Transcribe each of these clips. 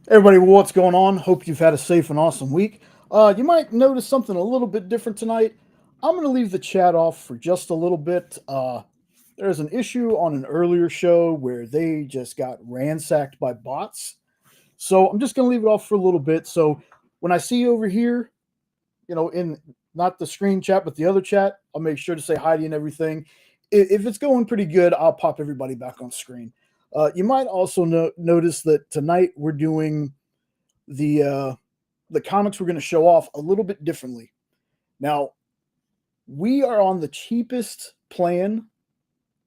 Everybody, what's going on? Hope you've had a safe and awesome week. You might notice something a little bit different tonight. I'm going to leave the chat off for just a little bit. There's an issue on an earlier show where they just got ransacked by bots. So I'm just going to leave it off for a little bit. So when I see you over here, in not the screen chat, but the other chat, I'll make sure to say hi to you and everything. If it's going pretty good, I'll pop everybody back on screen. You might also notice that tonight we're doing the comics we're going to show off a little bit differently. Now, we are on the cheapest plan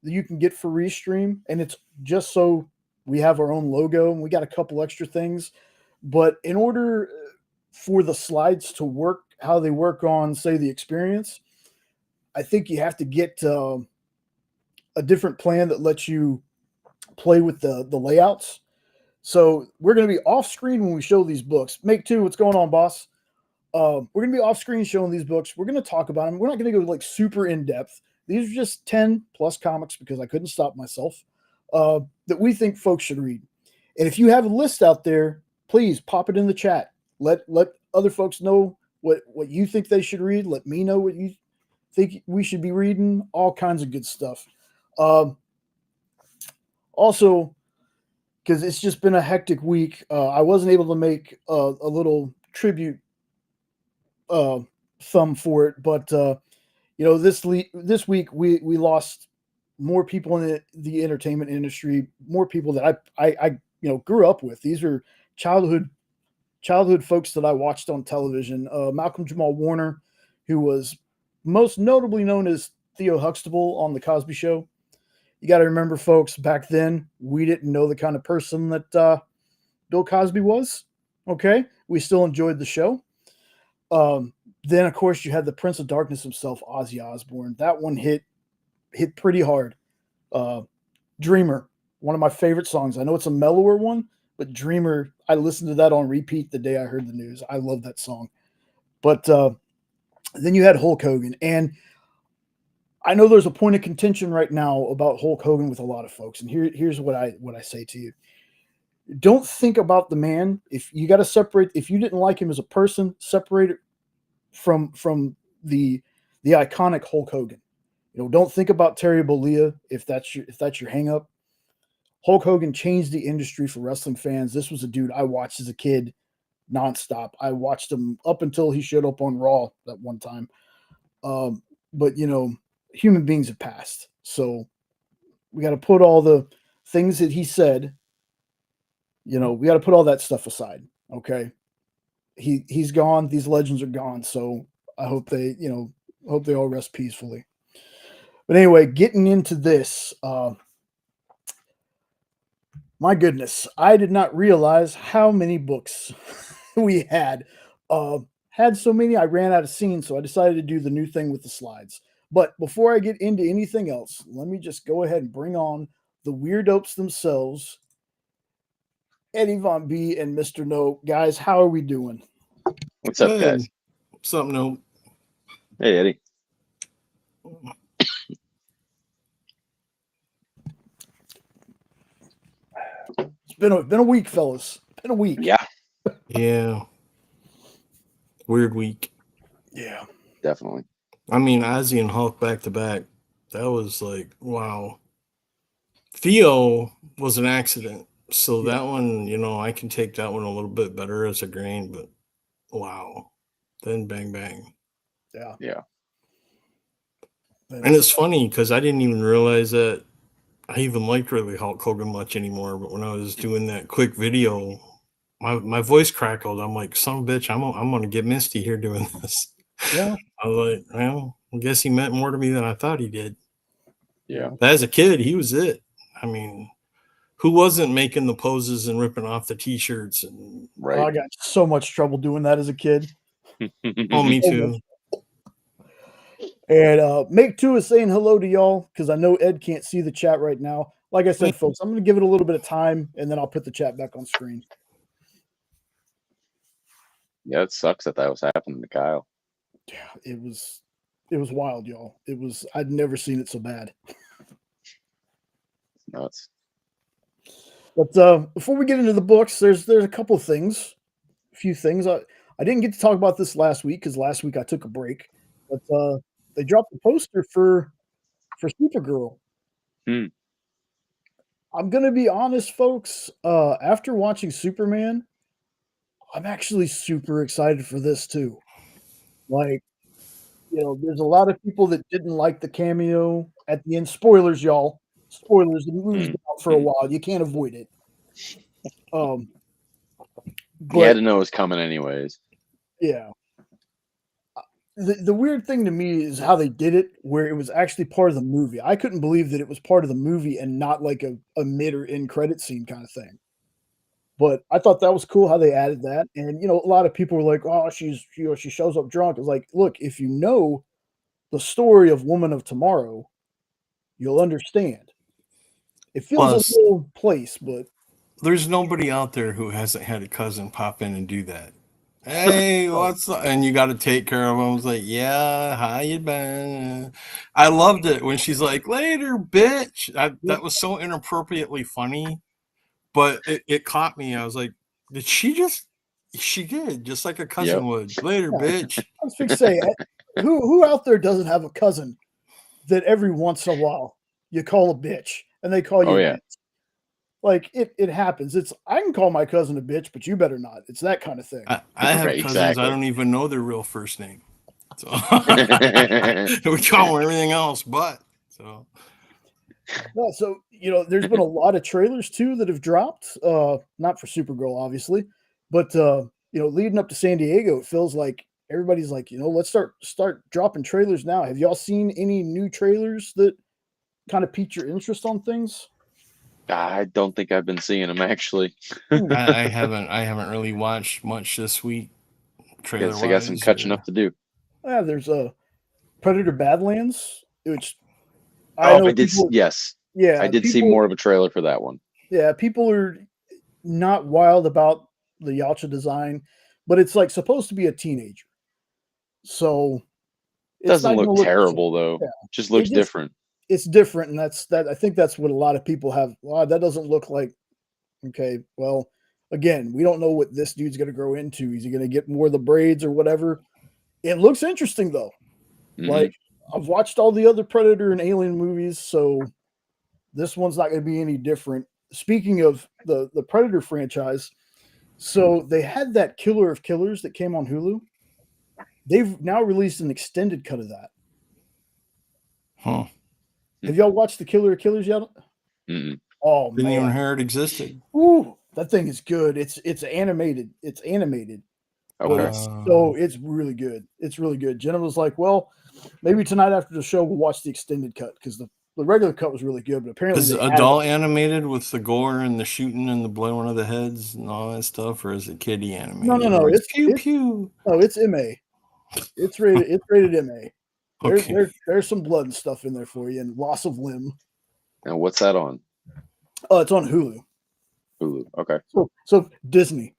that you can get for Restream, and it's just so we have our own logo and we got a couple extra things. But in order for the slides to work how they work on, say, the experience, I think you have to get a different plan that lets you play with the layouts. So we're going to be off screen when we show these books. Make two, what's going on, boss? We're going to be off screen showing these books. We're going to talk about them. We're not going to go like super in depth. These are just 10 plus comics because I couldn't stop myself that we think folks should read. And if you have a list out there, please pop it in the chat. Let other folks know what you think they should read. Let me know what you think we should be reading. All kinds of good stuff. Also, because it's just been a hectic week, I wasn't able to make a little tribute thumb for it, but this week we lost more people in the entertainment industry, more people that I grew up with. These are childhood folks that I watched on television. Malcolm Jamal Warner, who was most notably known as Theo Huxtable on the Cosby Show. You got to remember, folks, back then we didn't know the kind of person that Bill Cosby was. Okay, we still enjoyed the show. Then, of course, you had the Prince of Darkness himself, Ozzy Osbourne. That one hit pretty hard. Dreamer, one of my favorite songs. I know it's a mellower one, but Dreamer, I listened to that on repeat the day I heard the news. I love that song. But then you had Hulk Hogan, and I know there's a point of contention right now about Hulk Hogan with a lot of folks, and here's what I say to you. Don't think about the man. If you got to separate, if you didn't like him as a person, separate it from the iconic Hulk Hogan. Don't think about Terry Bollea if that's your hang up. Hulk Hogan changed the industry for wrestling fans. This was a dude I watched as a kid nonstop. I watched him up until he showed up on Raw that one time. But human beings have passed, so we got to put all the things that he said. We got to put all that stuff aside. Okay, he's gone. These legends are gone. So I hope they all rest peacefully. But anyway, getting into this, my goodness, I did not realize how many books we had. Had so many, I ran out of scenes, so I decided to do the new thing with the slides. But before I get into anything else, let me just go ahead and bring on the WeirDopes themselves, Eddie Von B and Mr. No. Guys, how are we doing? What's up, guys? What's up, No? Hey, Eddie. It's been a week, fellas. Been a week. Yeah. Yeah. Weird week. Yeah. Definitely. I mean, Ozzy and Hulk back to back. That was like, wow. Theo was an accident. So that one, I can take that one a little bit better as a grain, but wow. Then bang, bang. Yeah. Yeah. And it's funny because I didn't even realize that I even liked really Hulk Hogan much anymore. But when I was doing that quick video, my voice crackled. I'm like, son of a bitch, I'm gonna get misty here doing this. Yeah. I was like, well, I guess he meant more to me than I thought he did. Yeah. But as a kid, he was it. I mean, who wasn't making the poses and ripping off the t-shirts? And Right. I got so much trouble doing that as a kid. oh, me too. And Make Two is saying hello to y'all because I know Ed can't see the chat right now. Like I said, folks, I'm going to give it a little bit of time and then I'll put the chat back on screen. Yeah, it sucks that was happening to Kyle. Yeah, it was wild, y'all. I'd never seen it so bad. It's nuts. But before we get into the books, there's a couple of things, a few things. I didn't get to talk about this last week because last week I took a break. But they dropped the poster for Supergirl. Hmm. I'm gonna be honest, folks. After watching Superman, I'm actually super excited for this too. Like, there's a lot of people that didn't like the cameo at the end. Spoilers, y'all. Spoilers. The movie's been out for a while. You can't avoid it. You But had to know it was coming anyways. yeah. The weird thing to me is how they did it, where it was actually part of the movie. I couldn't believe that it was part of the movie and not like a mid or end credit scene kind of thing. But I thought that was cool how they added that. And a lot of people were like, "Oh, she shows up drunk." It's like, look, if you know the story of Woman of Tomorrow, you'll understand. It feels Plus, a little place, but there's nobody out there who hasn't had a cousin pop in and do that. Hey, what's up? And you got to take care of them. I was like, yeah, how you been? I loved it when she's like, later, bitch. That was so inappropriately funny, but it caught me. I was like, did she just? She did, just like a cousin would. Later, bitch. I was fixing to say, who out there doesn't have a cousin that every once in a while you call a bitch and they call you a bitch? Like it happens. I can call my cousin a bitch, but you better not. It's that kind of thing. I have cousins. I don't even know their real first name. So we call them everything else, but so. Yeah, so there's been a lot of trailers too that have dropped. Not for Supergirl, obviously, but leading up to San Diego, it feels like everybody's like, let's start dropping trailers now. Have y'all seen any new trailers that kind of piqued your interest on things? I don't think I've been seeing them actually. I haven't really watched much this week. Trailer I got some catching up to do. Yeah, there's a Predator Badlands, which I did. Yes, yeah, I did see more of a trailer for that one. Yeah, people are not wild about the Yacha design, but it's like supposed to be a teenager, so it doesn't look terrible though. Yeah. It just looks different. It's different, and I think that's what a lot of people have. Wow, that doesn't look like. Okay, well, again, we don't know what this dude's going to grow into. Is he going to get more of the braids or whatever? It looks interesting though. Mm-hmm. Like I've watched all the other Predator and Alien movies, so this one's not going to be any different. Speaking of the Predator franchise, so they had that Killer of Killers that came on Hulu. They've now released an extended cut of that. Huh. Have y'all watched the Killer of Killers yet? Mm-mm. Oh, didn't even hear it existed. Ooh, that thing is good. It's animated. It's animated. Okay. So it's really good. It's really good. Jenna was like, well, maybe tonight after the show we'll watch the extended cut because the regular cut was really good, but apparently is it adult animated with the gore and the shooting and the blowing of the heads and all that stuff, or is it kiddie animated? No. It's pew pew. No, it's MA. It's rated. It's rated MA. There's some blood and stuff in there for you and loss of limb. And what's that on? Oh, it's on Hulu. Hulu. Okay. So Disney.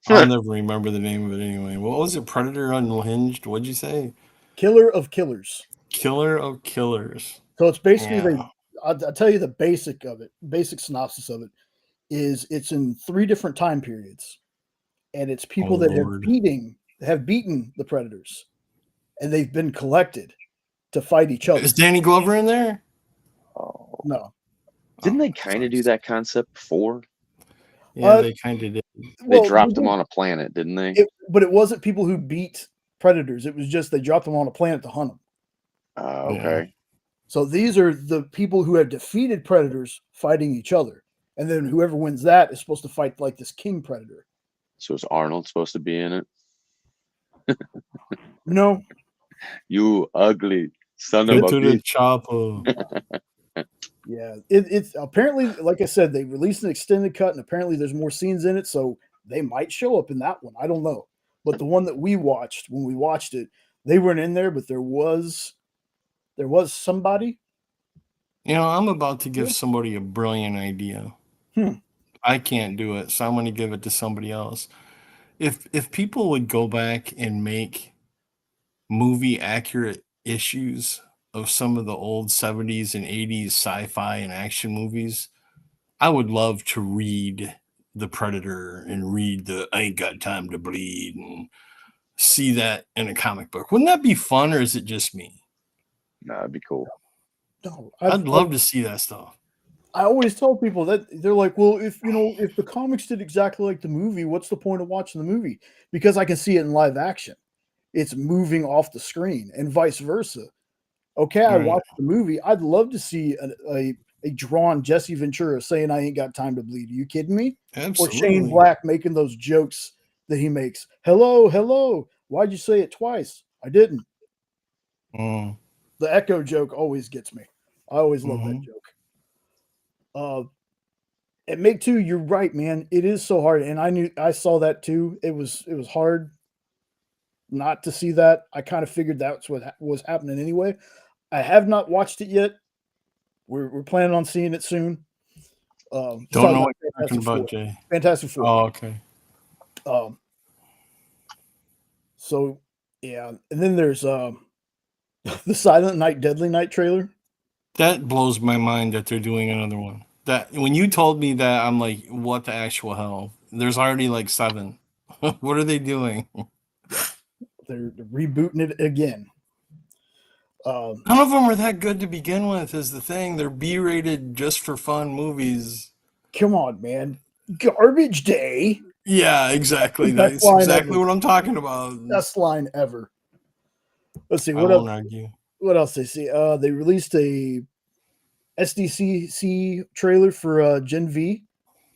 I'll never remember the name of it anyway. What was it? Predator Unhinged? What'd you say? Killer of Killers. Killer of Killers. So it's basically I'll tell you the basic synopsis of it is it's in 3 different time periods, and it's people that have beaten the Predators, and they've been collected to fight each other. Is Danny Glover in there? Oh no. Didn't they kind of do that concept before? Yeah, they kind of did. They dropped them on a planet, didn't they? But it wasn't people who beat Predators. It was just they dropped them on a planet to hunt them. Okay. Yeah. So these are the people who have defeated Predators fighting each other. And then whoever wins that is supposed to fight like this king Predator. So is Arnold supposed to be in it? No. You ugly son of a bitch. The chopper. Yeah. It's apparently, like I said, they released an extended cut, and apparently there's more scenes in it, so they might show up in that one. I don't know. But the one that we watched, when we watched it, they weren't in there, but there was somebody. I'm about to give somebody a brilliant idea. I can't do it, so I'm going to give it to somebody else. If people would go back and make movie accurate issues of some of the old 70s and 80s sci-fi and action movies, I would love to read The Predator and read the I Ain't Got Time to Bleed and see that in a comic book. Wouldn't that be fun, or is it just me? No, that'd be cool. No, I'd love to see that stuff. I always tell people that they're like, well, if the comics did exactly like the movie, what's the point of watching the movie? Because I can see it in live action. It's moving off the screen and vice versa. Okay, I watched the movie. I'd love to see a drawn Jesse Ventura saying, I ain't got time to bleed. Are you kidding me? Absolutely. Or Shane Black making those jokes that he makes. Hello. Why'd you say it twice? I didn't. The echo joke always gets me. I always love that joke. At Make 2, you're right, man. It is so hard. And I saw that too. It was hard not to see that. I kind of figured that's what was happening anyway. I have not watched it yet. We're planning on seeing it soon. Don't know what you're talking about, Jay. Fantastic Four. Oh, okay. So yeah, and then there's the Silent Night, Deadly Night trailer. That blows my mind that they're doing another one. That when you told me that, I'm like, what the actual hell? There's already like 7. What are they doing? They're rebooting it again. None of them are that good to begin with, is the thing. They're B-rated just for fun movies. Come on, man. Garbage Day. Yeah, exactly. That's exactly what I'm talking about. Best line ever. Let's see. I won't argue. What else they see? They released a SDCC trailer for Gen V,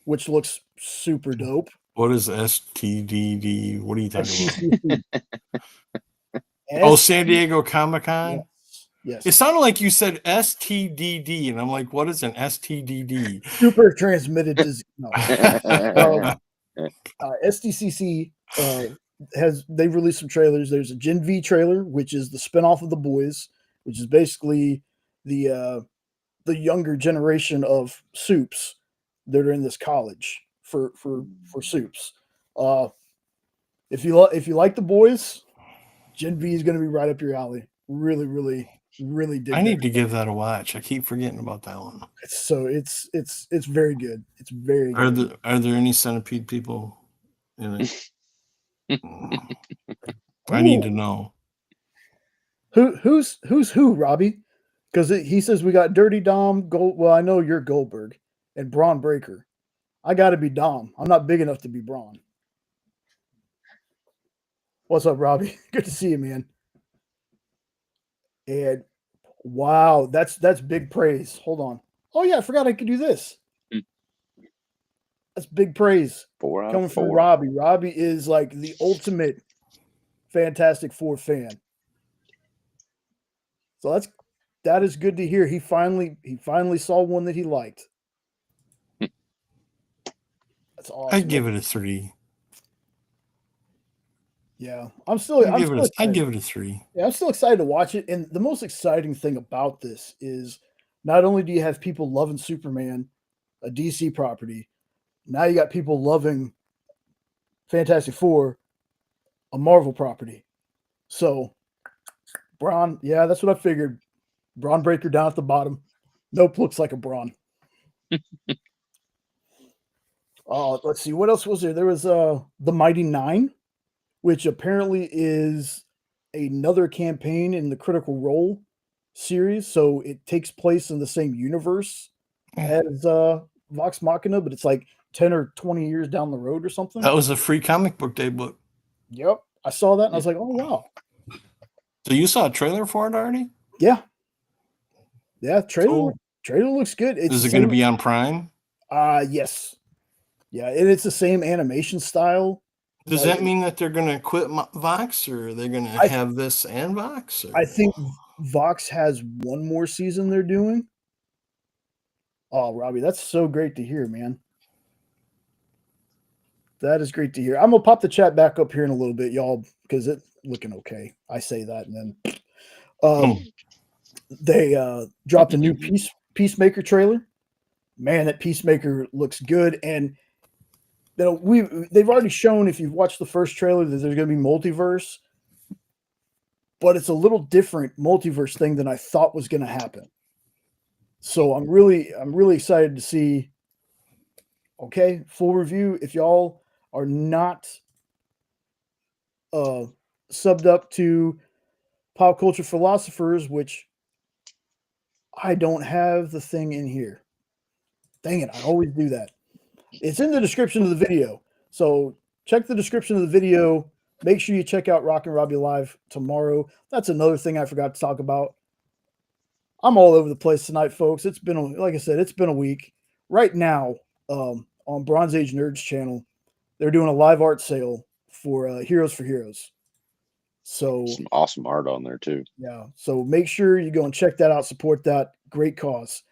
which looks super dope. What is STDD? What are you talking about? San Diego Comic-Con? Yes. It sounded like you said STDD, and I'm like, what is an STDD? Super transmitted disease. No. SDCC they've released some trailers. There's a Gen V trailer, which is the spinoff of The Boys, which is basically the younger generation of soups that are in this college for soups. If you like The Boys, Gen V is going to be right up your alley. Really dig. I need to give that a watch. I keep forgetting about that one. It's very good. It's very good. Are there any centipede people in it? I need to know. Who's who, Robbie? Because he says we got Dirty Dom, well, I know you're Goldberg, and Braun Breaker. I got to be Dom. I'm not big enough to be Braun. What's up, Robbie? Good to see you, man. And wow, that's big praise. Hold on. Oh yeah, I forgot I could do this. That's big praise coming from Robbie. Robbie is like the ultimate Fantastic Four fan. So that is good to hear. He finally saw one that he liked. That's awesome. I'd give it a 3. Yeah, I'd give it a 3. Yeah, I'm still excited to watch it. And the most exciting thing about this is not only do you have people loving Superman, a DC property, now you got people loving Fantastic Four, a Marvel property. So, Braun, yeah, that's what I figured. Braun Breaker down at the bottom. Nope, looks like a Braun. Let's see. What else was there? There was The Mighty Nine, which apparently is another campaign in the Critical Role series. So it takes place in the same universe as Vox Machina, but it's like 10 or 20 years down the road or something. That was a free comic book day book. Yep. I saw that and I was like, oh, wow. So you saw a trailer for it already? Yeah. Yeah. Trailer looks good. Is it going to be on Prime? Yes. Yeah. And it's the same animation style. Does that mean that they're going to quit Vox, or are they going to have this and Vox? I think Vox has one more season they're doing. Oh, Robbie, that's so great to hear, man. That is great to hear. I'm going to pop the chat back up here in a little bit, y'all, because it's looking okay. I say that, and then they dropped a new Peacemaker trailer. Man, that Peacemaker looks good, and they've already shown, if you've watched the first trailer, that there's going to be multiverse, but it's a little different multiverse thing than I thought was going to happen. So I'm really excited to see Okay, full review. If y'all are not subbed up to Pop Culture Philosophers, which I don't have the thing in here. Dang it, I always do that. It's in the description of the video. So check the description of the video. Make sure you check out Rock and Robbie Live tomorrow. That's another thing I forgot to talk about. I'm all over the place tonight, folks. It's been, like I said, it's been a week. Right now, on Bronze Age Nerds channel, they're doing a live art sale for Heroes for Heroes. So Some awesome art on there too. yeah, so make sure you go and check that out. Support that great cause,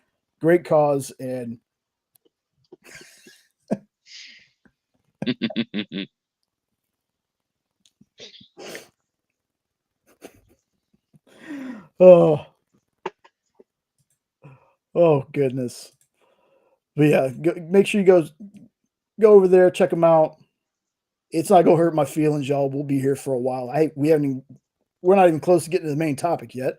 and oh goodness. But yeah, make sure you go over there, check them out. It's not gonna hurt my feelings, y'all. We'll be here for a while. We're not even close to getting to the main topic yet.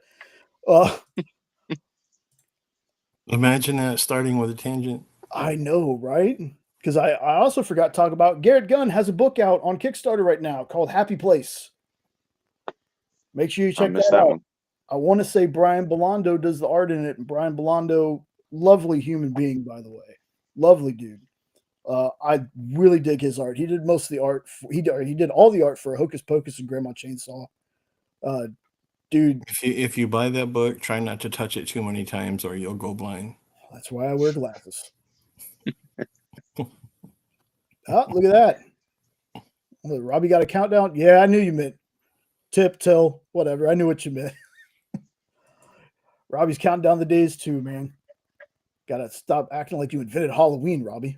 Imagine that starting with a tangent. I know, right? Because I also forgot to talk about Garrett Gunn has a book out on Kickstarter right now called Happy Place. Make sure you check that out. I want to say Brian Belando does the art in it, and Brian Belando, lovely human being, by the way, lovely dude. I really dig his art. He did most of the art. He did all the art for Hocus Pocus and Grandma Chainsaw. Dude, if you buy that book, try not to touch it too many times, or you'll go blind. That's why I wear glasses. Oh, look at that. Oh, Robbie got a countdown. Yeah, I knew you meant tip, till, whatever. I knew what you meant. Robbie's counting down the days too, man. Gotta stop acting like you invented Halloween, Robbie.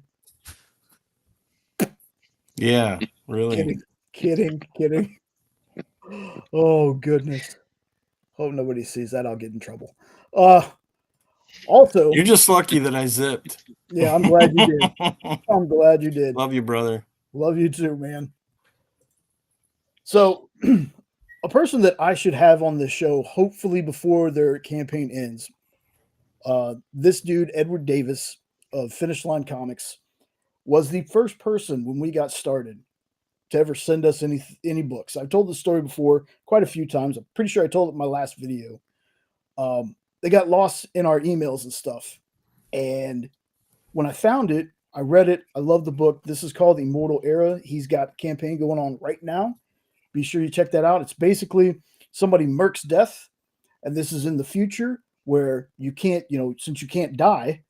Yeah, really. Kidding. Oh, goodness. Hope nobody sees that. I'll get in trouble. Also, you're just lucky that I zipped. Yeah, I'm glad you did. I'm glad you did. Love you, brother. Love you too, man. So, a person that I should have on this show, hopefully before their campaign ends, this dude, Edward Davis of Finish Line Comics, was the first person when we got started to ever send us any books. I've told the story before quite a few times. I'm pretty sure I told it in my last video. They got lost in our emails and stuff. And when I found it, I read it. I love the book. This is called Immortal Era. He's got a campaign going on right now. Be sure you check that out. It's basically somebody murks death. And this is in the future where you can't, since you can't die,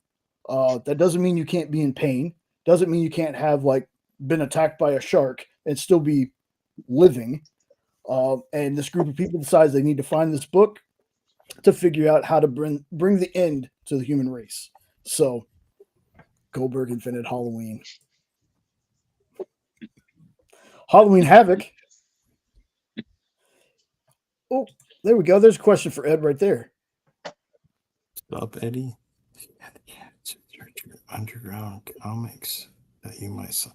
that doesn't mean you can't be in pain. Doesn't mean you can't have been attacked by a shark and still be living. And this group of people decides they need to find this book to figure out how to bring the end to the human race. So Goldberg invented Halloween. Halloween Havoc. Oh, there we go. There's a question for Ed right there. Stop, Eddie. Underground comics that you might saw.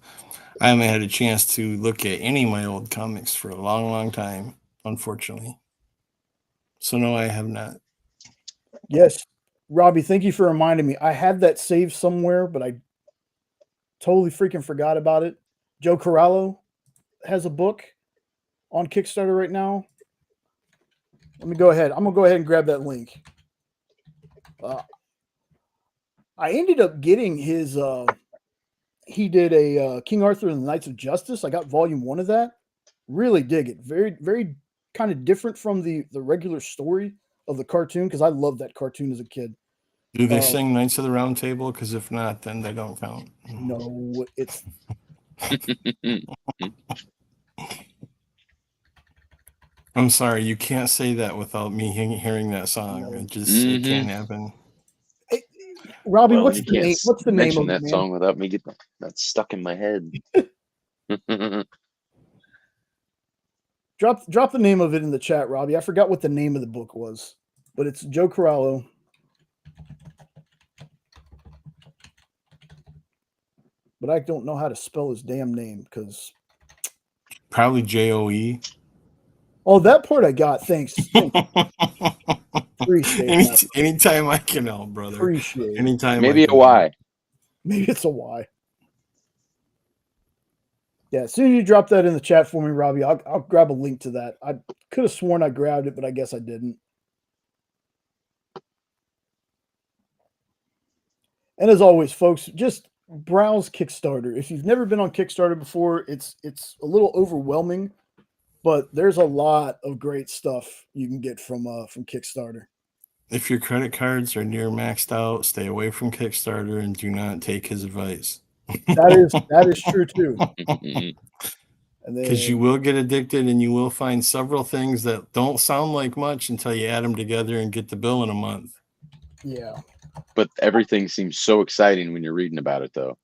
I haven't had a chance to look at any of my old comics for a long, long time, unfortunately. So no, I have not. Yes, Robbie, thank you for reminding me. I had that saved somewhere, but I totally freaking forgot about it. Joe Corallo has a book on Kickstarter right now. Let me go ahead. I'm going to go ahead and grab that link. I ended up getting his, he did a King Arthur and the Knights of Justice. I got volume 1 of that. Really dig it. Very, very kind of different from the regular story of the cartoon, because I loved that cartoon as a kid. Do they sing Knights of the Round Table? Because if not, then they don't count. No, it's... I'm sorry, you can't say that without me hearing that song. No. It can't happen. Robbie, what's the name? What's the name of that song without me getting that stuck in my head? Drop the name of it in the chat, Robbie. I forgot what the name of the book was, but it's Joe Corallo. But I don't know how to spell his damn name because probably Joe. Oh, that part I got. Thanks. Appreciate anytime I can help, brother. Appreciate anytime. Maybe a Y. Maybe it's a Y. Yeah, as soon as you drop that in the chat for me, Robbie, I'll grab a link to that. I could have sworn I grabbed it, but I guess I didn't. And as always, folks, just browse Kickstarter. If you've never been on Kickstarter before, it's a little overwhelming, but there's a lot of great stuff you can get from Kickstarter. If your credit cards are near maxed out, stay away from Kickstarter and do not take his advice. That is true too. Because you will get addicted and you will find several things that don't sound like much until you add them together and get the bill in a month. Yeah. But everything seems so exciting when you're reading about it, though.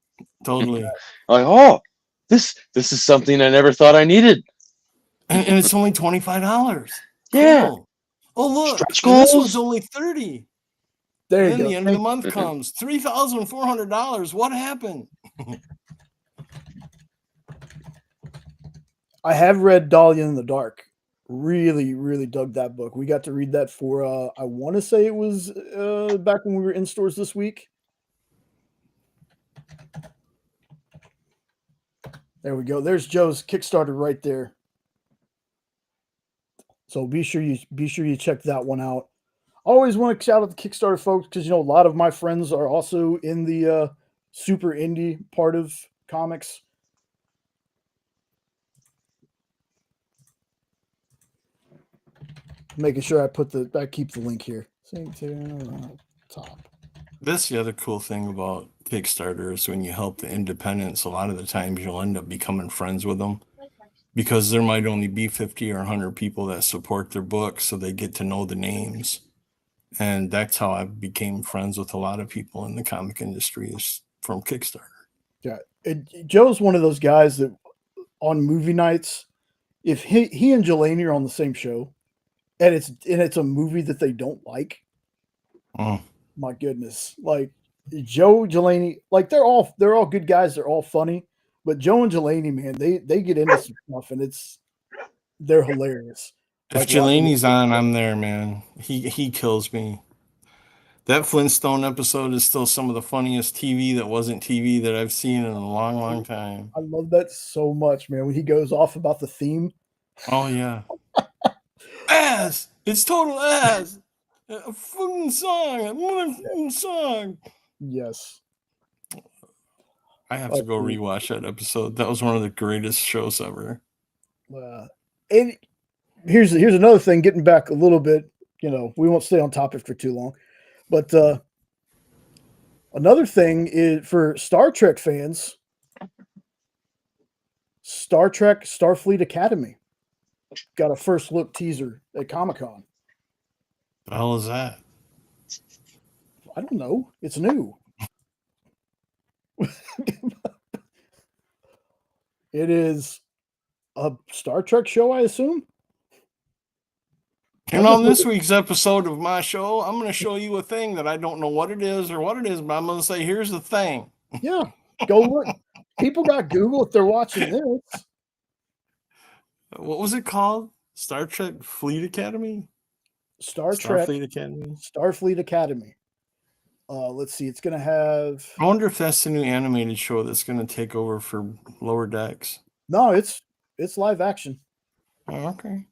Totally. Like, oh, this is something I never thought I needed. And it's only $25. Yeah. Cool. Oh, look. Stretch And this goals. one's only $30. There you And then go. the end of the month comes. $3,400. What happened? I have read Dahlia in the Dark. Really, really dug that book. We got to read that for I want to say it was back when we were in stores this week. There we go. There's Joe's Kickstarter right there. So be sure you check that one out. I always want to shout out the Kickstarter folks because a lot of my friends are also in the super indie part of comics. Making sure I keep the link here. Top. That's the other cool thing about Kickstarter is when you help the independents, a lot of the times you'll end up becoming friends with them because there might only be 50 or 100 people that support their book, so they get to know the names. And that's how I became friends with a lot of people in the comic industry is from Kickstarter. Yeah. Joe's one of those guys that on movie nights, if he and Jelani are on the same show, and it's a movie that they don't like. Oh. My goodness. Like Joe, Jelani, like they're all good guys, they're all funny, but Joe and Jelani, man, they get into some stuff and they're hilarious. If Jelani's on, I'm there, man. He kills me. That Flintstone episode is still some of the funniest TV that wasn't TV that I've seen in a long, long time. I love that so much, man. When he goes off about the theme. Oh yeah. Ass! It's total ass! A fucking song! Yes. I have to go rewatch that episode. That was one of the greatest shows ever. And here's another thing, getting back a little bit, we won't stay on topic for too long. But another thing is for Star Trek fans, Star Trek Starfleet Academy got a first look teaser at Comic-Con. The hell is that? I don't know. It's new. It is a Star Trek show, I assume. And on this week's episode of my show, I'm going to show you a thing that I don't know what it is, but I'm going to say, here's the thing. Yeah, go look. People got Google if they're watching this. What was it called? Star Trek Fleet Academy? Starfleet Academy. Let's see. It's going to have... I wonder if that's the new animated show that's going to take over for Lower Decks. No, it's live action. Oh, okay.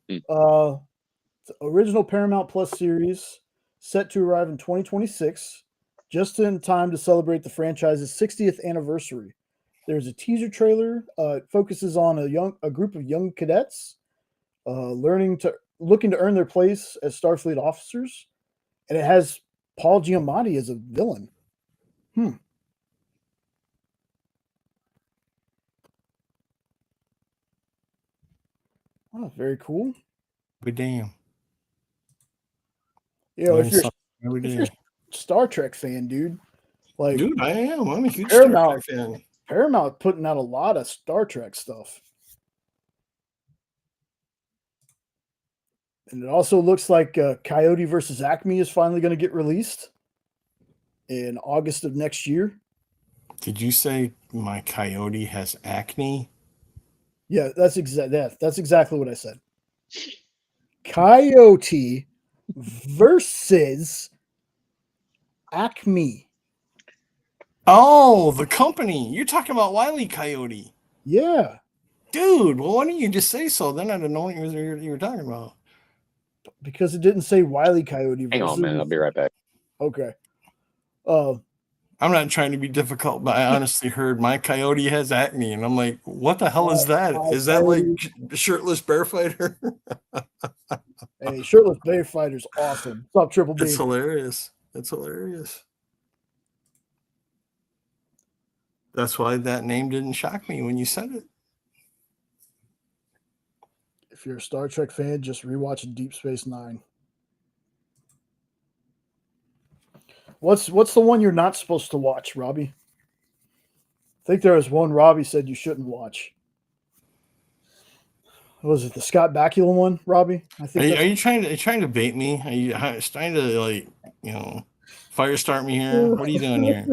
Original Paramount Plus series set to arrive in 2026, just in time to celebrate the franchise's 60th anniversary. There's a teaser trailer. It focuses on a group of young cadets looking to earn their place as Starfleet officers, and it has Paul Giamatti as a villain. Oh, very cool. But damn. If you're a Star Trek fan, dude, dude, I am. I'm a huge Star Trek fan. Paramount putting out a lot of Star Trek stuff. And it also looks like Coyote versus Acme is finally going to get released in August of next year. Did you say my Coyote has acne? Yeah, that's exactly what I said. Coyote versus Acme. Oh, the company. You're talking about Wile E. Coyote. Yeah. Dude, well, why don't you just say so? Then I don't know what you were talking about. Because it didn't say Wile E. Coyote. Hang on, man. I'll be right back. Okay. I'm not trying to be difficult, but I honestly heard my coyote has acne, and I'm like, what the hell is that? Is that like shirtless bear fighter? Hey, shirtless bear fighter's awesome. What's up, Triple B? It's hilarious. It's hilarious. That's why that name didn't shock me when you said it. If you're a Star Trek fan, just rewatch Deep Space Nine. What's the one you're not supposed to watch, Robbie? I think there was one Robbie said you shouldn't watch. Was it the Scott Bakula one, Robbie? I think. Are you trying to bait me? Are you trying to fire start me here? What are you doing here?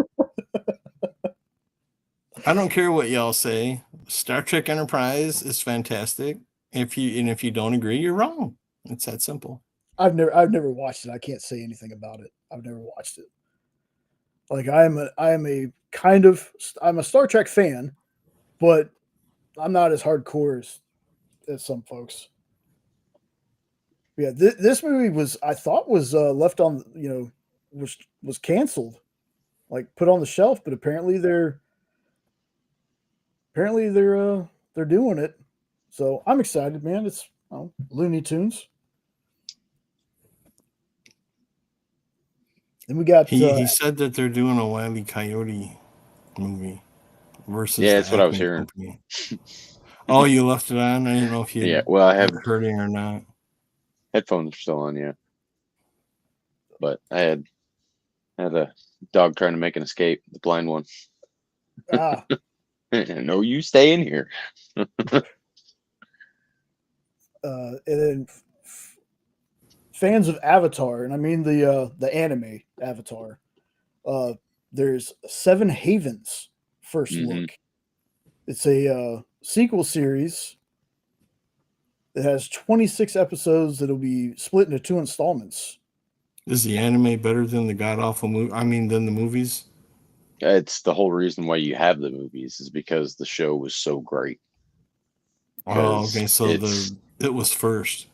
I don't care what y'all say. Star Trek Enterprise is fantastic. If you don't agree, you're wrong. It's that simple. I've never watched it. I can't say anything about it. I've never watched it. Like I'm a Star Trek fan, but I'm not as hardcore as some folks. Yeah, this movie I thought was left on, was canceled, like put on the shelf, but apparently they're doing it. So I'm excited, man. It's Looney Tunes. And we got he said that they're doing a Wile E. Coyote movie versus that's what I was hearing. Oh, you left it on? I didn't know if you I have hurting or not. Headphones are still on, yeah. But I had a dog trying to make an escape, the blind one. No, you stay in here. And then fans of Avatar, and I mean the anime Avatar. There's Seven Havens first look. It's a sequel series that has 26 episodes that'll be split into 2 installments. Is the anime better than the god awful movie? I mean, than the movies? It's the whole reason why you have the movies is because the show was so great. Oh, okay. So it was first.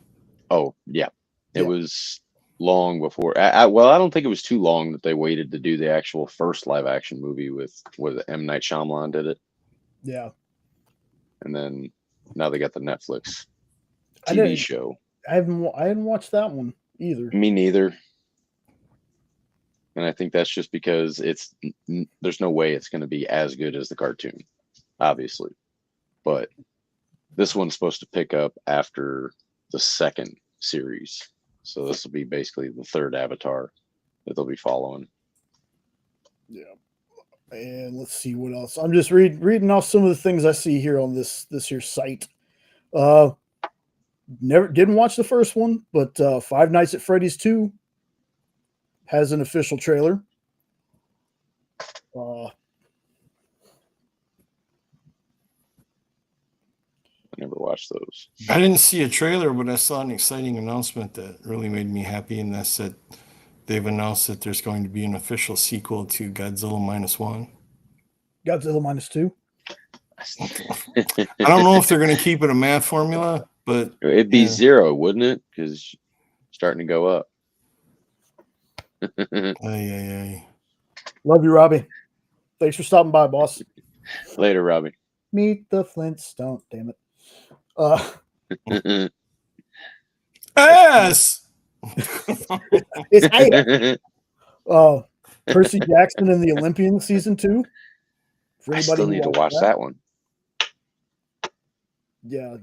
Oh, yeah. It was long before. I don't think it was too long that they waited to do the actual first live action movie with M. Night Shyamalan did it. Yeah. And then now they got the Netflix TV show. I hadn't watched that one either. Me neither. And I think that's just because there's no way it's going to be as good as the cartoon, obviously. But this one's supposed to pick up after the second series. So this will be basically the third Avatar that they'll be following. Yeah. And let's see what else. I'm just reading off some of the things I see here on this here site. Didn't watch the first one, but Five Nights at Freddy's 2 has an official trailer. I never watched those. I didn't see a trailer, but I saw an exciting announcement that really made me happy, and that's that they've announced that there's going to be an official sequel to Godzilla -1. Godzilla -2? I don't know if they're going to keep it a math formula, but it'd be 0, wouldn't it? Because starting to go up. Love you, Robbie. Thanks for stopping by, boss. Later, Robbie. Meet the Flintstone. Damn it. Yes. It's Percy Jackson and the Olympians season 2. I still need to watch that one. Yeah,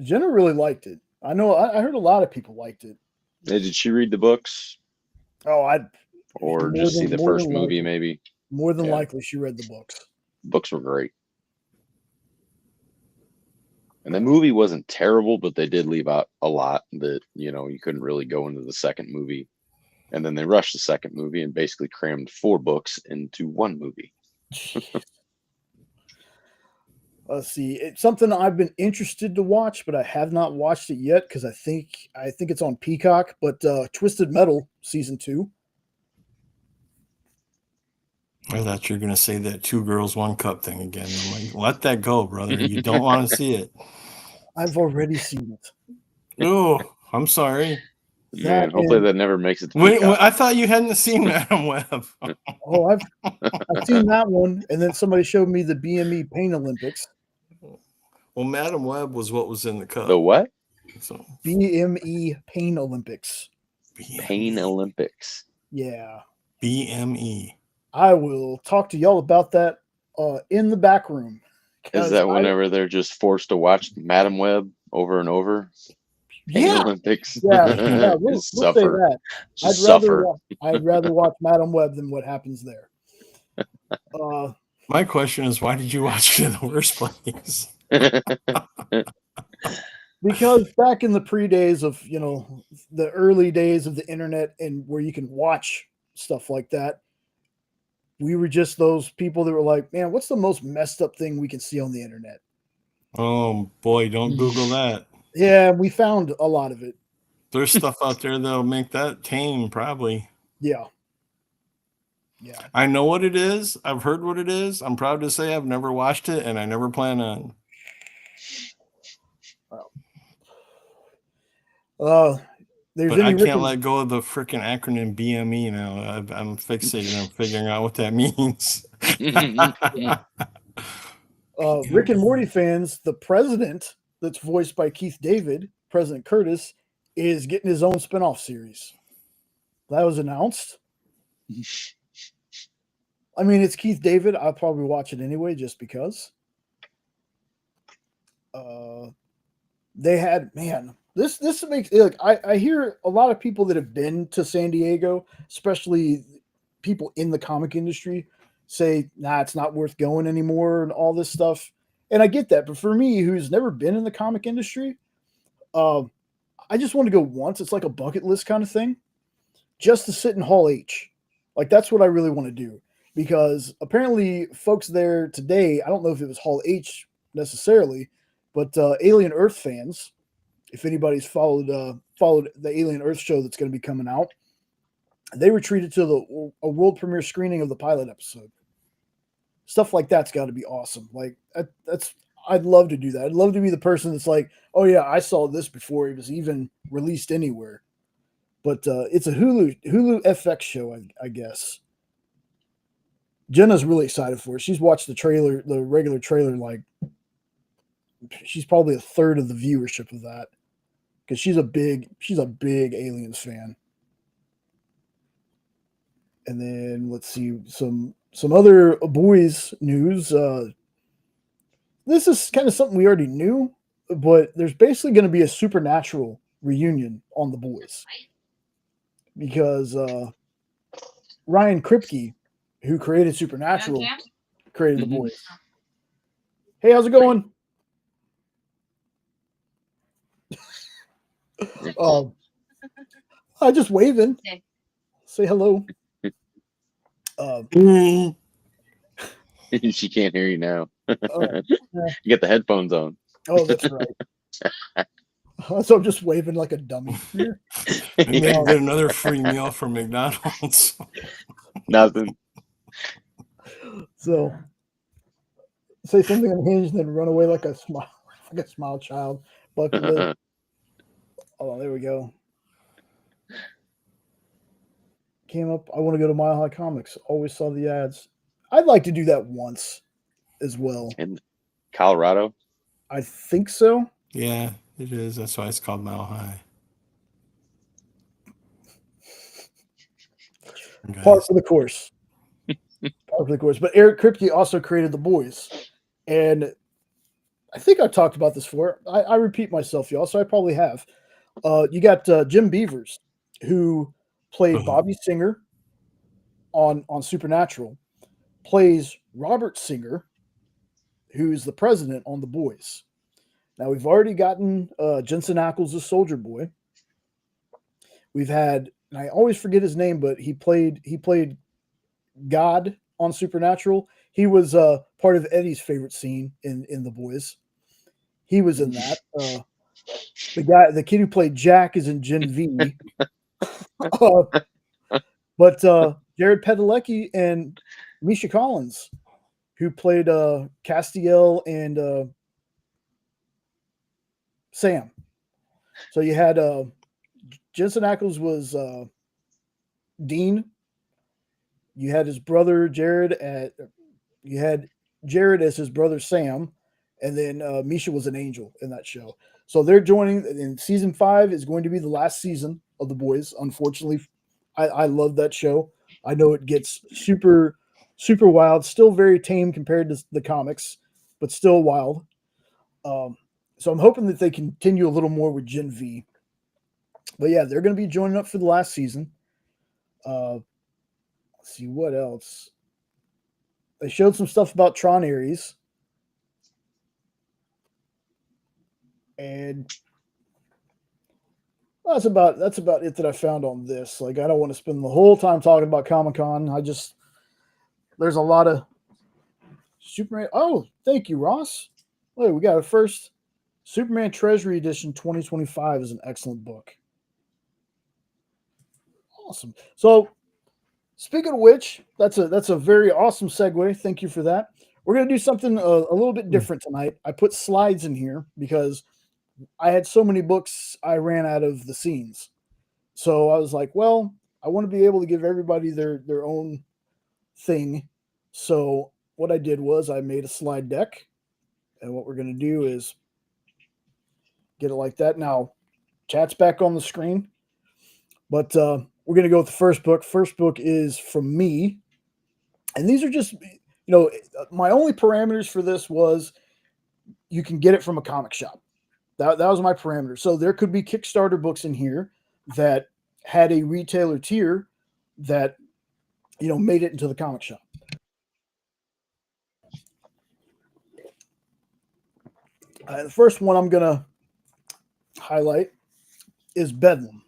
Jenna really liked it. I know. I heard a lot of people liked it. Did she read the books? Or just see the first movie, maybe? More than likely, she read the books. Books were great. And the movie wasn't terrible, but they did leave out a lot that, you couldn't really go into the second movie. And then they rushed the second movie and basically crammed 4 books into 1 movie. Let's see. It's something I've been interested to watch, but I have not watched it yet because I think it's on Peacock. But Twisted Metal season 2. I thought you were going to say that 2 girls, 1 cup thing again. I'm like, let that go, brother. You don't want to see it. I've already seen it. Oh, I'm sorry. Man, hopefully that never makes it to Wait, Peacock. I thought you hadn't seen Madam Web. Oh, I've seen that one, and then somebody showed me the BME Pain Olympics. Well, Madam Web was what was in the cup. The what? So BME Pain Olympics. Pain Olympics. Yeah. BME. I will talk to y'all about that in the back room. Is that whenever they're just forced to watch Madam Web over and over? Yeah. Olympics. Yeah, we'll say that. I'd rather watch Madam Web than what happens there. My question is, why did you watch it in the first place? Because back in the pre-days of, the early days of the internet and where you can watch stuff like that, we were just those people that were like, man, what's the most messed up thing we can see on the internet? Oh, boy, don't Google that. Yeah, we found a lot of it. There's stuff out there that'll make that tame, probably. Yeah. I know what it is. I've heard what it is. I'm proud to say I've never watched it, and I never plan on. But I can't let go of the freaking acronym BME now. I'm fixated on figuring out what that means. Rick and Morty fans, the president that's voiced by Keith David, President Curtis, is getting his own spinoff series. That was announced. I mean, it's Keith David. I'll probably watch it anyway just because. They had, man, this makes, look, I hear a lot of people that have been to San Diego, especially people in the comic industry, say, nah, it's not worth going anymore and all this stuff. And I get that. But for me, who's never been in the comic industry, I just want to go once. It's like a bucket list kind of thing, just to sit in Hall H. Like, that's what I really want to do. Because apparently folks there today, I don't know if it was Hall H necessarily, but Alien Earth fans, if anybody's followed the Alien Earth show that's going to be coming out, they were treated to a world premiere screening of the pilot episode. Stuff like that's got to be awesome. Like, I'd love to do that. I'd love to be the person that's like, oh yeah, I saw this before it was even released anywhere. But it's a Hulu FX show, I guess. Jenna's really excited for it. She's watched the regular trailer, like she's probably a third of the viewership of that. Because she's a big Aliens fan. And then let's see some other boys news. This is kind of something we already knew, but there's basically going to be a Supernatural reunion on The Boys. Because Ryan Kripke, who created Supernatural, created The Boys. Hey, how's it going? I just waving. Say hello. She can't hear you now. You got the headphones on. Oh, that's right. So I'm just waving like a dummy. Maybe I can get another free meal from McDonald's. Nothing. So say something unhinged and then run away like a smile child. Bucket list. Oh, there we go. Came up. I want to go to Mile High Comics. Always saw the ads. I'd like to do that once as well. In Colorado? I think so. Yeah, it is. That's why it's called Mile High. Part of the course. But Eric Kripke also created The Boys. And I think I've talked about this before. I repeat myself, y'all, so I probably have. You got Jim Beavers, who played Bobby Singer on Supernatural, plays Robert Singer, who's the president on The Boys. Now, we've already gotten Jensen Ackles as Soldier Boy. We've had, and I always forget his name, but he played God on Supernatural. He was part of Eddie's favorite scene in The Boys. He was in that. The kid who played Jack is in Gen V. But Jared Padalecki and Misha Collins, who played Castiel and Sam. So you had Jensen Ackles was Dean. You had his brother Jared you had Jared as his brother Sam, and then Misha was an angel in that show. So they're joining, and season 5 is going to be the last season of The Boys. Unfortunately, I love that show. I know it gets super, super wild, still very tame compared to the comics, but still wild. So I'm hoping that they continue a little more with Gen V. But yeah, they're going to be joining up for the last season. Let's see what else. They showed some stuff about Tron Ares. And that's about it that I found on this. Like, I don't want to spend the whole time talking about Comic-Con. There's a lot of Superman. Oh, thank you, Ross. Wait, we got a first Superman Treasury Edition 2025 is an excellent book. Awesome. So, speaking of which, that's a very awesome segue. Thank you for that. We're going to do something a little bit different tonight. I put slides in here because I had so many books I ran out of the scenes. So I was like, well, I want to be able to give everybody their own thing. So what I did was I made a slide deck. And what we're going to do is get it like that. Now, chat's back on the screen. But we're going to go with the first book. First book is from me. And these are just, my only parameters for this was you can get it from a comic shop. That was my parameter. So there could be Kickstarter books in here that had a retailer tier that, made it into the comic shop. The first one I'm going to highlight is Bedlam.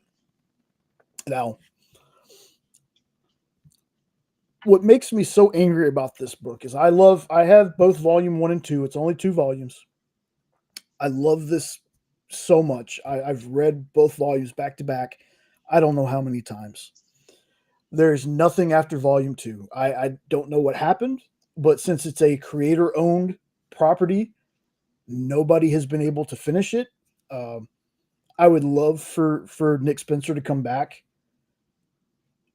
Now, what makes me so angry about this book is I have both volume 1 and 2. It's only 2 volumes. I love this so much. I've read both volumes back to back. I don't know how many times. There's nothing after volume 2. I don't know what happened, but since it's a creator-owned property, nobody has been able to finish it. I would love for Nick Spencer to come back.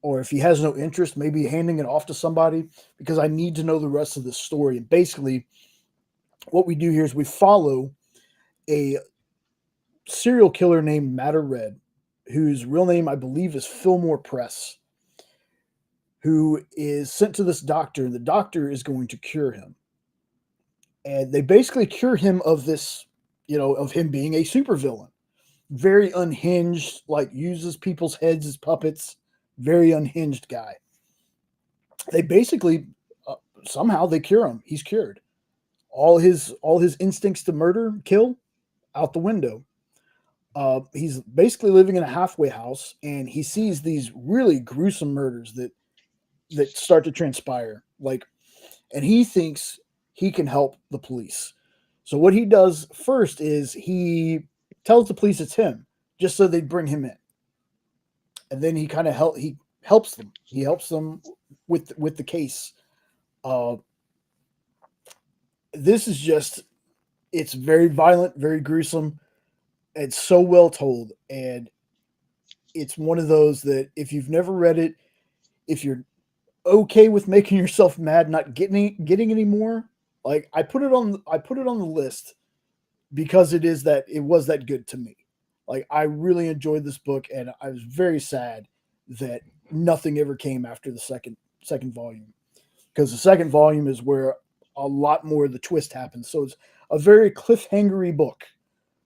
Or if he has no interest, maybe handing it off to somebody, because I need to know the rest of the story. And basically, what we do here is we follow a serial killer named Matter Red, whose real name, I believe, is Fillmore Press, who is sent to this doctor, and the doctor is going to cure him. And they basically cure him of this, of him being a supervillain. Very unhinged, like uses people's heads as puppets. Very unhinged guy. They basically somehow they cure him. He's cured. All his instincts to murder, kill, out the window. He's basically living in a halfway house, and he sees these really gruesome murders that start to transpire. And he thinks he can help the police. So what he does first is he tells the police it's him, just so they bring him in. And then he kind of helps them. He helps them with the case. This is it's very violent, very gruesome. It's so well told, and it's one of those that if you've never read it, if you're okay with making yourself mad, not getting any more, like I put it on the list because it was that good to me. Like, I really enjoyed this book, and I was very sad that nothing ever came after the second volume, because the second volume is where a lot more of the twist happens. So it's a very cliffhangery book,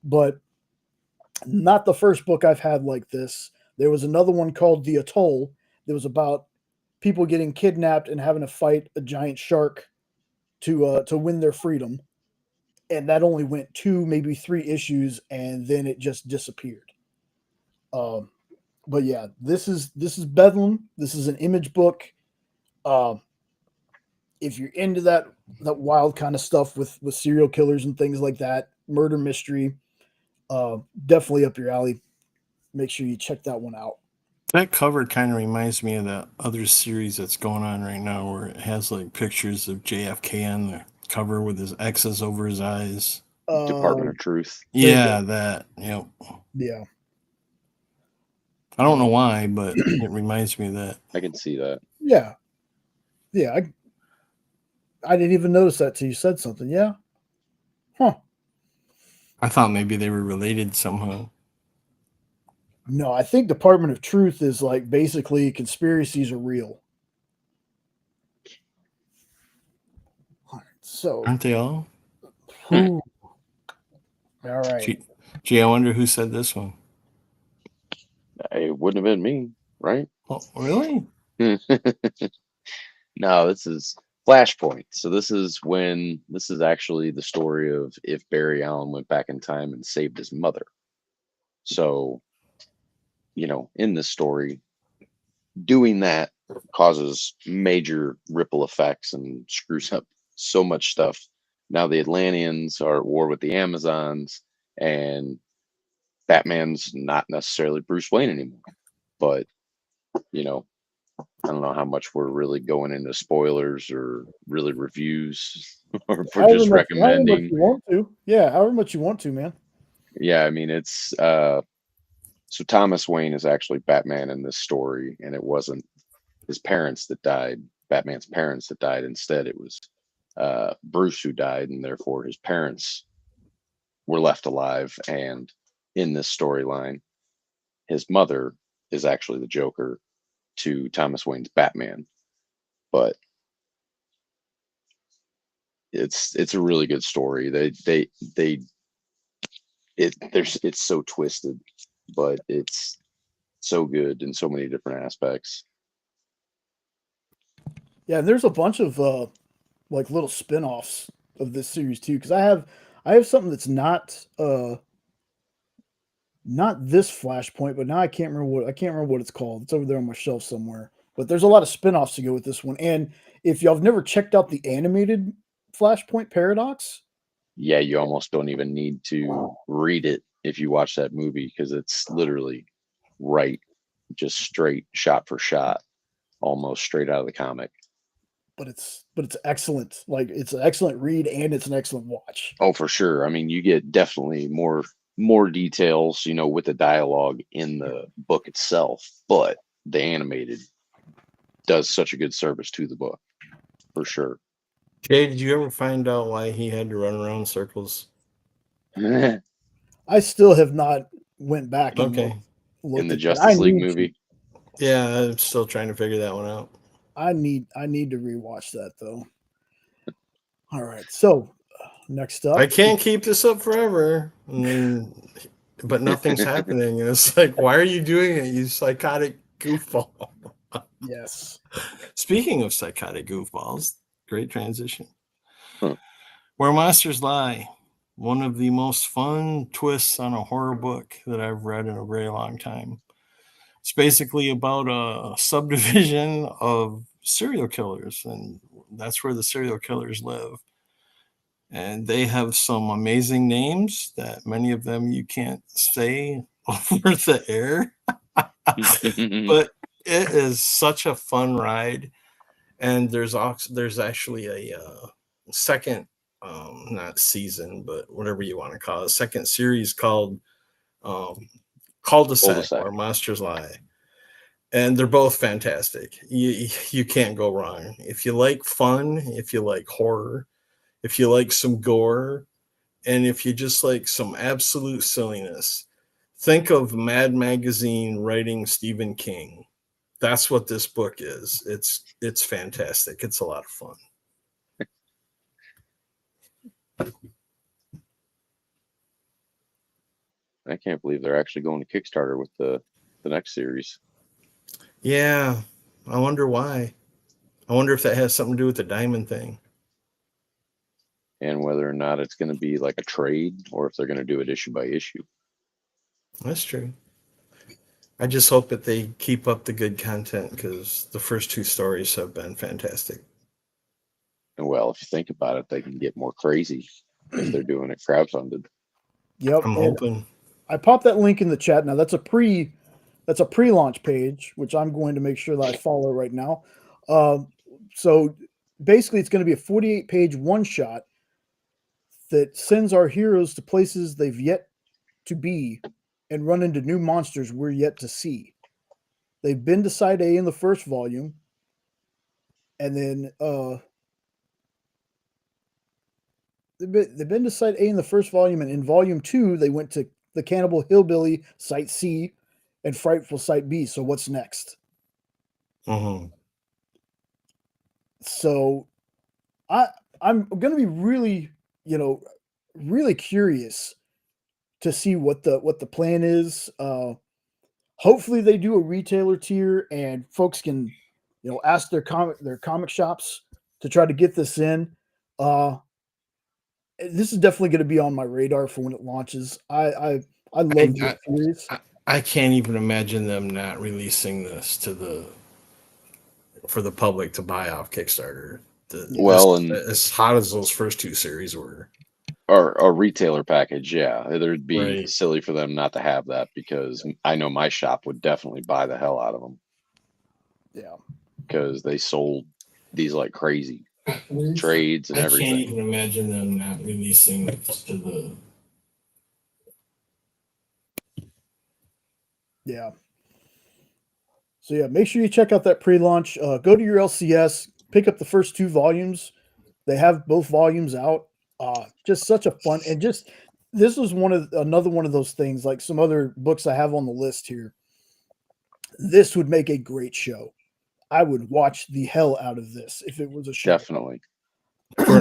but not the first book I've had like this. There was another one called The Atoll that was about people getting kidnapped and having to fight a giant shark to win their freedom. And that only went 2, maybe 3 issues, and then it just disappeared. But yeah, this is Bedlam. This is an Image book. If you're into that wild kind of stuff with serial killers and things like that, murder mystery, definitely up your alley. Make sure you check that one out. That cover kind of reminds me of that other series that's going on right now where it has like pictures of JFK on the cover with his X's over his eyes. Department of Truth. Yeah, that. Yep. Yeah. I don't know why, but it reminds me of that. I can see that. Yeah. Yeah. I didn't even notice that till you said something. Yeah. Huh. I thought maybe they were related somehow. No, I think Department of Truth is like basically conspiracies are real. All right, so Aren't they all? all right. Gee, I wonder who said this one. It wouldn't have been me, right? Oh, really? No, this is Flashpoint. So this is actually the story of if Barry Allen went back in time and saved his mother. So, in this story, doing that causes major ripple effects and screws up so much stuff. Now the Atlanteans are at war with the Amazons, and Batman's not necessarily Bruce Wayne anymore. But, I don't know how much we're really going into spoilers or really reviews or if we're just recommending. However much you want to. Yeah, however much you want to, man. Yeah, I mean, it's so Thomas Wayne is actually Batman in this story, and it wasn't his parents that died, Batman's parents that died. Instead, it was Bruce who died, and therefore his parents were left alive. And in this storyline, his mother is actually the Joker to Thomas Wayne's Batman. But it's a really good story. It's so twisted, but it's so good in so many different aspects. Yeah, and there's a bunch of like little spin-offs of this series too, because I have something that's not this Flashpoint, but now I can't remember what it's called. It's over there on my shelf somewhere. But there's a lot of spin-offs to go with this one. And if y'all have never checked out the animated Flashpoint Paradox, yeah, you almost don't even need to read it if you watch that movie, because it's literally just straight shot for shot, almost straight out of the comic. But it's excellent. Like, it's an excellent read and it's an excellent watch. Oh, for sure. I mean, you get definitely more details, with the dialogue in the book itself, but the animated does such a good service to the book, for sure. Jay, did you ever find out why he had to run around in circles? I still have not went back and looked in the at Justice League movie. Yeah, I'm still trying to figure that one out. I need to rewatch that though. All right, so next up, I can't keep this up forever. But nothing's happening. It's like, why are you doing it, you psychotic goofball? Yes. Speaking of psychotic goofballs, great transition. Huh. Where Monsters Lie, one of the most fun twists on a horror book that I've read in a very long time. It's basically about a subdivision of serial killers, and that's where the serial killers live. And they have some amazing names that many of them you can't say over the air. But it is such a fun ride. And there's actually a second, not season, but whatever you want to call it, second series called Cul-de-Sac or Monsters Lie. And they're both fantastic. You can't go wrong. If you like fun, if you like horror, if you like some gore, and if you just like some absolute silliness, think of Mad Magazine writing Stephen King. That's what this book is. It's fantastic. It's a lot of fun. I can't believe they're actually going to Kickstarter with the next series. Yeah, I wonder why. I wonder if that has something to do with the diamond thing. And whether or not it's going to be like a trade or if they're going to do it issue by issue. That's true. I just hope that they keep up the good content, because the first two stories have been fantastic. And well, if you think about it, they can get more crazy if they're doing it crowdfunded. Yep. I'm hoping. I popped that link in the chat. Now that's a that's a pre-launch page, which I'm going to make sure that I follow right now. So basically, it's going to be a 48-page one-shot that sends our heroes to places they've yet to be and run into new monsters we're yet to see. They've been to Side A in the first volume, and then they've been to Site A in the first volume, and in volume 2, they went to the Cannibal Hillbilly, Site C, and Frightful Site B. So what's next? So I'm going to be really, really curious to see what the plan is. Hopefully they do a retailer tier and folks can, ask their comic shops to try to get this in. This is definitely going to be on my radar for when it launches. I love this series. I can't even imagine them not releasing this for the public to buy off Kickstarter. As hot as those first 2 series were. Or a retailer package, yeah. It'd be silly for them not to have that, because I know my shop would definitely buy the hell out of them. Yeah. Because they sold these like crazy. Trades and everything. I can't even imagine them not releasing this to the... Yeah. So yeah, make sure you check out that pre-launch. Go to your LCS, pick up the first 2 volumes. They have both volumes out. Just such a fun, and just this was another one of those things, like some other books I have on the list here. This would make a great show. I would watch the hell out of this if it was a show. Definitely.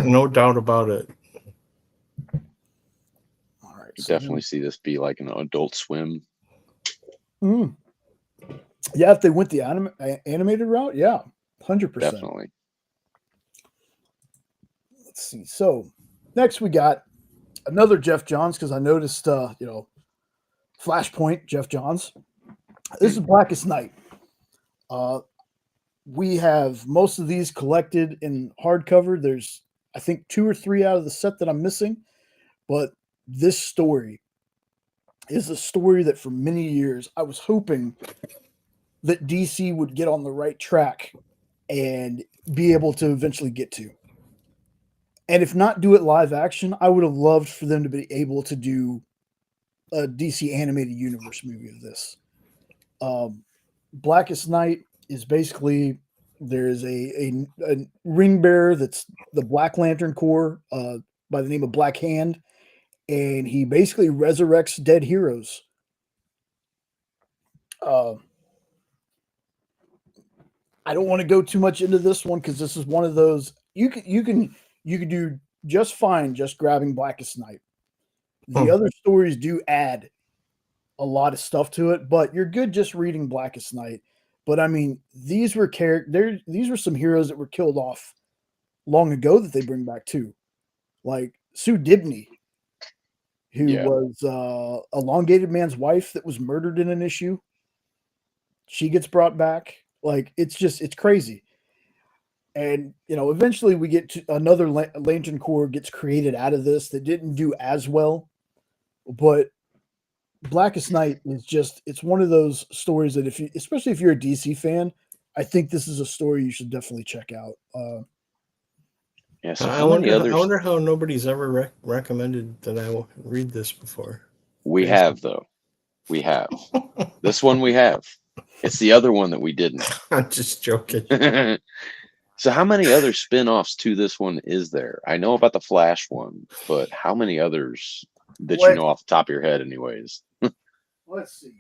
No doubt about it. All right. So definitely see this be like an Adult Swim. Yeah, if they went the animated route, yeah, 100%. Definitely. Let's see. So next we got another Jeff Johns, because I noticed, Flashpoint, Jeff Johns. This is Blackest Night. We have most of these collected in hardcover. There's, I think, 2 or 3 out of the set that I'm missing. But this story is a story that for many years I was hoping that DC would get on the right track and be able to eventually get to. And if not do it live action, I would have loved for them to be able to do a DC animated universe movie of this. Blackest Night is basically, there's a ring bearer that's the Black Lantern Corps by the name of Black Hand, and he basically resurrects dead heroes. I don't want to go too much into this one because this is one of those you can do just fine just grabbing Blackest Night. The other stories do add a lot of stuff to it, but you're good just reading Blackest Night. But I mean, these were some heroes that were killed off long ago that they bring back too, like Sue Dibney, who was Elongated Man's wife that was murdered in an issue. She gets brought back. Like, it's crazy. And, eventually we get to another Lantern Corps gets created out of this that didn't do as well. But Blackest Night is it's one of those stories that especially if you're a DC fan, I think this is a story you should definitely check out. So I wonder how nobody's ever recommended that I will read this before. We have, though. We have. This one we have. It's the other one that we didn't. I'm just joking. So how many other spin-offs to this one is there? I know about the Flash one, but how many others that you know off the top of your head anyways? Let's see.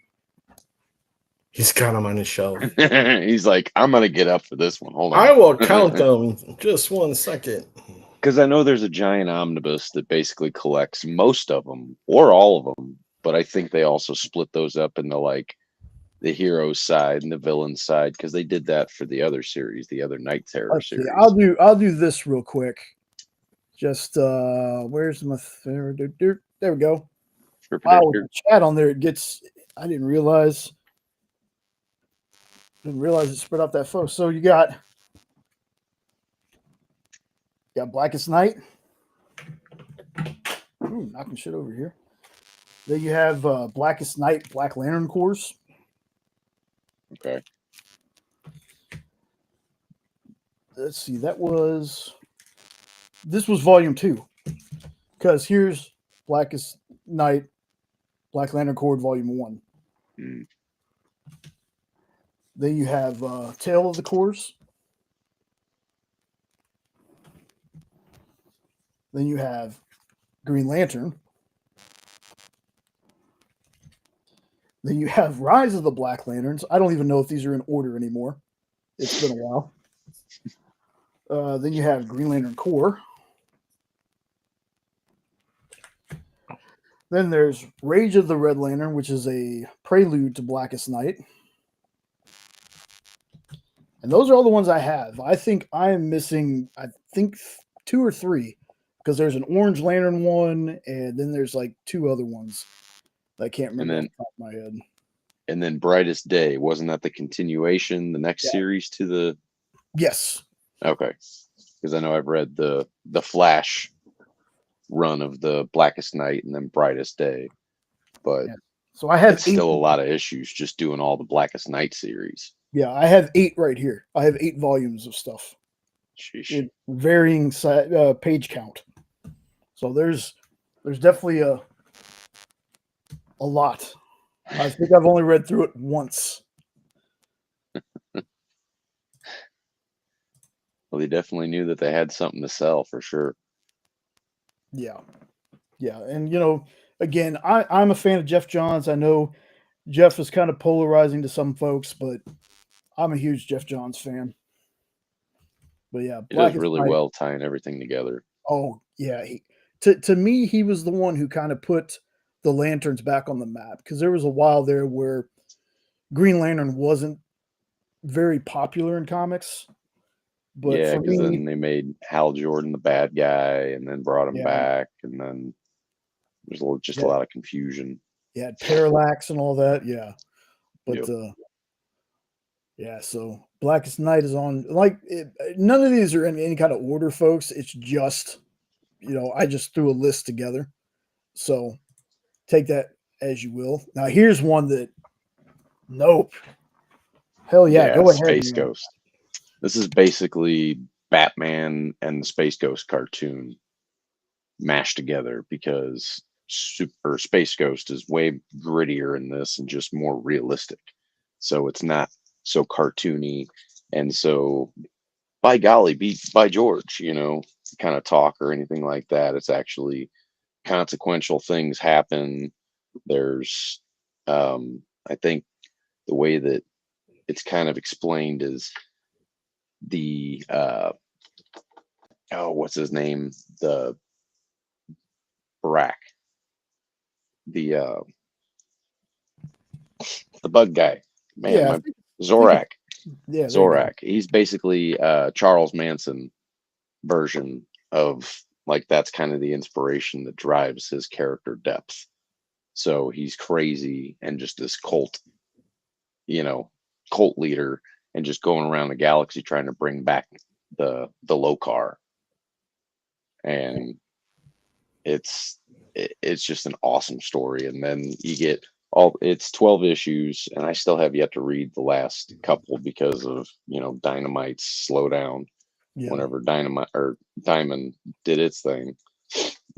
He's got them on his shelf. He's like, I'm going to get up for this one. Hold on. I will count them. Just 1 second. Because I know there's a giant omnibus that basically collects most of them or all of them, but I think they also split those up into like the hero side and the villain side, because they did that for the other series, the other Night Terror series. I'll do this real quick. Just where's my there we go. Wow, with the chat on there, I didn't realize it spread out that photo. So you got Blackest Night. Ooh, knocking shit over here. Then you have Blackest Night, Black Lantern Corps. Okay. Let's see. This was volume 2. Because here's Blackest Night, Black Lantern Corps, volume 1. Mm. Then you have Tale of the Corps. Then you have Green Lantern. Then you have Rise of the Black Lanterns. I don't even know if these are in order anymore. It's been a while. Then you have Green Lantern Corps. Then there's Rage of the Red Lantern, which is a prelude to Blackest Night. And those are all the ones I have. I think I am missing, 2 or 3, because there's an Orange Lantern one, and then there's like 2 other ones that I can't remember off the top of my head. And then Brightest Day, wasn't that the continuation, the next series to the? Yes. Okay, because I know I've read the Flash run of the Blackest Night and then Brightest Day, but so I have it's still a lot of issues just doing all the Blackest Night series. Yeah, I have 8 right here. I have 8 volumes of stuff. Sheesh. Varying page count. So there's definitely a lot. I think I've only read through it once. Well, they definitely knew that they had something to sell for sure. Yeah. Yeah. And, again, I'm a fan of Jeff Johns. I know Jeff is kind of polarizing to some folks, but I'm a huge Jeff Johns fan. But yeah, He does really well tying everything together. Oh, yeah. To me, he was the one who kind of put the Lanterns back on the map, because there was a while there where Green Lantern wasn't very popular in comimics. But yeah, because then they made Hal Jordan the bad guy and then brought him back, and then there's a lot of confusion. Yeah, Parallax and all that. Yeah. But so Blackest Night is on. None of these are in any kind of order, folks. It's just, I just threw a list together. So take that as you will. Now, here's one that, nope. Hell yeah, go ahead. Space Ghost. This is basically Batman and the Space Ghost cartoon mashed together, because Space Ghost is way grittier in this and just more realistic. So it's not so cartoony, and so by golly, by George, kind of talk or anything like that. It's actually consequential things happen. There's I think the way that it's kind of explained is the what's his name, the Barack, the bug guy, man, Zorak. Zorak. He's basically Charles Manson version of, that's kind of the inspiration that drives his character depth. So he's crazy and just this cult leader, and just going around the galaxy trying to bring back the Lokar. And it's just an awesome story. And then you get it's 12 issues, and I still have yet to read the last couple because of, Dynamite's slowdown whenever Diamond did its thing.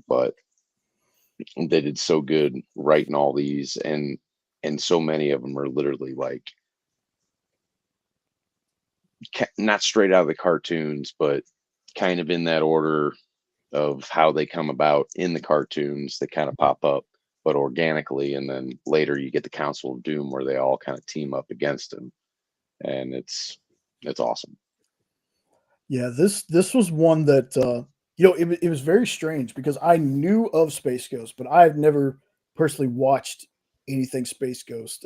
But they did so good writing all these, and so many of them are literally not straight out of the cartoons, but kind of in that order of how they come about in the cartoons. They kind of pop up, but organically, and then later you get the Council of Doom where they all kind of team up against him, and it's awesome. Yeah, this was one that it was very strange, because I knew of Space Ghost, but I've never personally watched anything Space Ghost.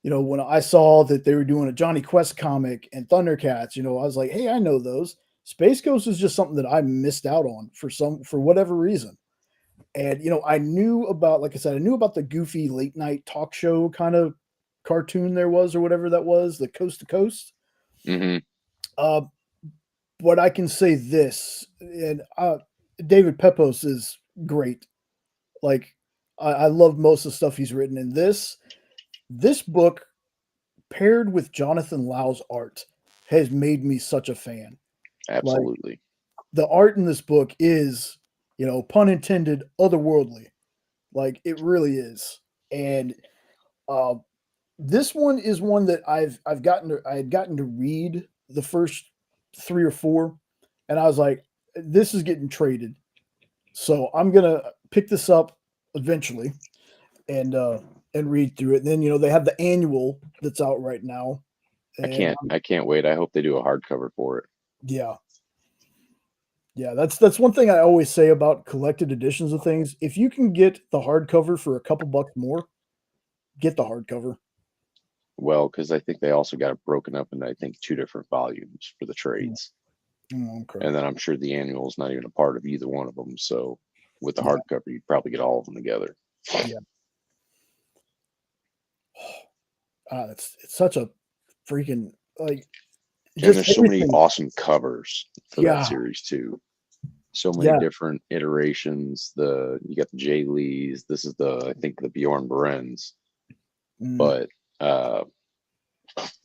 When I saw that they were doing a Johnny Quest comic and Thundercats, I was like, hey, I know those. Space Ghost is just something that I missed out on for whatever reason. And, I knew about, like I said, I knew about the goofy late night talk show kind of cartoon there was, or whatever that was, the Coast to Coast. Mm-hmm. But I can say this, and David Pepos is great. I love most of the stuff he's written in this book. paired with Jonathan Lau's art has made me such a fan. Absolutely. Like, the art in this book is, pun intended, otherworldly. Like, it really is. And this one is one that I had gotten to read the first 3 or 4, and I was like, this is getting traded. So I'm gonna pick this up eventually and read through it. And then they have the annual that's out right now. And I can't wait. I hope they do a hardcover for it. yeah. Yeah, that's one thing I always say about collected editions of things. If you can get the hardcover for a couple bucks more, get the hardcover. Well, because I think they also got it broken up into, I think, 2 different volumes for the trades. Okay. And then I'm sure the annual is not even a part of either one of them. So with the hardcover, you'd probably get all of them together. Yeah. It's such a freaking, like, and there's so many awesome covers for that series too. So many different iterations. You got the Jay Lees. This is I think the Bjorn Berens. But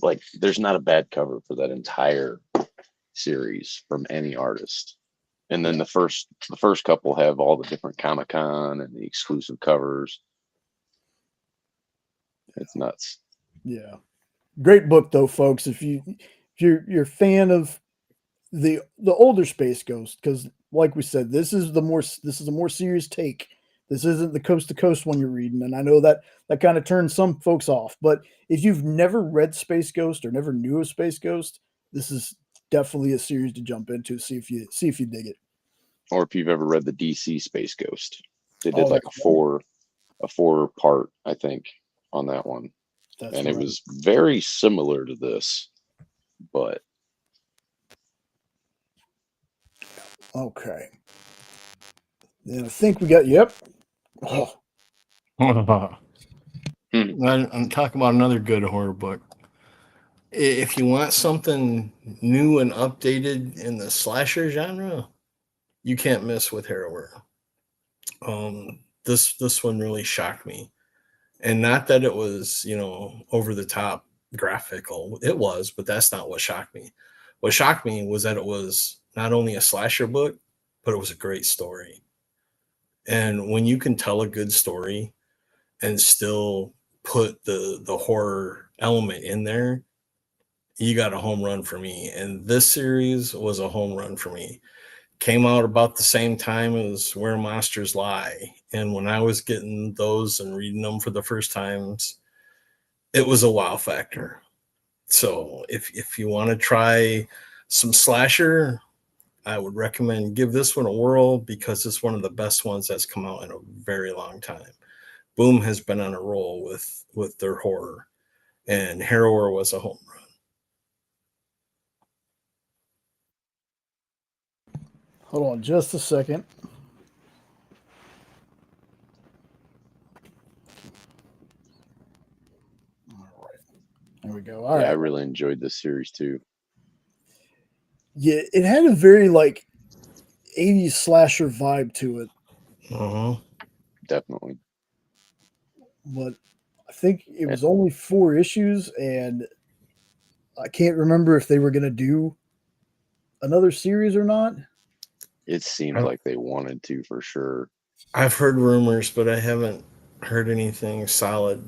like, there's not a bad cover for that entire series from any artist. And then the first couple have all the different Comic-Con and the exclusive covers. It's nuts. Yeah, great book though, folks. If you're a fan of the older Space Ghost, because like we said, this is a more serious take. This isn't the coast to coast one you're reading, and I know that kind of turns some folks off. But if you've never read Space Ghost or never knew of Space Ghost, this is definitely a series to jump into. See if you dig it. Or if you've ever read the DC Space Ghost, they did like a 4-part, I think, on that one. It was very similar to this, but okay. And I think we got Oh. I'm talking about another good horror book. If you want something new and updated in the slasher genre, you can't miss with Harrower. This one really shocked me. And not that it was, over the top graphical. It was, but that's not what shocked me. What shocked me was that it was not only a slasher book, but it was a great story. And when you can tell a good story and still put the horror element in there, you got a home run for me. And this series was a home run for me. Came out about the same time as Where Monsters Lie. And when I was getting those and reading them for the first times, it was a wow factor. So if you want to try some slasher, I would recommend give this one a whirl, because it's one of the best ones that's come out in a very long time. Boom has been on a roll with their horror, and Harrower was a home run. Hold on just a second. All right. There we go. All right. I really enjoyed this series too. Yeah, it had a very like 80s slasher vibe to it. Definitely. But I think it was only 4 issues, and I can't remember if they were going to do another series or not. It seemed like they wanted to, for sure. I've heard rumors, but I haven't heard anything solid.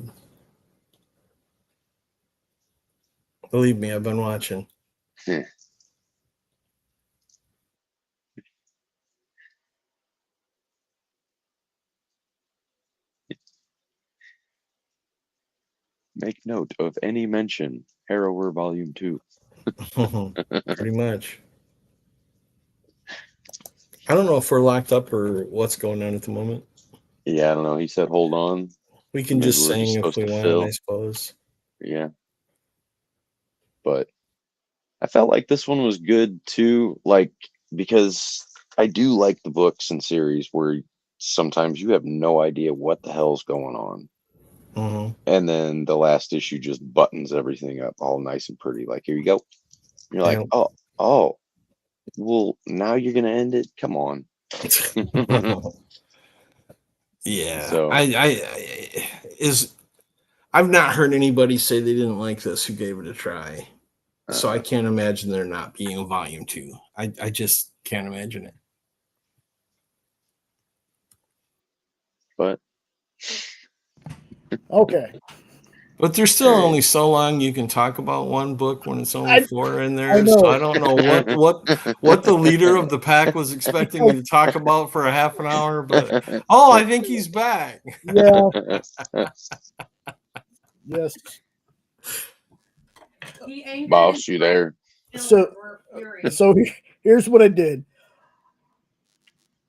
Believe me, I've been watching. Make note of any mention. Harrower Volume 2. Pretty much. I don't know if we're locked up or what's going on at the moment. Yeah, I don't know. He said, hold on. We can just sing if we want, I suppose. Yeah. But I felt like this one was good too, like, because I do like the books and series where sometimes you have no idea what the hell's going on. And then the last issue just buttons everything up all nice and pretty. Like, here you go. You're like, oh, well, now you're going to end it? Come on. Yeah. So I I've not heard anybody say they didn't like this who gave it a try. So I can't imagine there not being a volume 2. I just can't imagine it. But Okay. But there's still only so long you can talk about one book when it's only 4 in there. I know. So I don't know what the leader of the pack was expecting me to talk about for a half an hour. But I think he's back. Yeah. Yes. Boss, you there? So here's what I did.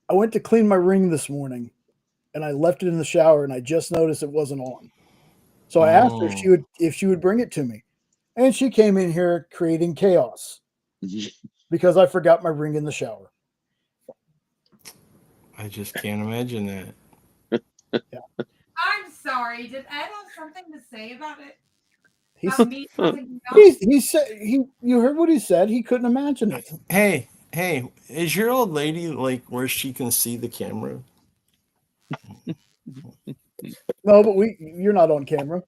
I went to clean my ring this morning, and I left it in the shower, and I just noticed it wasn't on. So I asked her if she would bring it to me, and she came in here creating chaos because I forgot my ring in the shower. I just can't imagine that. Yeah. I'm sorry. Did Ed have something to say about it? He said you heard what he said. He couldn't imagine it. Hey, is your old lady like where she can see the camera? No, but you're not on camera.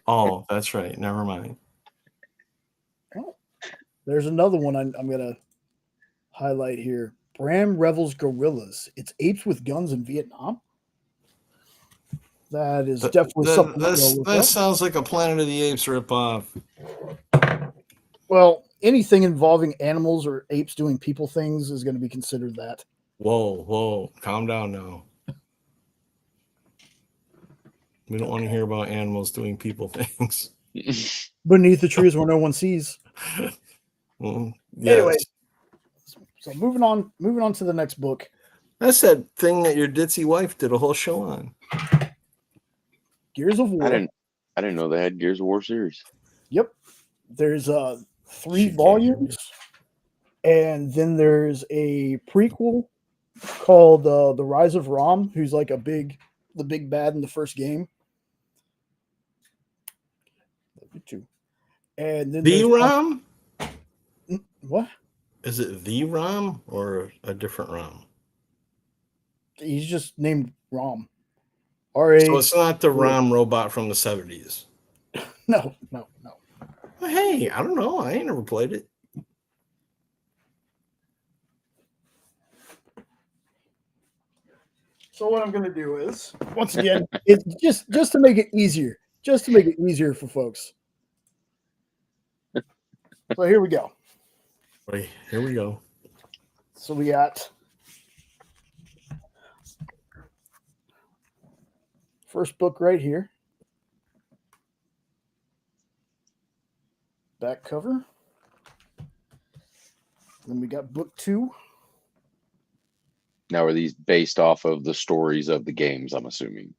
Oh, that's right. Never mind. Oh, there's another one I'm going to highlight here. Bram Revel's Gorillas. It's apes with guns in Vietnam. That is definitely something. That sounds like a Planet of the Apes ripoff. Well, anything involving animals or apes doing people things is going to be considered that. Whoa. Calm down now. We don't want to hear about animals doing people things. Beneath the trees where no one sees. Yes. Anyway, so moving on to the next book. That's that thing that your ditzy wife did a whole show on. Gears of War. I didn't know they had Gears of War series. Yep. There's 3 volumes, and then there's a prequel called The Rise of Rom, who's like the big bad in the first game. And then the Rom? What? Is it the Rom or a different Rom? He's just named Rom. So it's not the Rom robot from the 70s. No. Well, hey, I don't know. I ain't never played it. So what I'm going to do is, once again, it's just to make it easier. Just to make it easier for folks. So here we go. Wait, here we go. So we got first book right here. Back cover. Then we got book 2. Now, are these based off of the stories of the games, I'm assuming?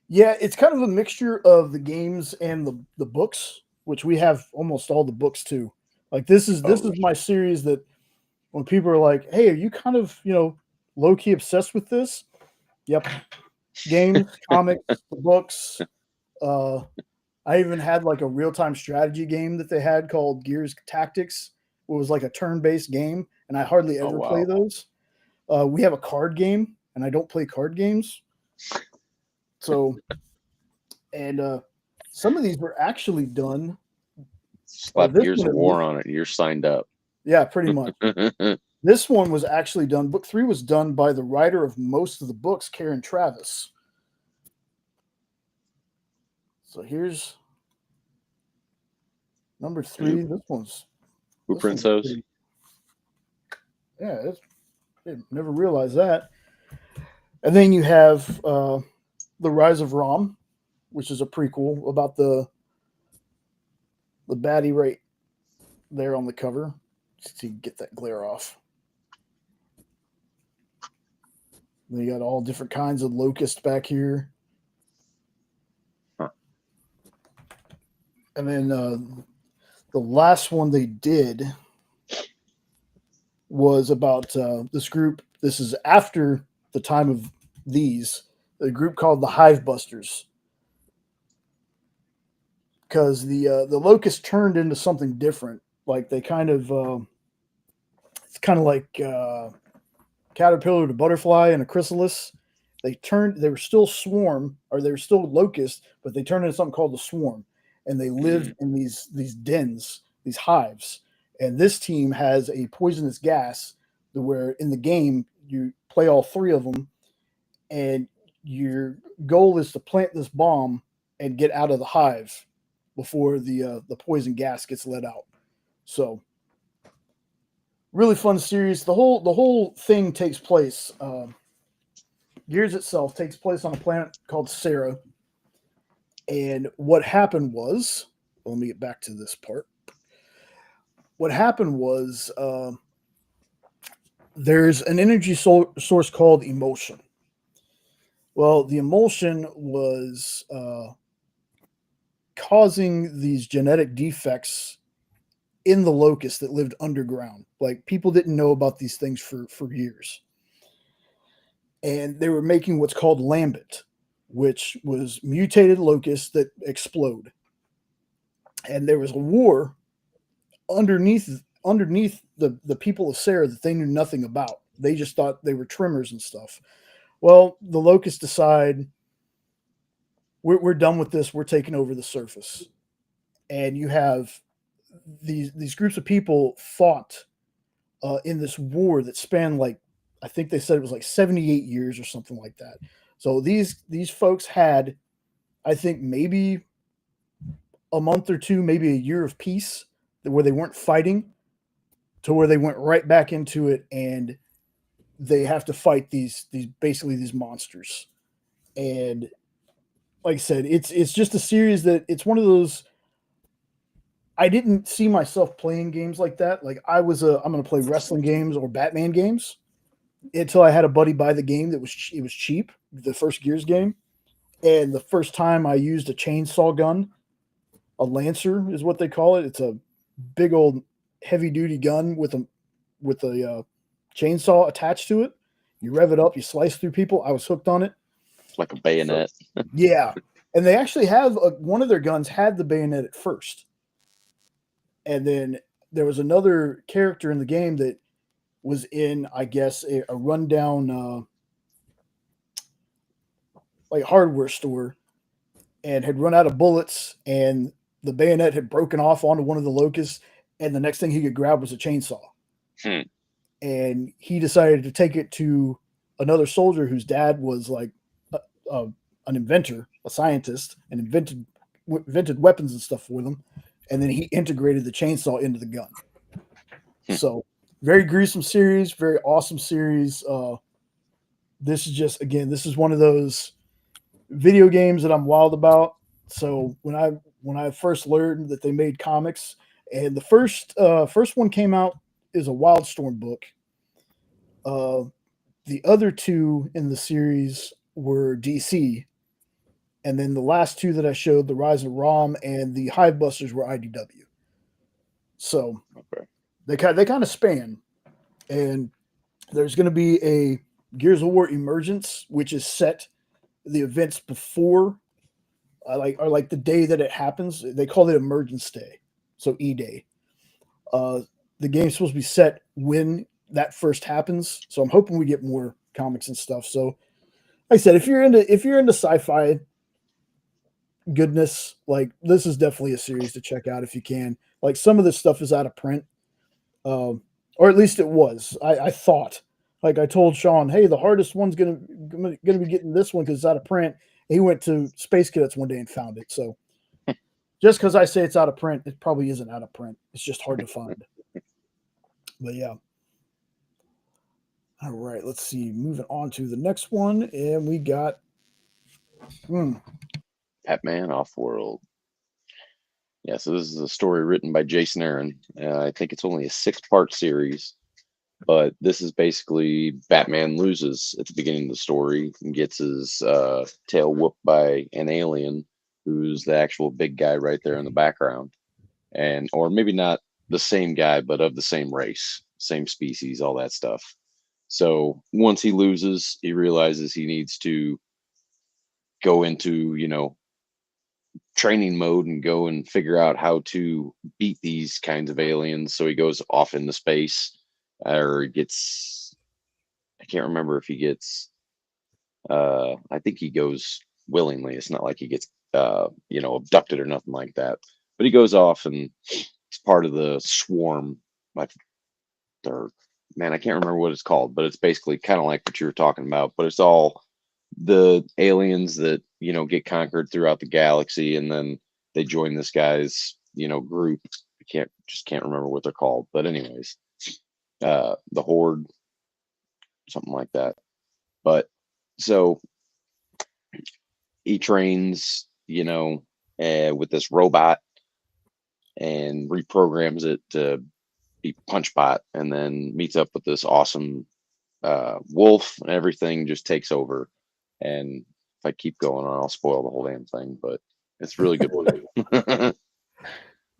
Yeah, it's kind of a mixture of the games and the books, which we have almost all the books too. Like this is my series that when people are like, "Hey, are you kind of, low key obsessed with this?" Yep. Games, comics, the books. I even had like a real-time strategy game that they had called Gears Tactics. It was like a turn-based game, and I hardly ever play those. We have a card game, and I don't play card games. So, and some of these were actually done. Slap Gears of War on it. You're signed up. Yeah, pretty much. This one was actually done. Book 3 was done by the writer of most of the books, Karen Travis. So here's number 3. This one's Blueprints those. Yeah, I never realized that. And then you have The Rise of Rom, which is a prequel about the baddie right there on the cover. So you get that glare off. Then you got all different kinds of locust back here. Huh. And then the last one they did was about this group. This is after the time of these. The group called the Hive Busters. Because the locust turned into something different. Like they kind of, it's kind of like caterpillar to butterfly and a chrysalis. They were still swarm, or they were still locusts, but they turned into something called the swarm, and they lived in these dens, these hives. And this team has a poisonous gas where in the game you play all three of them, and your goal is to plant this bomb and get out of the hive before the poison gas gets let out. So really fun series. The whole thing takes place. Gears itself takes place on a planet called Sarah. And what happened was, let me get back to this part. What happened was there's an energy source called emotion. Well, the emulsion was causing these genetic defects in the locust that lived underground. Like, people didn't know about these things for years. And they were making what's called lambent, which was mutated locusts that explode. And there was a war underneath the people of Sarah that they knew nothing about. They just thought they were trimmers and stuff. Well, the locusts decide, we're done with this. We're taking over the surface. And you have these groups of people fought in this war that spanned, like, I think they said it was like 78 years or something like that. So these folks had, I think, maybe a month or two, maybe a year of peace where they weren't fighting, to where they went right back into it, and they have to fight these monsters. And like I said, it's just a series that it's one of those. I didn't see myself playing games like that. Like, I'm going to play wrestling games or Batman games until I had a buddy buy the game it was cheap, the first Gears game. And the first time I used a chainsaw gun, a Lancer is what they call it. It's a big old heavy duty gun with a chainsaw attached to it. You rev it up, you slice through people. I was hooked on it. Like a bayonet. So, yeah. And they actually have one of their guns had the bayonet at first. And then there was another character in the game that was in, I guess, a rundown like hardware store, and had run out of bullets, and the bayonet had broken off onto one of the locusts, and the next thing he could grab was a chainsaw. And he decided to take it to another soldier whose dad was like an inventor, a scientist, and invented weapons and stuff for them. And then he integrated the chainsaw into the gun. So very gruesome series, very awesome series. This is just, again, this is one of those video games that I'm wild about. So when I first learned that they made comics, and the first one came out is a Wildstorm book. The other two in the series were DC. And then the last two that I showed, The Rise of Rom and the Hivebusters, were IDW. So they kind of span. And there's going to be a Gears of War Emergence, which is set the events before, like the day that it happens. They call it Emergence Day, so E-Day. The game's supposed to be set when that first happens. So I'm hoping we get more comics and stuff. So, like I said, if you're into sci-fi goodness, like, this is definitely a series to check out if you can. Like, some of this stuff is out of print, or at least it was. I thought, like, I told Sean, hey, the hardest one's gonna be getting this one because it's out of print. And he went to Space Cadets one day and found it. So just because I say it's out of print, it probably isn't out of print. It's just hard to find. But yeah. All right, let's see. Moving on to the next one, and we got Batman Offworld. Yeah, so this is a story written by Jason Aaron. I think it's only a 6-part series, but this is basically Batman loses at the beginning of the story and gets his tail whooped by an alien who's the actual big guy right there in the background. Or maybe not the same guy, but of the same race, same species, all that stuff. So once he loses, he realizes he needs to go into, training mode and go and figure out how to beat these kinds of aliens. So he goes off into space, or I can't remember if he gets I think he goes willingly. It's not like he gets abducted or nothing like that. But he goes off and it's part of the swarm. Like, man, I can't remember what it's called, but it's basically kind of like what you were talking about. But it's all the aliens that get conquered throughout the galaxy, and then they join this guy's group. I can't remember what they're called. But anyways, the Horde, something like that. But so he trains, with this robot and reprograms it to be Punchbot, and then meets up with this awesome wolf, and everything just takes over. And if I keep going on, I'll spoil the whole damn thing, but it's really good.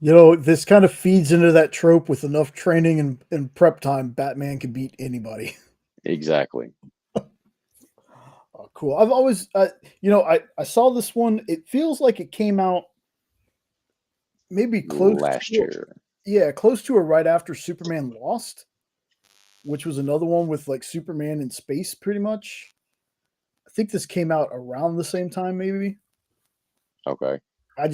This kind of feeds into that trope. With enough training and prep time, Batman can beat anybody. Exactly. Oh, cool. I've always, I saw this one. It feels like it came out maybe close last year. Yeah, close to or right after Superman Lost, which was another one with like Superman in space, pretty much. I think this came out around the same time, maybe. Okay. I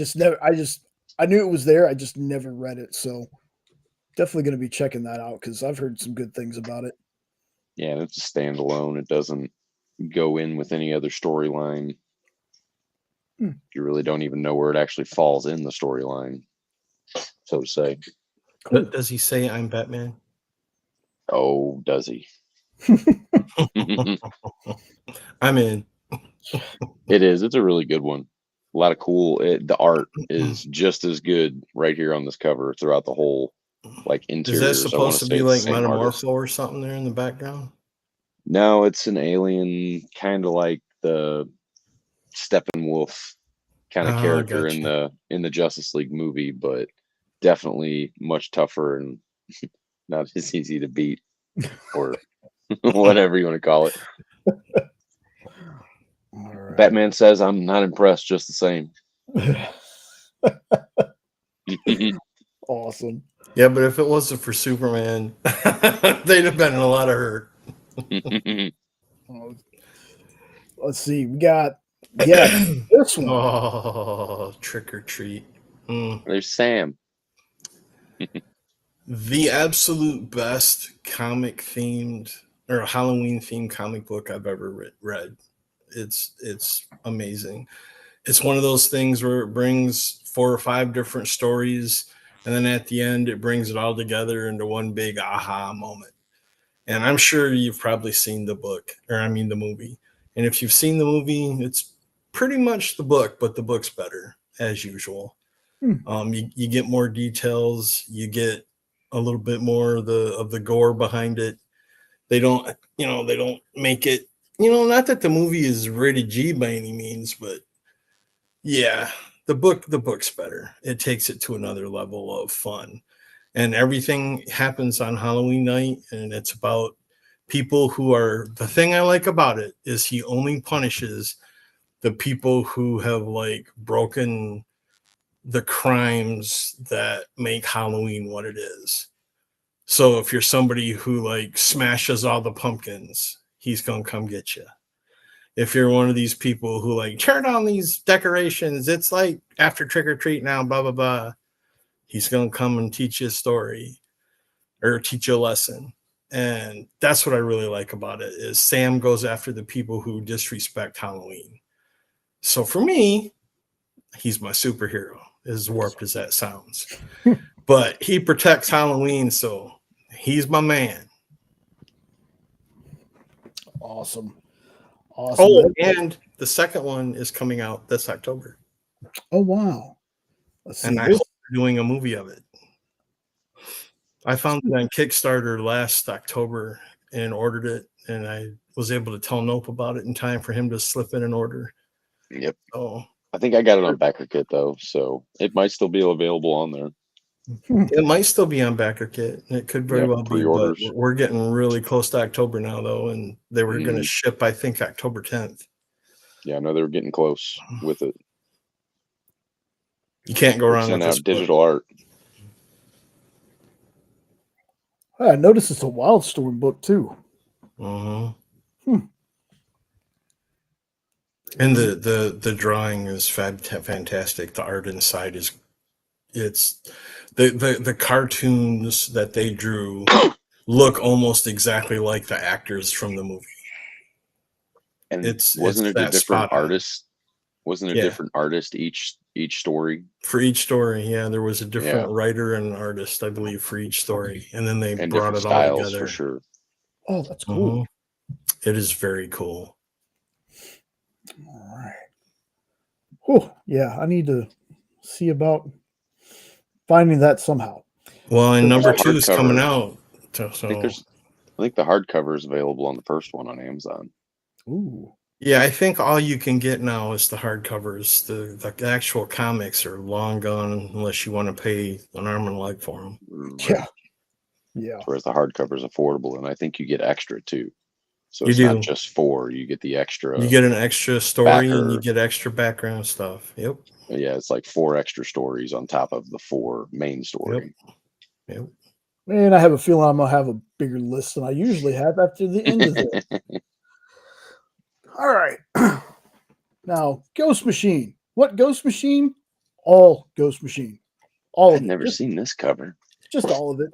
knew it was there. I just never read it. So definitely going to be checking that out because I've heard some good things about it. Yeah, and it's a standalone. It doesn't go in with any other storyline. You really don't even know where it actually falls in the storyline, so to say. Cool. Does he say I'm Batman? Oh, does he? I'm in. It is. It's a really good one. A lot of cool. The art is just as good right here on this cover throughout the whole interior. Is that supposed to be like Metamorpho or something there in the background? No, it's an alien, kind of like the Steppenwolf kind of character in the Justice League movie, but definitely much tougher and not as easy to beat, or whatever you want to call it. Right. Batman says, "I'm not impressed," just the same. Awesome. Yeah, but if it wasn't for Superman, they'd have been in a lot of hurt. Let's see. We got this one. Oh, Trick or Treat. There's Sam. The absolute best comic themed or Halloween themed comic book I've ever read. It's amazing. It's one of those things where it brings 4 or 5 different stories, and then at the end it brings it all together into one big aha moment. And I'm sure you've probably seen the movie. And if you've seen the movie, it's pretty much the book, but the book's better as usual. You get more details, you get a little bit more of the gore behind it. They don't make it, not that the movie is rated G by any means, but yeah, the book's better. It takes it to another level of fun. And everything happens on Halloween night, and it's about people who are, the thing I like about it is he only punishes the people who have broken the crimes that make Halloween what it is. So if you're somebody who smashes all the pumpkins, he's going to come get you. If you're one of these people who tear down these decorations, it's after trick or treat now, blah, blah, blah. He's going to come and teach you a story or teach you a lesson. And that's what I really like about it is Sam goes after the people who disrespect Halloween. So for me, he's my superhero, as warped as that sounds. But he protects Halloween, so he's my man. Awesome. Oh, and the second one is coming out this October. Oh, wow. And I hope they're doing a movie of it. I found it on Kickstarter last October and ordered it, and I was able to tell Nope about it in time for him to slip in an order. Yep. Oh, I think I got it on BackerKit though, so it might still be available on there. It might still be on BackerKit. It could very well be, but we're getting really close to October now, though, and they were going to ship, I think, October 10th. Yeah, I know they were getting close with it. You can't go wrong with this digital art. I noticed it's a Wildstorm book too. And the drawing is fantastic. The art inside is it's the cartoons that they drew look almost exactly like the actors from the movie. And it's wasn't it a that different spot on. artist? Wasn't it a Yeah. different artist each story? For each story, yeah, there was a different Yeah. writer and artist, I believe, for each story, and then they And brought different it all styles together. for sure. Oh, that's cool. Mhm. It is very cool. All right. Oh, yeah. I need to see about finding that somehow. Well, and There's number a 2 is coming hardcover. out. So I think the hardcover is available on the first one on Amazon. Ooh. yeah, I think all you can get now is the hardcovers. The actual comics are long gone unless you want to pay an arm and a leg for them. Yeah. Yeah. Whereas the hardcover is affordable, and I think you get extra too. So You it's do. not just 4; you get the extra. You get an extra story and you backer. get extra background stuff. Yep. Yeah, it's like 4 extra stories on top of the 4 main story. Yep. Man, I have a feeling I'm going to have a bigger list than I usually have after the end of this. All right. Now, Ghost Machine. What Ghost Machine? All Ghost Machine. All I've of it. never seen this cover. Just all of it.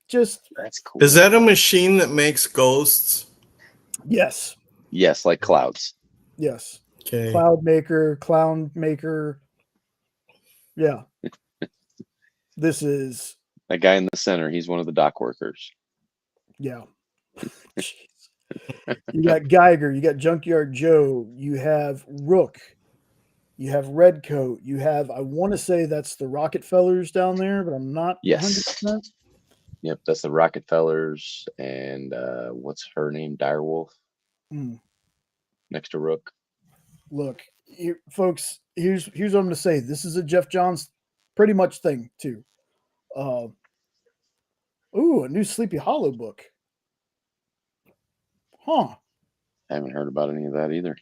Just, That's cool. Is that a machine that makes ghosts? yes. Yes, like clouds. Yes. Okay. Cloud Maker, Clown Maker. Yeah. This is, That guy in the center, he's one of the dock workers. yeah. Jeez. You got Geiger, you got Junkyard Joe, you have Rook, you have Redcoat, you have, I want to say that's the Rockefellers down there, but I'm not Yes. 100%. Yep, that's the Rockefellers and what's her name? Direwolf Mm. next to Rook. Look, here, folks, here's what I'm going to say. This is a Jeff Johns pretty much thing, too. Ooh, a new Sleepy Hollow book. Huh. I haven't heard about any of that either.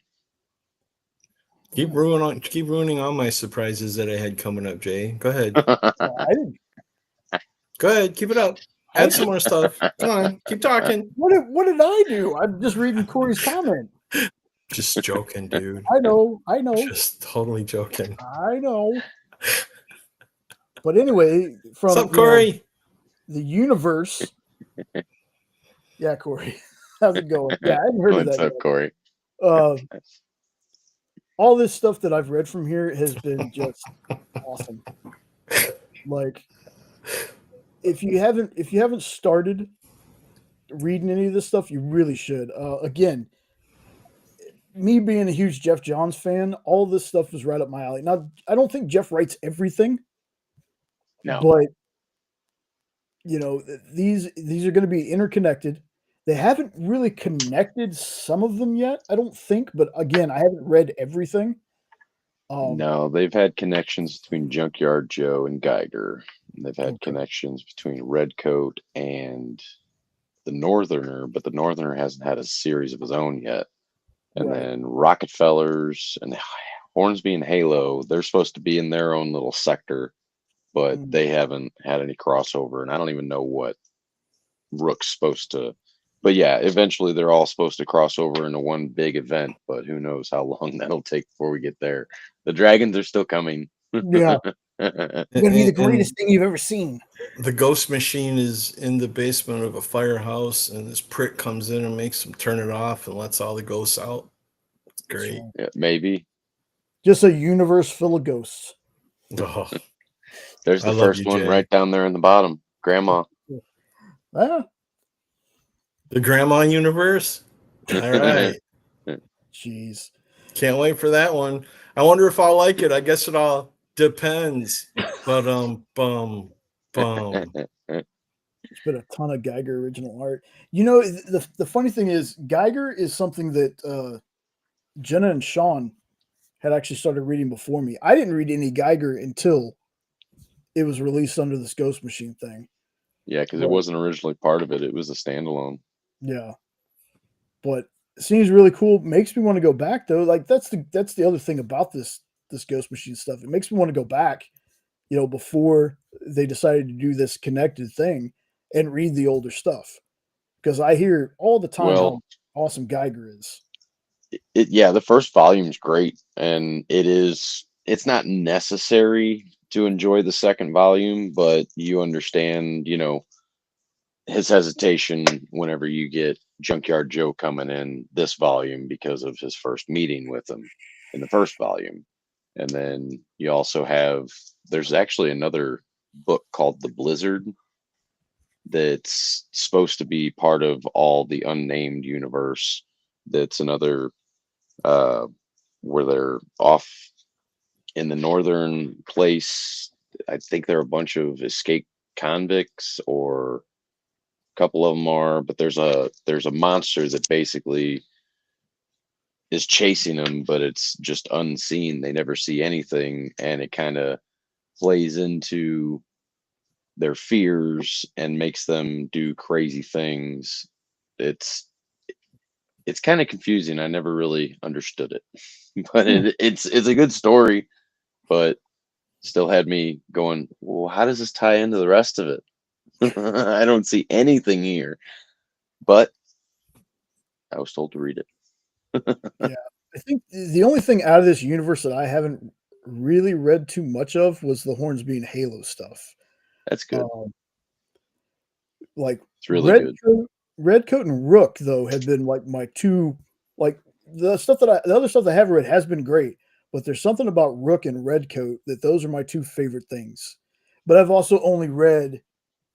Keep ruining all my surprises that I had coming up, Jay. Go ahead. Well, I didn't. Go ahead. Keep it up. Add some more stuff. Come on. Keep talking. What did I do? I'm just reading Corey's comment. Just joking, dude. I know. Just totally joking. I know. But anyway, from What's up, Corey? The universe. Yeah, Corey. How's it going? Yeah, I hadn't heard of What's that up, yet. Corey? All this stuff that I've read from here has been just awesome. Like, if you haven't started reading any of this stuff, you really should. Again, me being a huge Jeff Johns fan, all this stuff is right up my alley. Now, I don't think Jeff writes everything, No. but these are going to be interconnected. They haven't really connected some of them yet, I don't think. But again, I haven't read everything. No, they've had connections between Junkyard Joe and Geiger. They've had connections between Redcoat and the Northerner, but the Northerner hasn't had a series of his own yet. And then Rockefellers and Hornsby and Halo, they're supposed to be in their own little sector, but they haven't had any crossover. And I don't even know what Rook's supposed to. But yeah, eventually they're all supposed to cross over into one big event, but who knows how long that'll take before we get there. The dragons are still coming. Yeah. It's going to be the greatest thing you've ever seen. The ghost machine is in the basement of a firehouse, and this prick comes in and makes him turn it off and lets all the ghosts out. It's great. Yeah, maybe. Just a universe full of ghosts. Oh, There's the I love first you, one Jay. right down there in the bottom. Grandma. Ah, the grandma universe? All right. jeez. Can't wait for that one. I wonder if I'll like it. I guess it all depends. But bum. There's been a ton of Geiger original art. The funny thing is, Geiger is something that Jenna and Sean had actually started reading before me. I didn't read any Geiger until it was released under this Ghost Machine thing. Yeah, because it wasn't originally part of it. It was a standalone. Yeah. But it seems really cool. Makes me want to go back though. Like that's the other thing about this Ghost Machine stuff. It makes me want to go back, before they decided to do this connected thing and read the older stuff. Because I hear all the time how awesome Geiger is. yeah, the first volume's great, and it's not necessary to enjoy the second volume, but you understand, his hesitation whenever you get Junkyard Joe coming in this volume because of his first meeting with him in the first volume. And then you also there's actually another book called The Blizzard that's supposed to be part of all the unnamed universe. That's another where they're off in the northern place. I think they're a bunch of escaped convicts, or a couple of them are, but there's a monster that basically is chasing them, but it's just unseen. They never see anything, and it kind of plays into their fears and makes them do crazy things. It's kind of confusing. I never really understood it, but it's a good story, but still had me going, well, how does this tie into the rest of it? I don't see anything here, but I was told to read it. Yeah, I think the only thing out of this universe that I haven't really read too much of was the Hornsby and Halo stuff. That's good. Like It's really good. Redcoat and Rook, though, have been like my two, like the other stuff I have read has been great, but there's something about Rook and Redcoat that those are my two favorite things. But I've also only read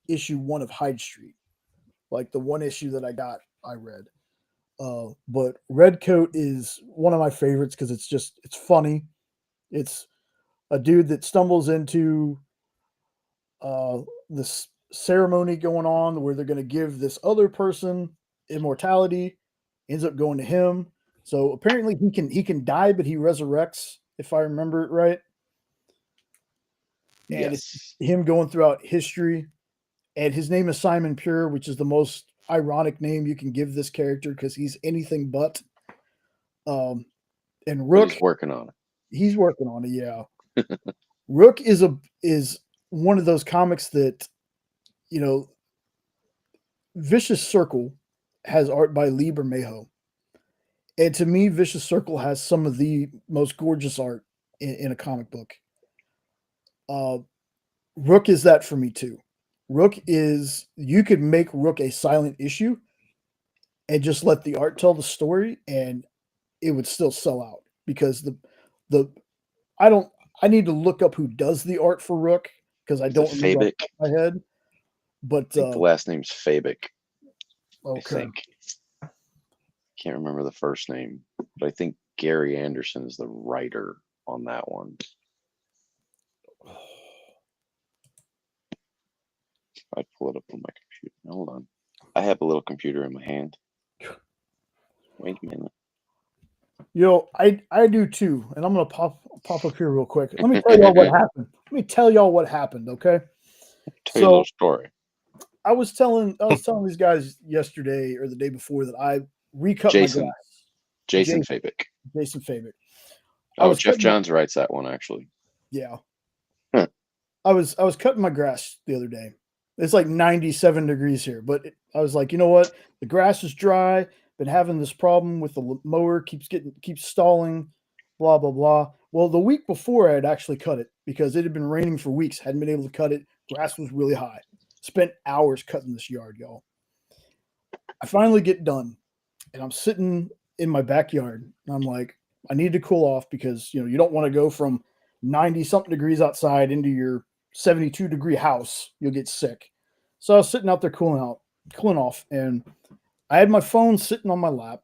issue 1 of Hyde Street, like the one issue that I read. But Redcoat is one of my favorites because it's funny. It's a dude that stumbles into this ceremony going on where they're going to give this other person immortality, ends up going to him. So apparently he can die, but he resurrects, if I remember it right. And it's him going throughout history. And his name is Simon Pure, which is the most ironic name you can give this character because he's anything but. And Rook, he's working on it. He's working on it, yeah. Rook is one of those comics that, Vicious Circle has art by Lee Bermejo. And to me, Vicious Circle has some of the most gorgeous art in a comic book. Rook is that for me too. You could make Rook a silent issue and just let the art tell the story, and it would still sell out because I need to look up who does the art for Rook because I don't remember off the top of my head. But I think the last name's Fabic. Okay. I think. Can't remember the first name, but I think Gary Anderson is the writer on that one. I'd pull it up on my computer. Hold on. I have a little computer in my hand. Wait a minute. I do too, and I'm gonna pop up here real quick. Let me tell y'all what happened. Okay? Tell you a little story. I was telling these guys yesterday or the day before that I recut my grass. Jason Fabic. Jason Fabic. Jeff Johns writes that one actually. Yeah. Huh. I was cutting my grass the other day. It's like 97 degrees here, but I was like, you know what? The grass is dry. Been having this problem with the mower, keeps stalling, blah, blah, blah. Well, the week before I had actually cut it because it had been raining for weeks. Hadn't been able to cut it. Grass was really high. Spent hours cutting this yard, y'all. I finally get done and I'm sitting in my backyard and I'm like, I need to cool off because, you don't want to go from 90 something degrees outside into your 72 degree house. You'll get sick. So I was sitting out there cooling off, and I had my phone sitting on my lap.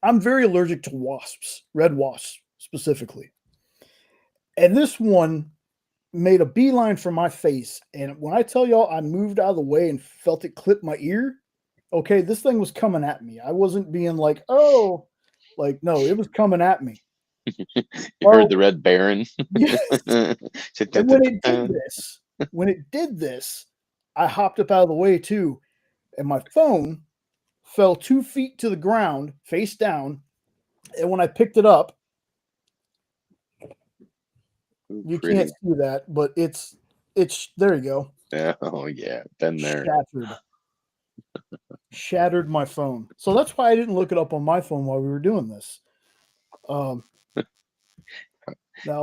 I'm very allergic to wasps, red wasps specifically. And this one made a beeline for my face. And when I tell y'all I moved out of the way and felt it clip my ear, okay, this thing was coming at me. I wasn't being like, no, it was coming at me. You heard the Red Baron. Yes. And when it did this, I hopped up out of the way too. And my phone fell 2 feet to the ground, face down. And when I picked it up, you can't see that, but it's there you go. Yeah, oh yeah, been there. Shattered. shattered my phone. So that's why I didn't look it up on my phone while we were doing this. Now,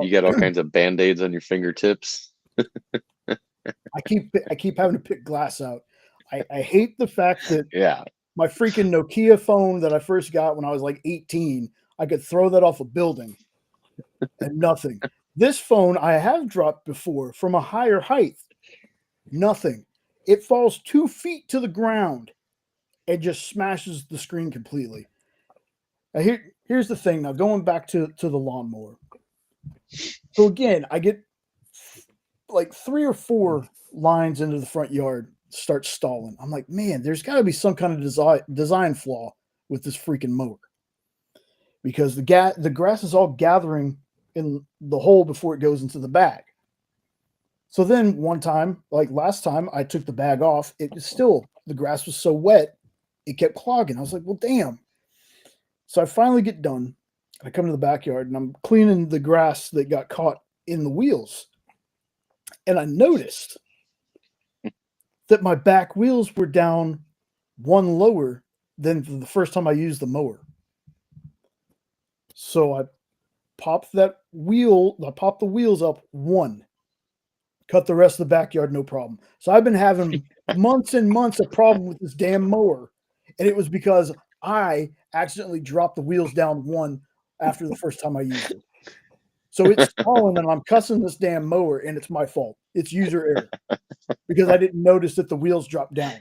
You got all kinds of Band-Aids on your fingertips. I keep having to pick glass out. I hate the fact that Yeah. my freaking Nokia phone that I first got when I was like 18, I could throw that off a building and nothing. This phone I have dropped before from a higher height. Nothing. It falls 2 feet to the ground and just smashes the screen completely. Now here's the thing. Now going back to the lawnmower. So again, I get like 3 or 4 lines into the front yard, start stalling. I'm like, man, there's got to be some kind of design flaw with this freaking mower, because the grass is all gathering in the hole before it goes into the bag. So then one time, like last time, I took the bag off. It was still, the grass was so wet, it kept clogging. I was like, well, damn. So I finally get done. I come to the backyard and I'm cleaning the grass that got caught in the wheels. And I noticed that my back wheels were down one lower than the first time I used the mower. So I popped the wheels up one, cut the rest of the backyard, no problem. So I've been having months and months of problem with this damn mower. And it was because I accidentally dropped the wheels down one after the first time I used it. So it's falling and I'm cussing this damn mower, and it's my fault. It's user error because I didn't notice that the wheels dropped down.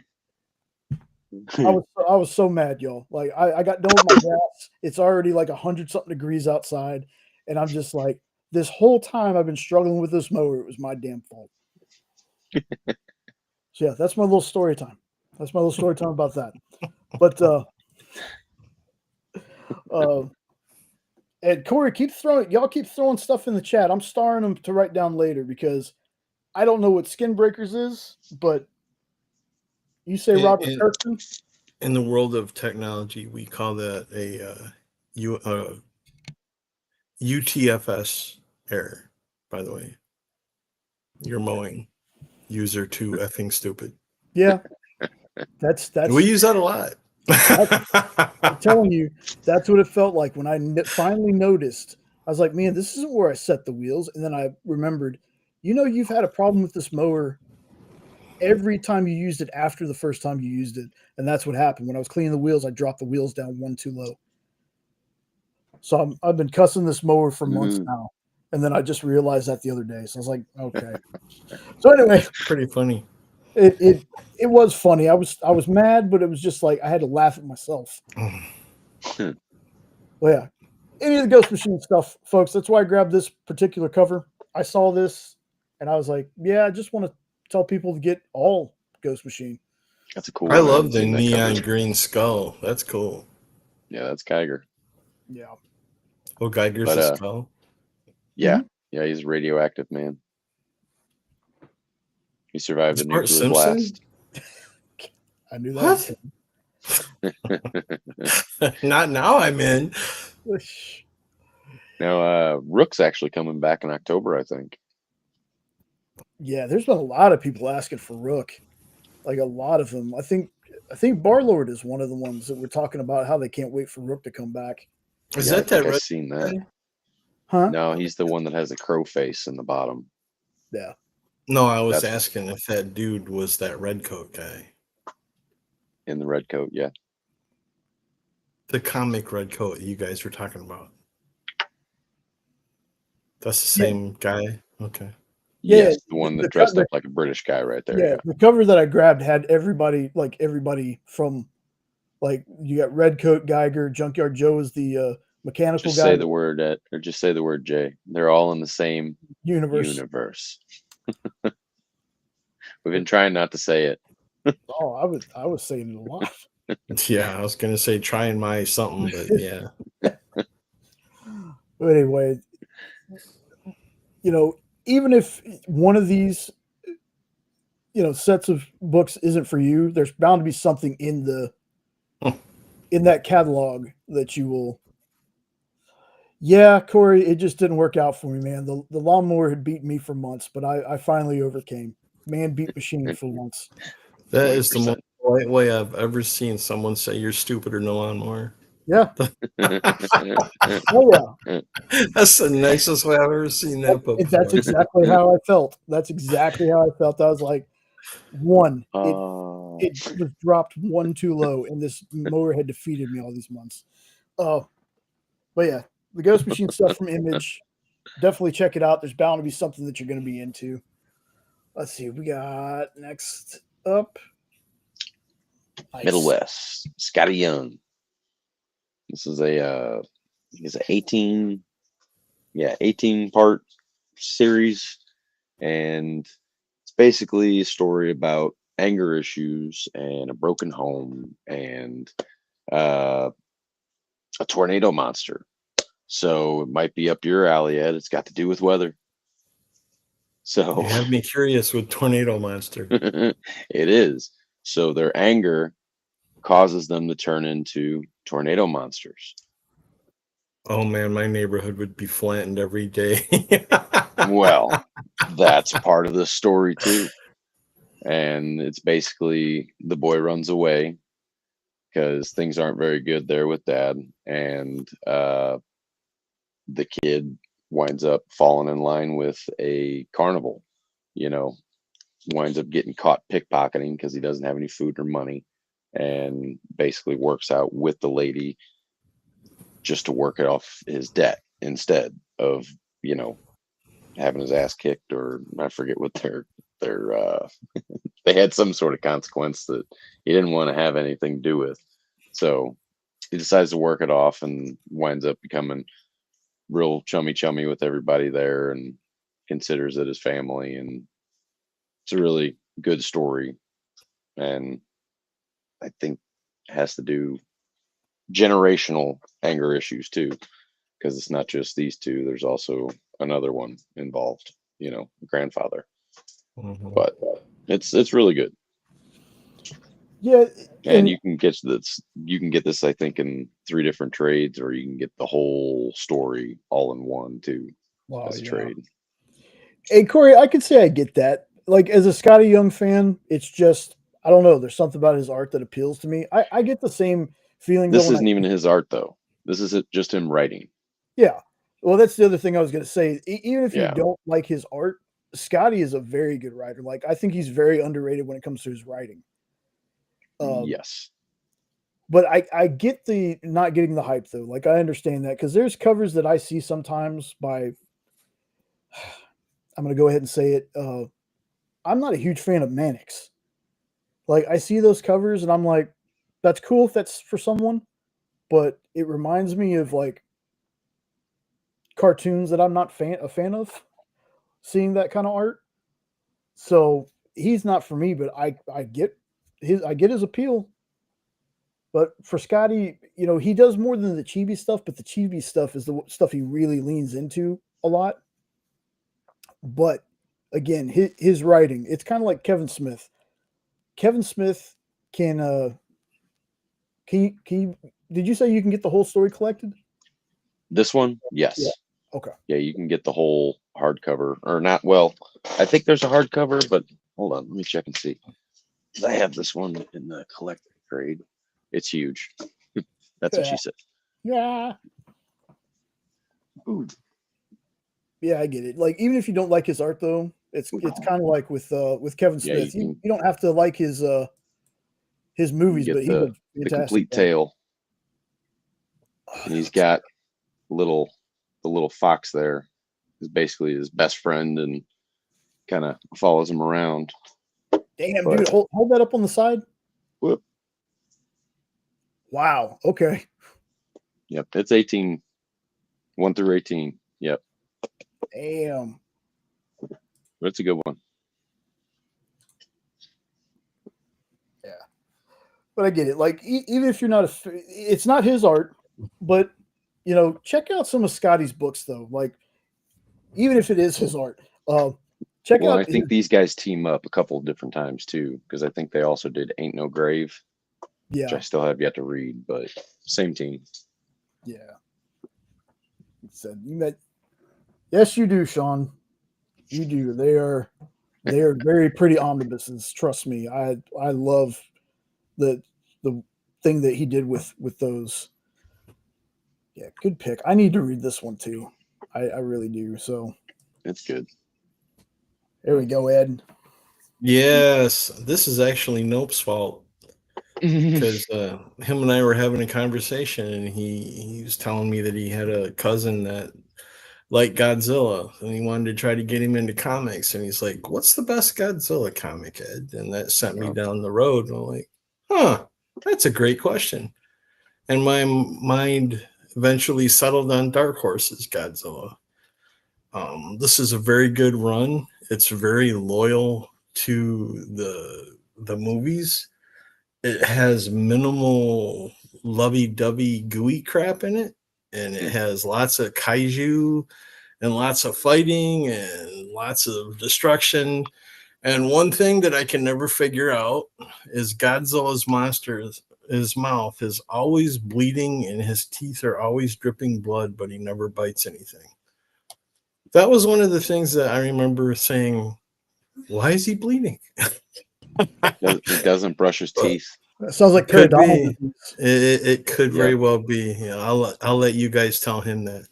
I was so mad, y'all. Like I got done with my grass. It's already like 100-something degrees outside, and I'm just like, this whole time I've been struggling with this mower. It was my damn fault. So yeah, that's my little story time. That's my little story time about that. But and Corey, y'all keep throwing stuff in the chat. I'm starring them to write down later because I don't know what Skin Breakers is, but you say Robert Kirkman? In the world of technology, we call that a UTFS error, by the way. You're mowing. User too effing stupid. Yeah. That's we use that a lot. I'm telling you, that's what it felt like when I finally noticed. I was like, man, this isn't where I set the wheels. And then I remembered, you've had a problem with this mower every time you used it after the first time you used it. And that's what happened. When I was cleaning the wheels, I dropped the wheels down one too low. So I've been cussing this mower for months now. And then I just realized that the other day. So I was like, okay. So anyway. Pretty funny. It was funny. I was mad, but it was just like I had to laugh at myself. Well, yeah. Any of the Ghost Machine stuff, folks, that's why I grabbed this particular cover. I saw this and I was like, yeah, I just want to tell people to get all Ghost Machine. That's a cool I one. love the neon green skull. That's cool. Yeah, that's Geiger. Yeah. Oh, Geiger's a skull? Yeah. Mm-hmm. Yeah, he's a radioactive man. He survived a nuclear blast. I knew that. What? Not now I'm in. Now, Rook's actually coming back in October, I think. Yeah, there's been a lot of people asking for Rook. Like a lot of them. I think Barlord is one of the ones that we're talking about how they can't wait for Rook to come back. Is that that? I've seen that. Huh? No, he's the one that has a crow face in the bottom. Yeah. No, I was asking if that dude was that red coat guy. In the red coat, yeah. The comic red coat you guys were talking about. That's the same guy? Okay. Yeah, yes, the one that dressed up like a British guy right there. Yeah, the cover that I grabbed had everybody from, like, you got Red Coat, Geiger, Junkyard Joe is the mechanical just guy. Say the word or just say the word J. They're all in the same universe. We've been trying not to say it. Oh, I was saying it a lot. Yeah, I was gonna say trying my something, but yeah. But anyway, even if one of these, sets of books isn't for you, there's bound to be something in that catalog that you will. Yeah, Corey, it just didn't work out for me, man. The lawnmower had beaten me for months, but I finally overcame. Man beat machine for once. That is the most polite way I've ever seen someone say you're stupid or no lawnmower. Yeah. Oh yeah. That's the nicest way I've ever seen that put That's forward. exactly how I felt. That's exactly how I felt. I was like, it was dropped one too low, and this mower had defeated me all these months. But yeah, the Ghost Machine stuff from Image, definitely check it out. There's bound to be something that you're going to be into. Let's see, we got next up. Nice. Middle West, Scotty Young. This is a it's an 18 part series, and it's basically a story about anger issues and a broken home and a tornado monster. So it might be up your alley, Ed. It's got to do with weather. So You have me curious with Tornado Monster. it is. So their anger causes them to turn into tornado monsters. Oh man, my neighborhood would be flattened every day. Well, that's part of the story too. And it's basically the boy runs away because things aren't very good there with dad. And the kid winds up falling in line with a carnival, winds up getting caught pickpocketing because he doesn't have any food or money, and basically works out with the lady just to work it off his debt instead of, having his ass kicked, or I forget what their they had some sort of consequence that he didn't want to have anything to do with. So he decides to work it off and winds up becoming real chummy with everybody there and considers it his family. And it's a really good story. And I think it has to do generational anger issues too, because it's not just these two. There's also another one involved, grandfather. Mm-hmm. But it's really good. Yeah, and you can get this, I think, in 3 different trades, or you can get the whole story all in one too. Wow, as a trade. Hey Corey, I could say I get that. Like, as a Scotty Young fan, it's just, I don't know, there's something about his art that appeals to me. I get the same feeling. This isn't even his art though. This is just him writing. Yeah. Well, that's the other thing I was going to say. Even if you don't like his art, Scotty is a very good writer. Like, I think he's very underrated when it comes to his writing. Yes. But I get the not getting the hype though. Like, I understand that, because there's covers that I see sometimes by, I'm going to go ahead and say it. I'm not a huge fan of Mannix. Like, I see those covers and I'm like, that's cool if that's for someone, but it reminds me of like cartoons that I'm not a fan of, seeing that kind of art. So he's not for me, but I get his appeal. But for Scotty, he does more than the chibi stuff, but the chibi stuff is the stuff he really leans into a lot. But again, his writing, it's kind of like Kevin Smith. Kevin Smith can did you say you can get the whole story collected? This one? Yes. Yeah. Okay. Yeah, you can get the whole hardcover, or not. Well, I think there's a hardcover, but hold on, let me check and see. I have this one in the collector trade. It's huge. That's what she said. Yeah. Ooh. Yeah, I get it. Like, even if you don't like his art though, it's kind of like with Kevin Smith. Yeah, you don't have to like his movies, but he's a the complete tale. And he's got the little fox there is basically his best friend and kind of follows him around. Damn, dude, hold that up on the side. Whoop. Wow. Okay. Yep, it's 18, 1 through 18. Yep. Damn. That's a good one. Yeah. But I get it. Like, even if you're not it's not his art, but check out some of Scotty's books though. Like, even if it is his art, check out. I think these guys team up a couple of different times too, because I think they also did Ain't No Grave. Yeah. Which I still have yet to read, but same team. Yeah. Said you met. Yes, you do, Sean. You do. They are very pretty omnibuses. Trust me. I love the thing that he did with those. Yeah, good pick. I need to read this one too. I really do. So It's good. there we go, Ed. Yes, this is actually Nope's fault because him and I were having a conversation, and he was telling me that he had a cousin that liked Godzilla, and he wanted to try to get him into comics. And he's like, "What's the best Godzilla comic, Ed?" And that sent me down the road. And I'm like, "Huh, that's a great question." And my mind eventually settled on Dark Horse's Godzilla. This is a very good run. It's very loyal to the movies. It has minimal lovey-dovey gooey crap in it, and it has lots of kaiju and lots of fighting and lots of destruction. And one thing that I can never figure out is Godzilla's monsters. His mouth is always bleeding and his teeth are always dripping blood, but he never bites anything. That was one of the things that I remember saying, why is he bleeding? He doesn't brush his teeth. That sounds like Could periodontal be. disease. It could very well be. Yeah, I'll let you guys tell him that.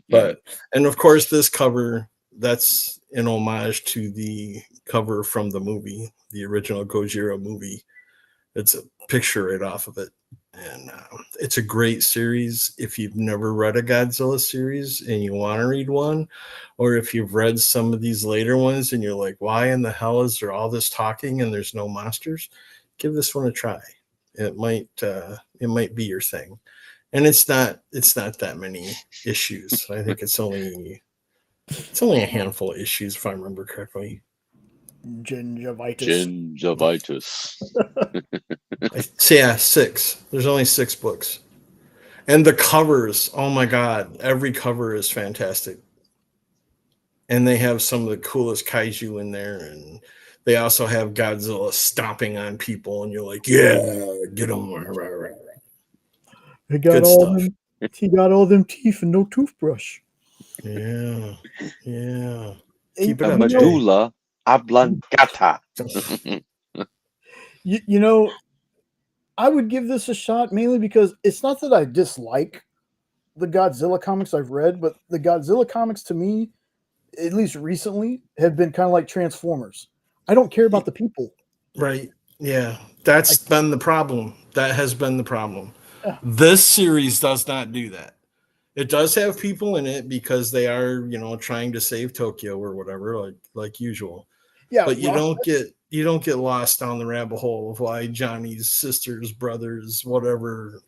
But and of course this cover, that's an homage to the cover from the movie, the original Gojira movie. It's a picture right off of it. And it's a great series. If you've never read a Godzilla series and you want to read one, or if you've read some of these later ones and you're like, why in the hell is there all this talking and there's no monsters? Give this one a try. It might be your thing. And it's not that many issues. I think it's only a handful of issues if I remember correctly. Gingivitis. So yeah, 6. There's only 6 books. And the covers, oh my God, every cover is fantastic. And they have some of the coolest kaiju in there. And they also have Godzilla stomping on people. And you're like, yeah, get them. He got all them teeth and no toothbrush. Yeah. Keep it up, medulla oblongata. You know, I would give this a shot mainly because it's not that I dislike the Godzilla comics I've read, but the Godzilla comics to me, at least recently, have been kind of like Transformers. I don't care about the people. Right. Yeah. That's been the problem. That has been the problem. Yeah. This series does not do that. It does have people in it because they are, trying to save Tokyo or whatever, like usual. Yeah. But you don't get lost down the rabbit hole of why Johnny's sisters, brothers, whatever,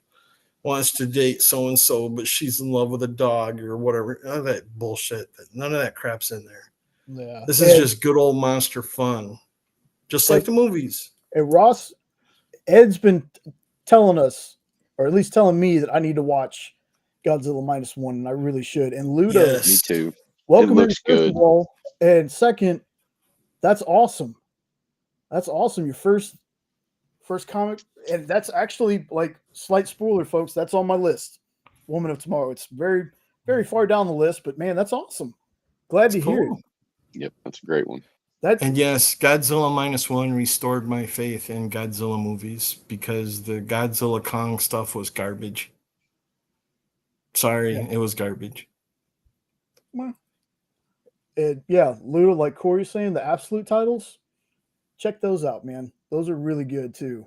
wants to date so and so, but she's in love with a dog or whatever. None of that bullshit. None of that crap's in there. Yeah. This is just good old monster fun, just like the movies. And Ross, Ed's been telling us, or at least telling me, that I need to watch Godzilla -1, and I really should. And Ludo, Yes. Me too. welcome It looks in, first good. of all. And second, that's awesome. That's awesome. Your first comic, and that's actually, like, slight spoiler, folks. That's on my list. Woman of Tomorrow. It's very, very far down the list, but man, that's awesome. Glad to hear it. Yep, that's a great one. And yes, Godzilla -1 restored my faith in Godzilla movies because the Godzilla Kong stuff was garbage. Sorry, It was garbage. Well, and yeah, Ludo, like Corey's saying, the absolute titles, check those out, man. Those are really good too.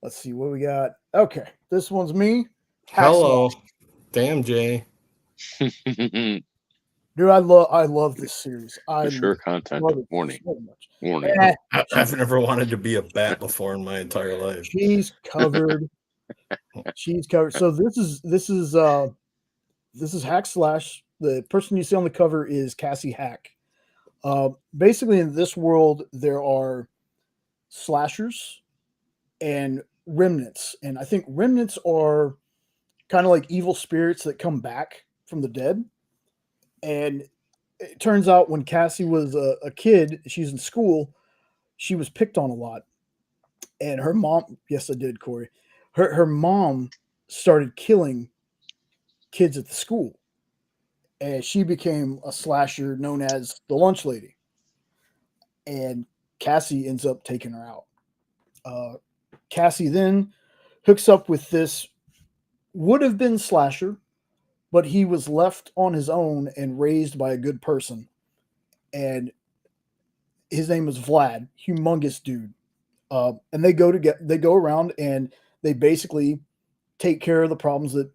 Let's see what we got. Okay, this one's me. Hello. Damn, Jay. Dude, I love this series. Mature content. Warning. So much. Warning. I've never wanted to be a bat before in my entire life. She's covered. So this is Hack Slash. The person you see on the cover is Cassie Hack. Basically, in this world, there are slashers and remnants, and I think remnants are kind of like evil spirits that come back from the dead. And it turns out when Cassie was a kid, she's in school, she was picked on a lot. And her mom, yes, I did, Corey. Her mom started killing kids at the school. And she became a slasher known as the Lunch Lady. And Cassie ends up taking her out. Cassie then hooks up with this would have been slasher, but he was left on his own and raised by a good person. And his name was Vlad, humongous dude. And they go around and they basically take care of the problems that,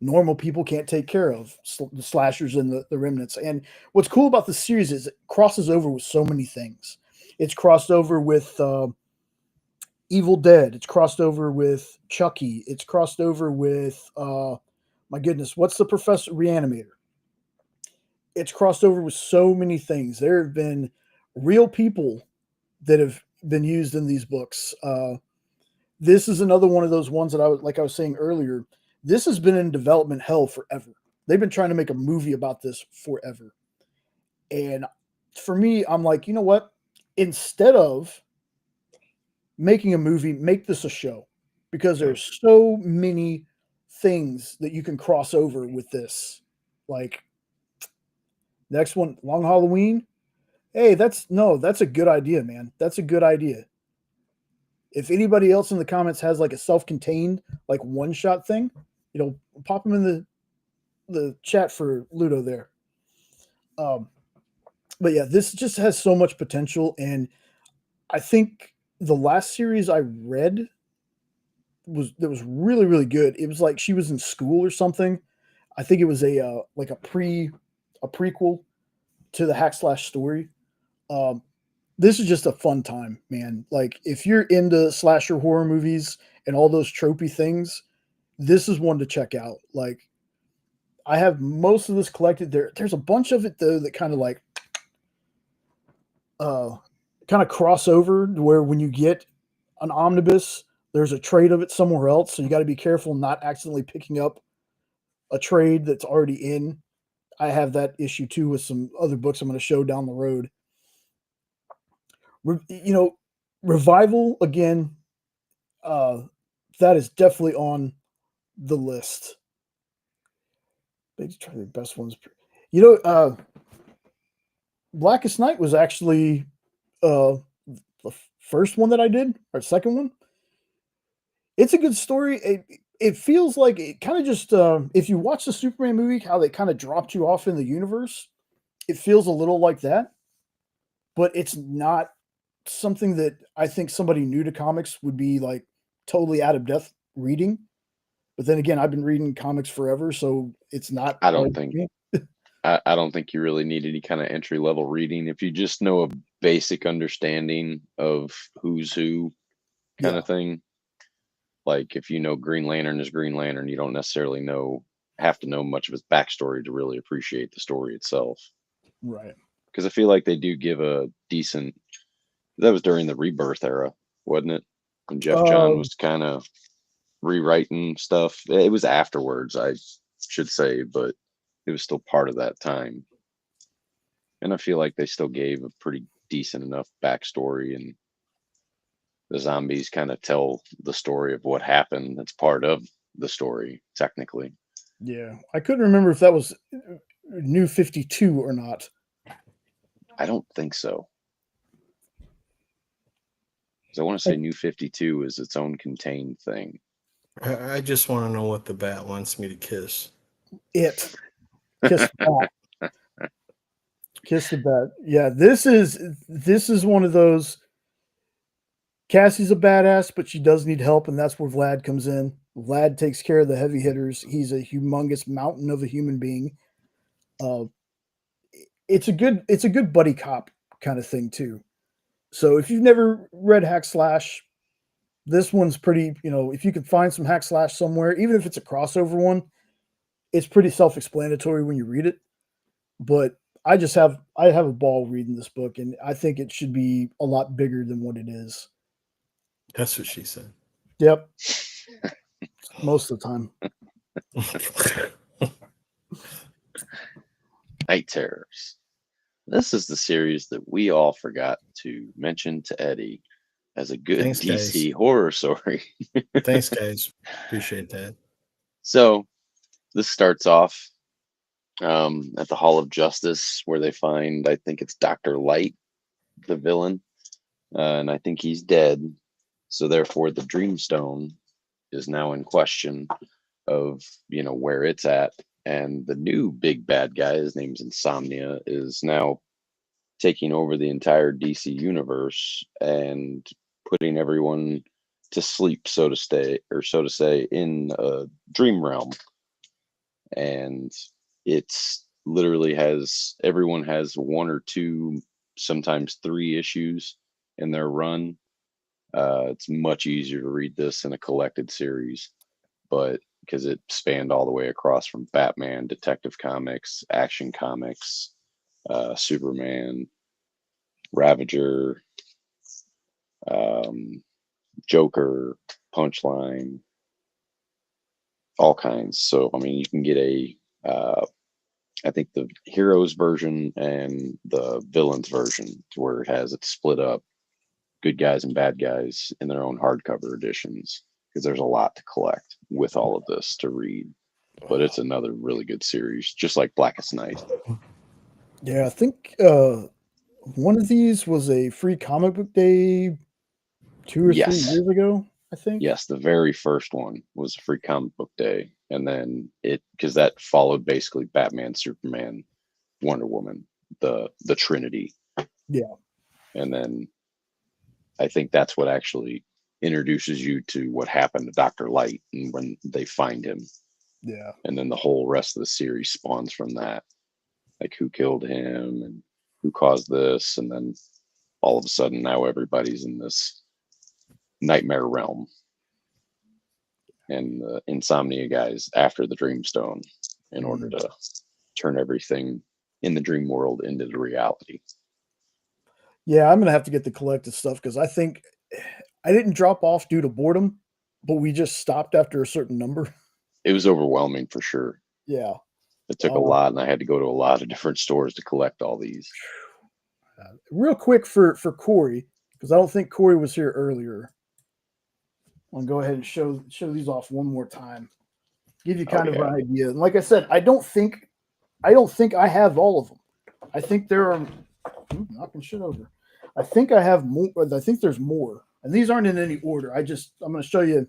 normal people can't take care of, the slashers and the remnants. And what's cool about the series is it crosses over with so many things. It's crossed over with Evil Dead. It's crossed over with Chucky. It's crossed over with, my goodness, what's the Professor Reanimator? It's crossed over with so many things. There have been real people that have been used in these books. This is another one of those ones that I was saying earlier, this has been in development hell forever. They've been trying to make a movie about this forever. And for me, I'm like, you know what? Instead of making a movie, make this a show, because there's so many things that you can cross over with this. Like, next one, Long Halloween. Hey, that's a good idea, man. That's a good idea. If anybody else in the comments has like a self-contained, like one-shot thing, pop them in the chat for Ludo there. But yeah, this just has so much potential, and I think the last series I read was really, really good. It was like she was in school or something. I think it was a prequel to the hack slash story. This is just a fun time, man. Like, if you're into slasher horror movies and all those tropey things, this is one to check out. Like, I have most of this collected. There's a bunch of it though that kind of cross over, where when you get an omnibus, there's a trade of it somewhere else. So you got to be careful not accidentally picking up a trade that's already in. I have that issue too with some other books I'm going to show down the road. Revival again, that is definitely on the list. They try the best ones. Blackest Night was actually the first one that I did, or second one. It's a good story. It feels like it kind of just, if you watch the Superman movie, how they kind of dropped you off in the universe, it feels a little like that, but it's not something that I think somebody new to comics would be like totally out of depth reading. But then again, I've been reading comics forever, so it's not. I don't think you really need any kind of entry level reading. If you just know a basic understanding of who's who kind of thing. Like, if you know Green Lantern is Green Lantern, you don't necessarily have to know much of his backstory to really appreciate the story itself. Right. Because I feel like they do give a decent. That was during the Rebirth era, wasn't it? When Jeff John was kind of rewriting stuff. It was afterwards, I should say, but it was still part of that time. And I feel like they still gave a pretty decent enough backstory, and the zombies kind of tell the story of what happened. That's part of the story, technically. Yeah. I couldn't remember if that was New 52 or not. I don't think so. I want to say New 52 is its own contained thing. I just want to know what the bat wants me to kiss. Kiss the bat. Kiss the bat. Yeah, this is one of those. Cassie's a badass, but she does need help, and that's where Vlad comes in. Vlad takes care of the heavy hitters. He's a humongous mountain of a human being. It's a good buddy cop kind of thing too. So if you've never read Hack Slash, this one's pretty, if you can find some Hack Slash somewhere, even if it's a crossover one, it's pretty self-explanatory when you read it. But I have a ball reading this book, and I think it should be a lot bigger than what it is. That's what she said. Yep. Most of the time. Night Terrors. This is the series that we all forgot to mention to Eddie as a good DC horror story. Thanks, guys. Appreciate that. So this starts off at the Hall of Justice, where they find, I think it's Dr. Light, the villain, and I think he's dead. So therefore, the Dreamstone is now in question of, where it's at. And the new big bad guy, his name's Insomnia, is now taking over the entire DC universe and putting everyone to sleep, so to say, in a dream realm. And it's literally everyone has 1 or 2, sometimes 3 issues in their run. It's much easier to read this in a collected series, but because it spanned all the way across from Batman, Detective Comics, Action Comics, Superman, Ravager, Joker, Punchline, all kinds. So, I mean, you can get I think the heroes version and the villains version, to where it has it split up, good guys and bad guys, in their own hardcover editions, because there's a lot to collect with all of this to read. But it's another really good series, just like Blackest Night. Yeah, I think one of these was a free comic book day 2 or 3 years ago, I think. Yes, the very first one was a free comic book day. And then because that followed basically Batman, Superman, Wonder Woman, the Trinity. Yeah. And then I think that's what actually introduces you to what happened to Dr. Light and when they find him. Yeah. And then the whole rest of the series spawns from that. Like who killed him and who caused this. And then all of a sudden now everybody's in this nightmare realm. And the Insomnia guys after the Dreamstone in order to turn everything in the dream world into the reality. Yeah, I'm going to have to get the collected stuff because I think I didn't drop off due to boredom, but we just stopped after a certain number. It was overwhelming for sure. Yeah. It took a lot, and I had to go to a lot of different stores to collect all these. Real quick for Corey, because I don't think Corey was here earlier. I'll go ahead and show these off one more time. Give you kind of an idea. And like I said, I don't think I have all of them. I think there are knocking shit over. I think I have more. I think there's more, and these aren't in any order. I'm going to show you.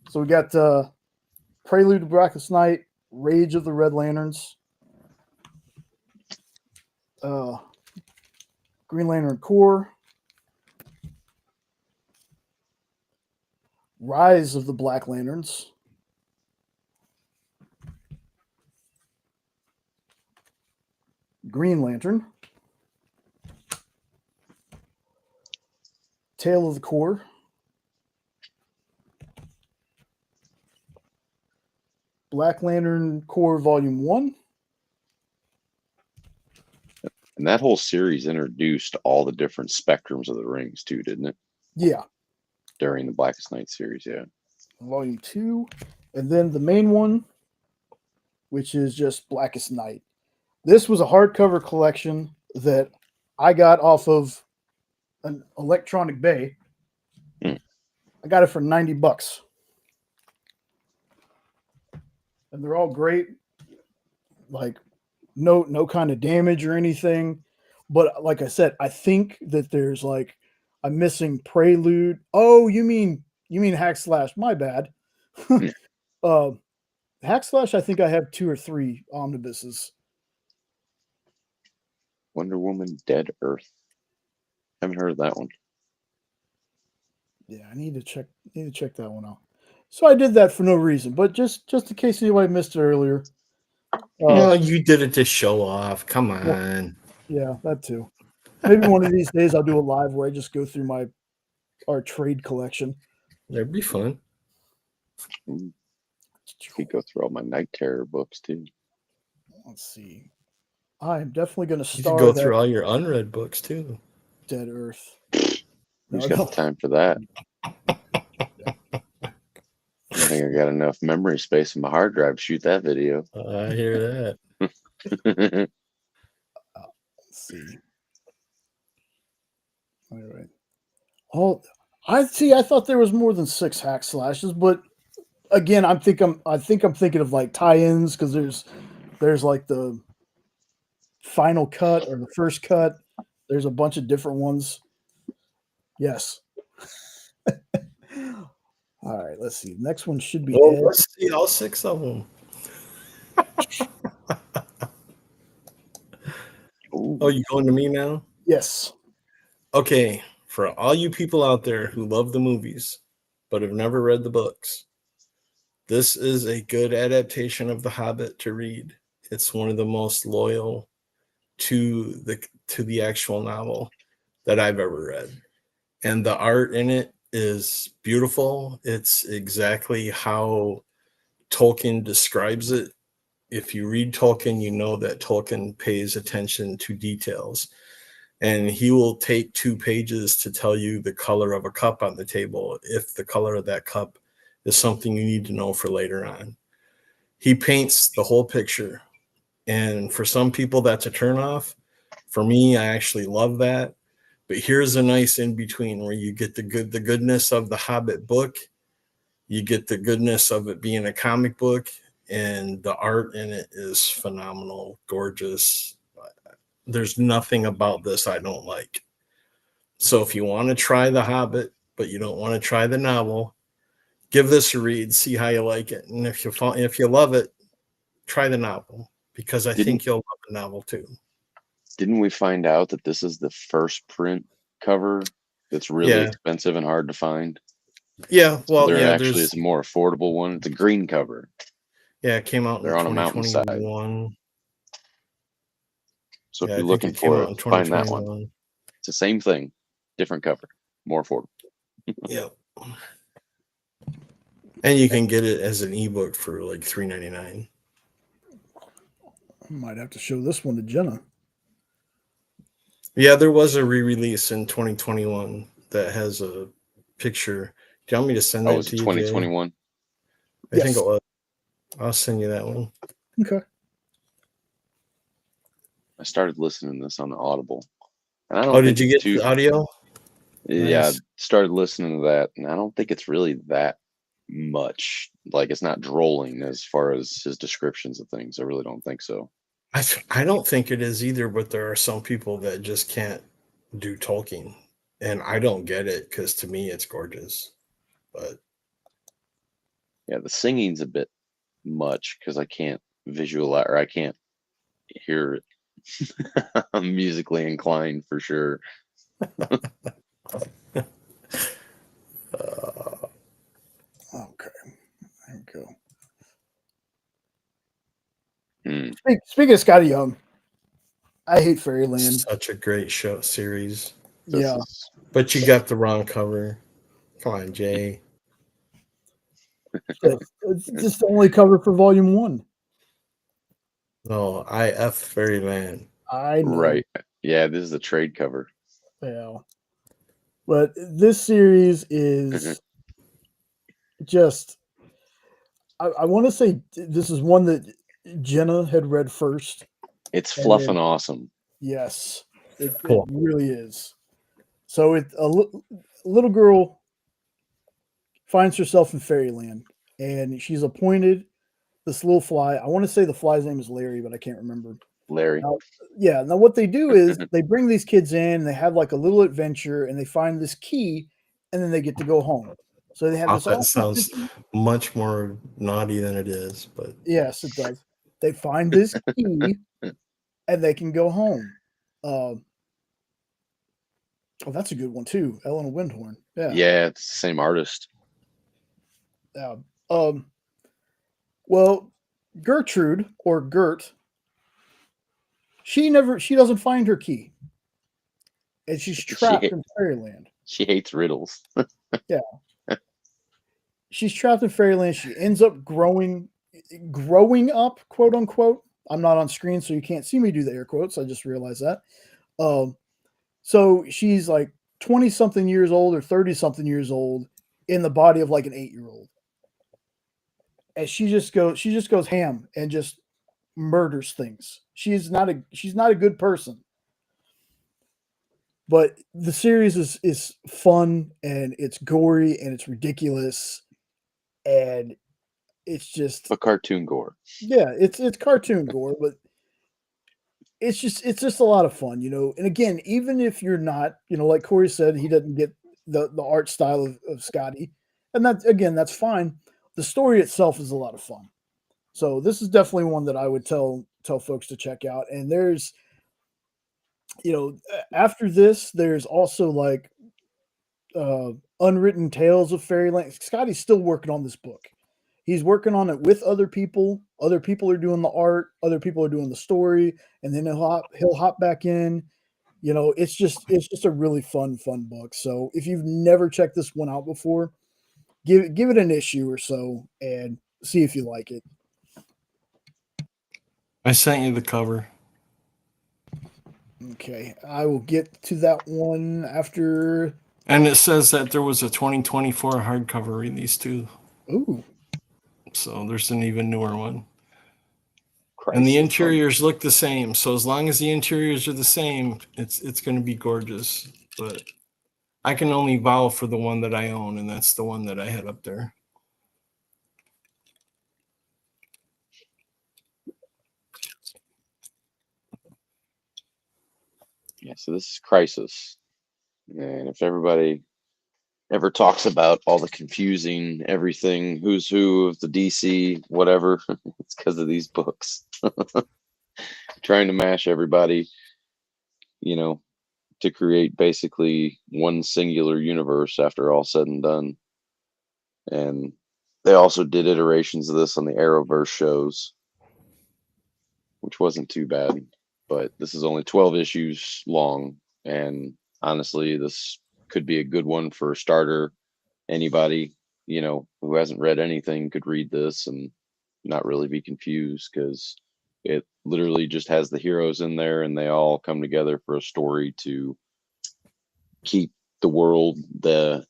So we got Prelude to Blackest Night, Rage of the Red Lanterns, Green Lantern Corps, Rise of the Black Lanterns, Green Lantern, Tale of the Corps, Black Lantern Corps Volume 1. And that whole series introduced all the different spectrums of the rings too, didn't it? Yeah. During the Blackest Night series, yeah. Volume 2. And then the main one, which is just Blackest Night. This was a hardcover collection that I got off of an Electronic Bay. I got it for $90. And they're all great. Like no kind of damage or anything. But like I said, I think that there's like a missing Prelude. Oh, you mean Hack Slash? My bad. Hack Slash, I think I have 2 or 3 omnibuses. Wonder Woman, Dead Earth. Haven't heard of that one. Yeah, I need to check that one out. So I did that for no reason, but just in case anybody missed it earlier. You did it to show off. Come on. Yeah, that too. Maybe one of these days I'll do a live where I just go through our trade collection. That'd be fun. You could go through all my Night Terror books too. Let's see. I'm definitely going to You start. could go through all your unread books too. Dead Earth. Who's got the time for that? I think I got enough memory space in my hard drive to shoot that video. I hear that. Let's see. All right. Oh, I thought there was more than 6 Hack Slashes, but again, I think I'm thinking of like tie-ins because there's like the final cut or the first cut. There's a bunch of different ones. Yes. All right, let's see. Next one should be Well, Ed. let's see all 6 of them. Oh, you going to me now? Yes. Okay, for all you people out there who love the movies but have never read the books, this is a good adaptation of The Hobbit to read. It's one of the most loyal to the actual novel that I've ever read. And the art in it is beautiful. It's exactly how Tolkien describes it. If you read Tolkien, you know that Tolkien pays attention to details. And he will take 2 pages to tell you the color of a cup on the table if the color of that cup is something you need to know for later on. He paints the whole picture. And for some people, that's a turnoff. For me, I actually love that. But here's a nice in-between where you get the goodness of the Hobbit book. You get the goodness of it being a comic book. And the art in it is phenomenal, gorgeous. There's nothing about this I don't like. So if you want to try The Hobbit, but you don't want to try the novel, give this a read, see how you like it. And if you love it, try the novel, because I think you'll love the novel too. Didn't we find out that this is the first print cover that's really expensive and hard to find? Yeah, well, there actually is a more affordable one. It's a green cover. Yeah, it came out They're in on a mountainside. 2021. So if you're looking for it, find that one. It's the same thing, different cover, more affordable. Yeah. And you can get it as an ebook for like $3.99. I might have to show this one to Jenna. Yeah, there was a re-release in 2021 that has a picture. Do you want me to send that to you? 2021? I think it was. I'll send you that one. Okay. I started listening to this on Audible. And I don't did you get the audio? Yeah, Nice. I started listening to that, and I don't think it's really that much. Like, it's not drolling as far as his descriptions of things. I really don't think so. I don't think it is either, but there are some people that just can't do Tolkien. And I don't get it, because to me it's gorgeous. But yeah, the singing's a bit much because I can't visualize, or I can't hear it. I'm musically inclined for sure. Okay. There we go. Speaking of Scotty Young, I hate Fairyland. Such a great show series. Yeah. But you got the wrong cover. Come on, Jay. It's just the only cover for volume 1. No, IF Fairyland. I know. Right. Yeah, this is a trade cover. Yeah. But this series is just, I want to say this is one that Jenna had read first. It's fluffing awesome. Yes, it really is. So a little girl finds herself in Fairyland, and she's appointed this little fly. I want to say the fly's name is Larry, but I can't remember. Larry. Now what they do is they bring these kids in, and they have like a little adventure, and they find this key, and then they get to go home. So they have this. That sounds much more naughty than it is, but yes, it does. They find this key, and they can go home. Oh, that's a good one too. Ellen Windhorn. Yeah, it's the same artist. Yeah. Well, Gertrude or Gert, she doesn't find her key, and she's trapped in Fairyland. She hates riddles. Yeah. She's trapped in Fairyland. She ends up growing up, quote unquote. I'm not on screen, so you can't see me do the air quotes. I just realized that. So she's like 20-something years old or 30-something years old in the body of like an 8-year-old. And she just goes ham and just murders things. She's not a good person. But the series is fun, and it's gory, and it's ridiculous, and it's just a cartoon gore. Yeah, it's cartoon gore, but it's just a lot of fun, And again, even if you're not, like Corey said, he doesn't get the art style of Scotty, and that's fine. The story itself is a lot of fun. So this is definitely one that I would tell folks to check out. And there's, after this, there's also like Unwritten Tales of Fairyland. Scotty's still working on this book. He's working on it with other people. Other people are doing the art. Other people are doing the story, and then he'll hop back in. It's just a really fun book. So if you've never checked this one out before, give it an issue or so and see if you like it. I sent you the cover. Okay, I will get to that one after. And it says that there was a 2024 hardcover release too. Ooh. So there's an even newer one. Christ, And the interiors look the same. So as long as the interiors are the same, it's going to be gorgeous. But I can only vow for the one that I own, and that's the one that I had up there. Yeah, so this is Crisis. And if everybody ever talks about all the confusing everything, who's who of the DC, whatever, it's because of these books. Trying to mash everybody, to create basically one singular universe after all said and done. And they also did iterations of this on the Arrowverse shows, which wasn't too bad. But this is only 12 issues long. And honestly, this could be a good one for a starter. Anybody, who hasn't read anything could read this and not really be confused, because it literally just has the heroes in there and they all come together for a story to keep the world, the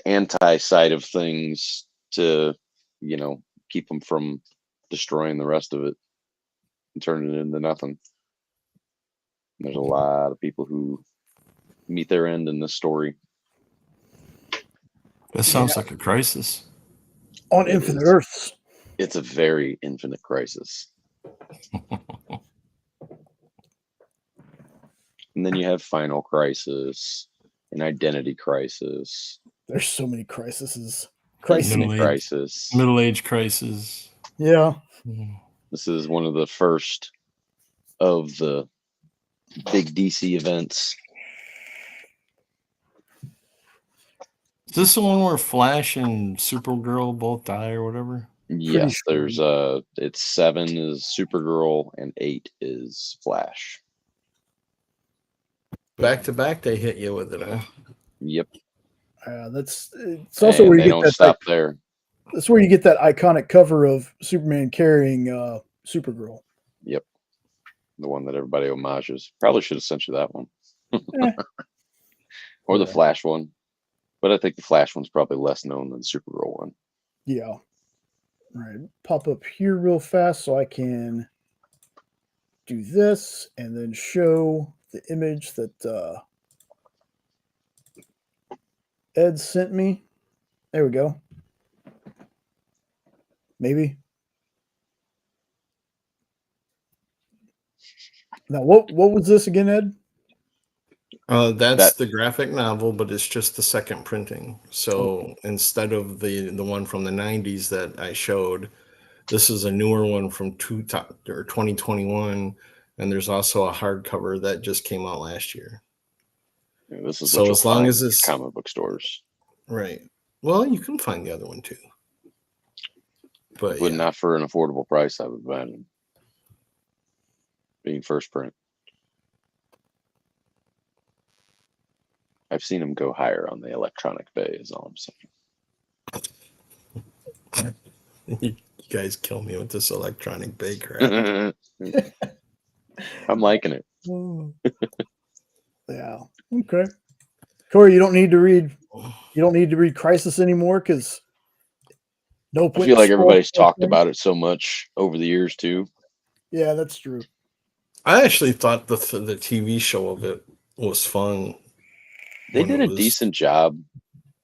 anti side of things, to, keep them from destroying the rest of it and turning it into nothing. And there's a lot of people who meet their end in this story. That sounds like a crisis. On Infinite Earths. It's a very infinite crisis. And then you have Final Crisis and Identity Crisis. There's so many crises. Infinite Crisis. Middle-age crisis. Yeah. This is one of the first of the big DC events. Is this the one where Flash and Supergirl both die or whatever? Yes, there's it's 7 is Supergirl and 8 is Flash. Back to back, they hit you with it, huh? Yep. It's also where you they get don't that. stop there. That's where you get that iconic cover of Superman carrying Supergirl. Yep. The one that everybody homages. Probably should have sent you that one. Or the Flash one. But I think the Flash one's probably less known than the Supergirl one. Yeah. All right. Pop up here real fast so I can do this and then show the image that Ed sent me. There we go. Maybe. Now, what was this again, Ed? That's the graphic novel, but it's just the second printing. So instead of the one from the 90s that I showed, this is a newer one from 2021, and there's also a hardcover that just came out last year. Yeah, this is so as long as it's comic book stores, right? Well, you can find the other one too, but not for an affordable price, I would imagine. Being first print. I've seen them go higher on the electronic bay, is all I'm saying. You guys kill me with this electronic bay crap. I'm liking it. Yeah. Okay. Corey, you don't need to read Crisis anymore because I feel like everybody's talked about it so much over the years too. Yeah, that's true. I actually thought the TV show of it was fun. They did a decent job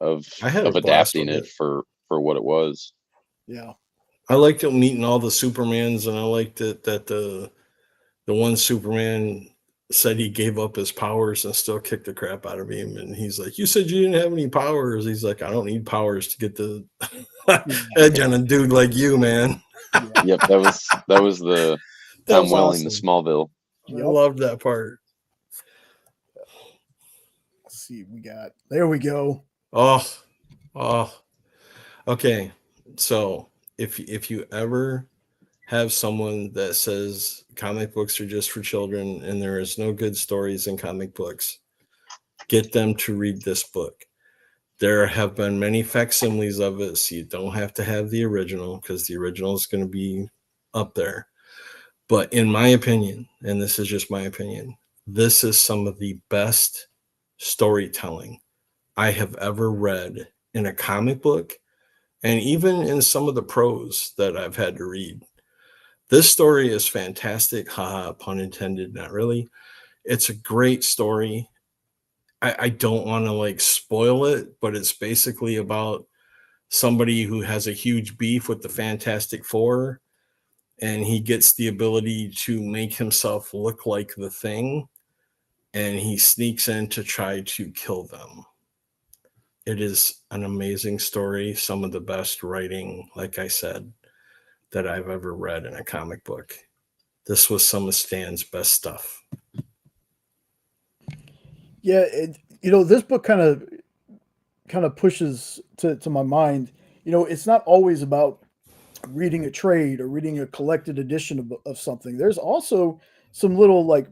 of adapting it for what it was. Yeah. I liked it meeting all the Supermans, and I liked it that the one Superman said he gave up his powers and still kicked the crap out of him. And he's like, "You said you didn't have any powers." He's like, "I don't need powers to get the edge on a dude like you, man." Yep, that was the That Tom was Welling, the awesome. Smallville. I loved that part. Let's see, there we go. Oh, okay. So if you ever have someone that says comic books are just for children and there is no good stories in comic books, get them to read this book. There have been many facsimiles of it, so you don't have to have the original because the original is going to be up there. But in my opinion, and this is just my opinion, this is some of the best storytelling I have ever read in a comic book, and even in some of the prose that I've had to read. This story is fantastic. Haha, pun intended, not really. It's a great story. I don't want to like spoil it, but it's basically about somebody who has a huge beef with the Fantastic Four, and he gets the ability to make himself look like the Thing, and he sneaks in to try to kill them. It is an amazing story. Some of the best writing, like I said, that I've ever read in a comic book. This was some of Stan's best stuff. Yeah, this book kind of pushes to my mind. It's not always about reading a trade or reading a collected edition of something. There's also some little I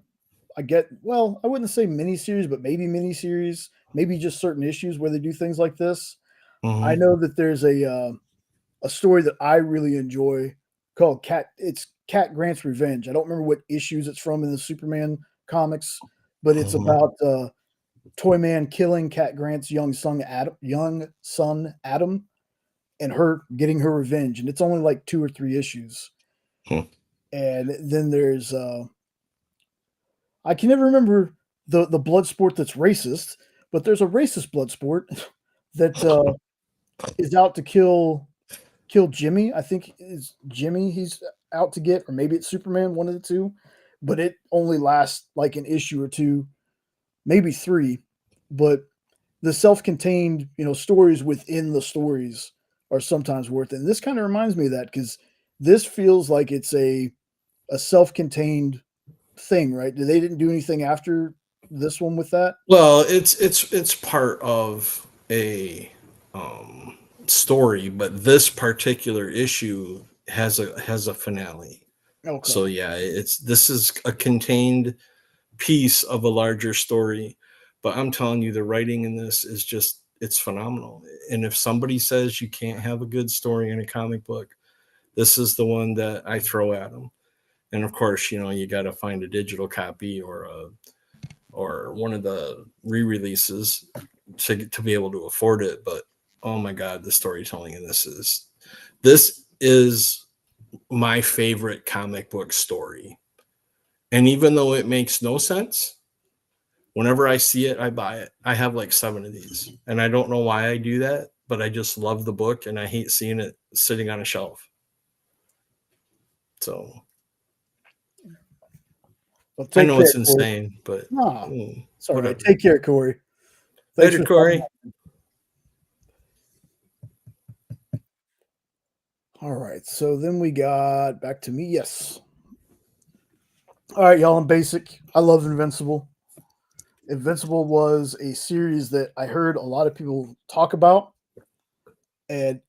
wouldn't say miniseries, but maybe miniseries, maybe just certain issues where they do things like this. Mm-hmm. I know that there's a story that I really enjoy called Cat Grant's Revenge. I don't remember what issues it's from in the Superman comics, but it's about Toyman killing Cat Grant's young son Adam, and her getting her revenge. And it's only like 2 or 3 issues. And then there's I can never remember the blood sport that's racist, but there's a racist blood sport that is out to kill Jimmy. I think it's Jimmy he's out to get, or maybe it's Superman, one of the two. But it only lasts like an issue or 2, maybe 3. But the self-contained, stories within the stories are sometimes worth it. And this kind of reminds me of that, because this feels like it's a self-contained thing, right? They didn't do anything after this one with that? Well, it's part of a story, but this particular issue has a finale. Okay. So yeah, this is a contained piece of a larger story. But I'm telling you, the writing in this is it's phenomenal. And if somebody says you can't have a good story in a comic book, this is the one that I throw at them. And of course, you got to find a digital copy or one of the re-releases to be able to afford it. But oh my God, the storytelling in this is my favorite comic book story. And even though it makes no sense, whenever I see it, I buy it. I have like 7 of these, and I don't know why I do that, but I just love the book and I hate seeing it sitting on a shelf. So I know it's insane, but sorry. Whatever. Take care, Corey. Thanks, later, Corey. All right, so then we got back to me. Yes. All right, y'all. I'm basic. I love Invincible. Invincible was a series that I heard a lot of people talk about. And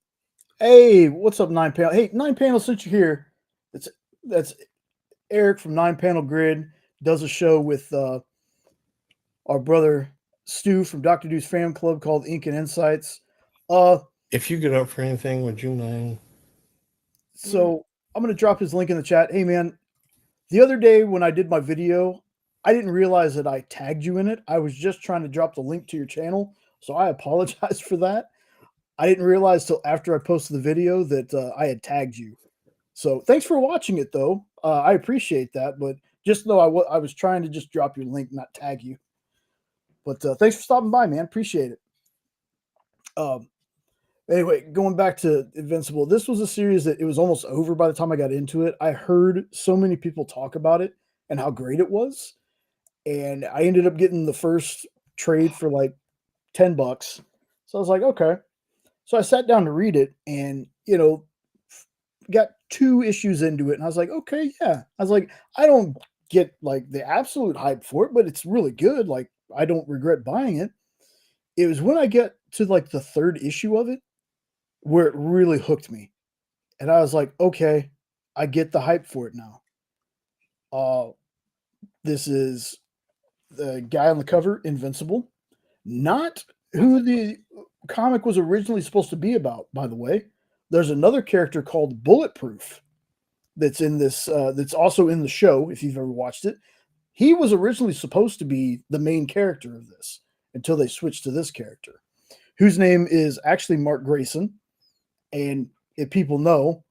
hey, what's up, 9 Panel? Hey, 9 Panel, since you're here, that's Eric from 9 Panel Grid. Does a show with our brother Stu from Dr. Dude's fan club called Ink and Insights. If you get up for anything, would you mind? So I'm going to drop his link in the chat. Hey, man, the other day when I did my video, I didn't realize that I tagged you in it. I was just trying to drop the link to your channel, so I apologize for that. I didn't realize till after I posted the video that I had tagged you. So thanks for watching it, though. I appreciate that, but just know I was trying to just drop your link, not tag you. But thanks for stopping by, man. Appreciate it. Anyway, going back to Invincible, this was a series that it was almost over by the time I got into it. I heard so many people talk about it and how great it was. and I ended up getting the first trade for like $10. So I was like, okay. So I sat down to read it, and got 2 issues into it, and I was like, okay, yeah. I was like, I don't get like the absolute hype for it, but it's really good. Like, I don't regret buying it. It was when I get to like the 3rd issue of it where it really hooked me. And I was like, okay, I get the hype for it now. This is the guy on the cover, Invincible, not who the comic was originally supposed to be about, by the way. There's another character called Bulletproof that's in this, that's also in the show, if you've ever watched it. He was originally supposed to be the main character of this until they switched to this character, whose name is actually Mark Grayson. And if people know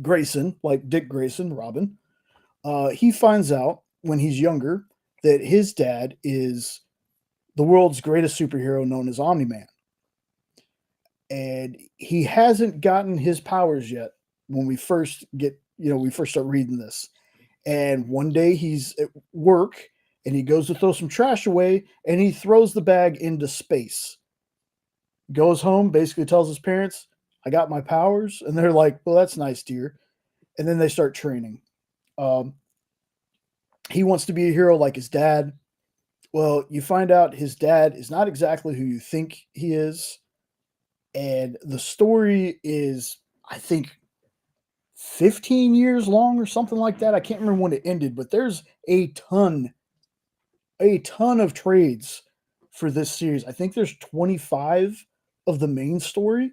Grayson, like Dick Grayson, Robin, he finds out when he's younger that his dad is the world's greatest superhero known as Omni-Man. And he hasn't gotten his powers yet when we first start reading this. And one day he's at work and he goes to throw some trash away and he throws the bag into space. Goes home, basically tells his parents, I got my powers. And they're like, well, that's nice, dear. And then they start training. He wants to be a hero like his dad. Well, you find out his dad is not exactly who you think he is. And the story is, I think, 15 years long or something like that. I can't remember when it ended, but there's a ton of trades for this series. I think there's 25 of the main story,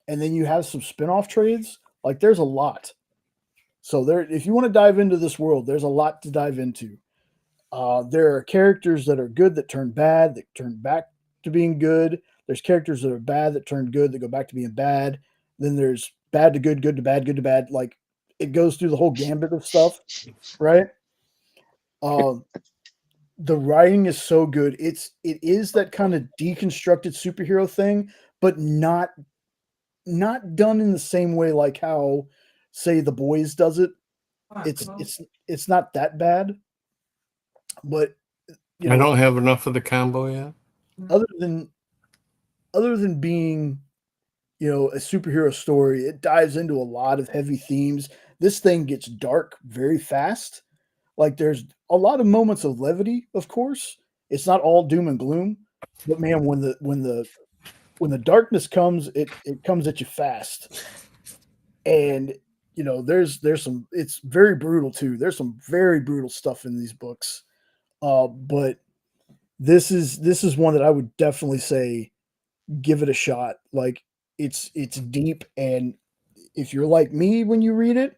and then you have some spin-off trades. Like, there's a lot. So there, if you want to dive into this world, there's a lot to dive into. There are characters that are good that turn bad, that turn back to being good. There's characters that are bad that turn good, that go back to being bad. Then there's bad to good, good to bad, good to bad. Like, it goes through the whole gambit of stuff, right? The writing is so good. It is that kind of deconstructed superhero thing, but not done in the same way like how, say, The Boys does it. It's not that bad, but I don't have enough of the combo yet. Other than being, a superhero story, it dives into a lot of heavy themes. This thing gets dark very fast. Like, there's a lot of moments of levity, of course. It's not all doom and gloom, but man, when the darkness comes, it comes at you fast. And there's some, it's very brutal too. There's some very brutal stuff in these books. But this is one that I would definitely say give it a shot. Like, it's deep, and if you're like me when you read it,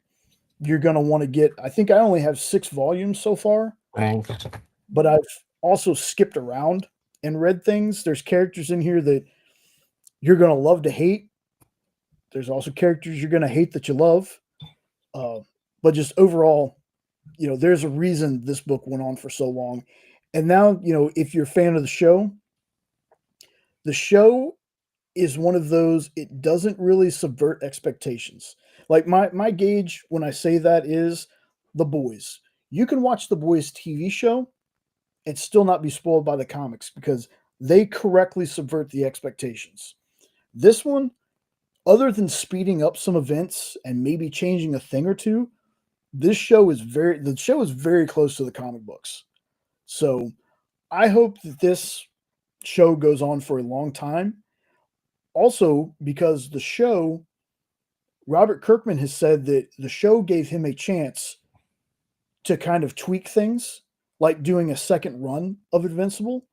you're going to want to get, I think I only have 6 volumes so far, but I've also skipped around and read things. There's characters in here that you're going to love to hate. There's also characters you're going to hate that you love. But just overall, there's a reason this book went on for so long. And now, if you're a fan of the show is one of those, it doesn't really subvert expectations. Like, my gauge when I say that is The Boys. You can watch The Boys TV show and still not be spoiled by the comics because they correctly subvert the expectations. This one, other than speeding up some events and maybe changing a thing or two, the show is very close to the comic books. So I hope that this show goes on for a long time. Also, because the show, Robert Kirkman has said that the show gave him a chance to kind of tweak things, like doing a second run of Invincible.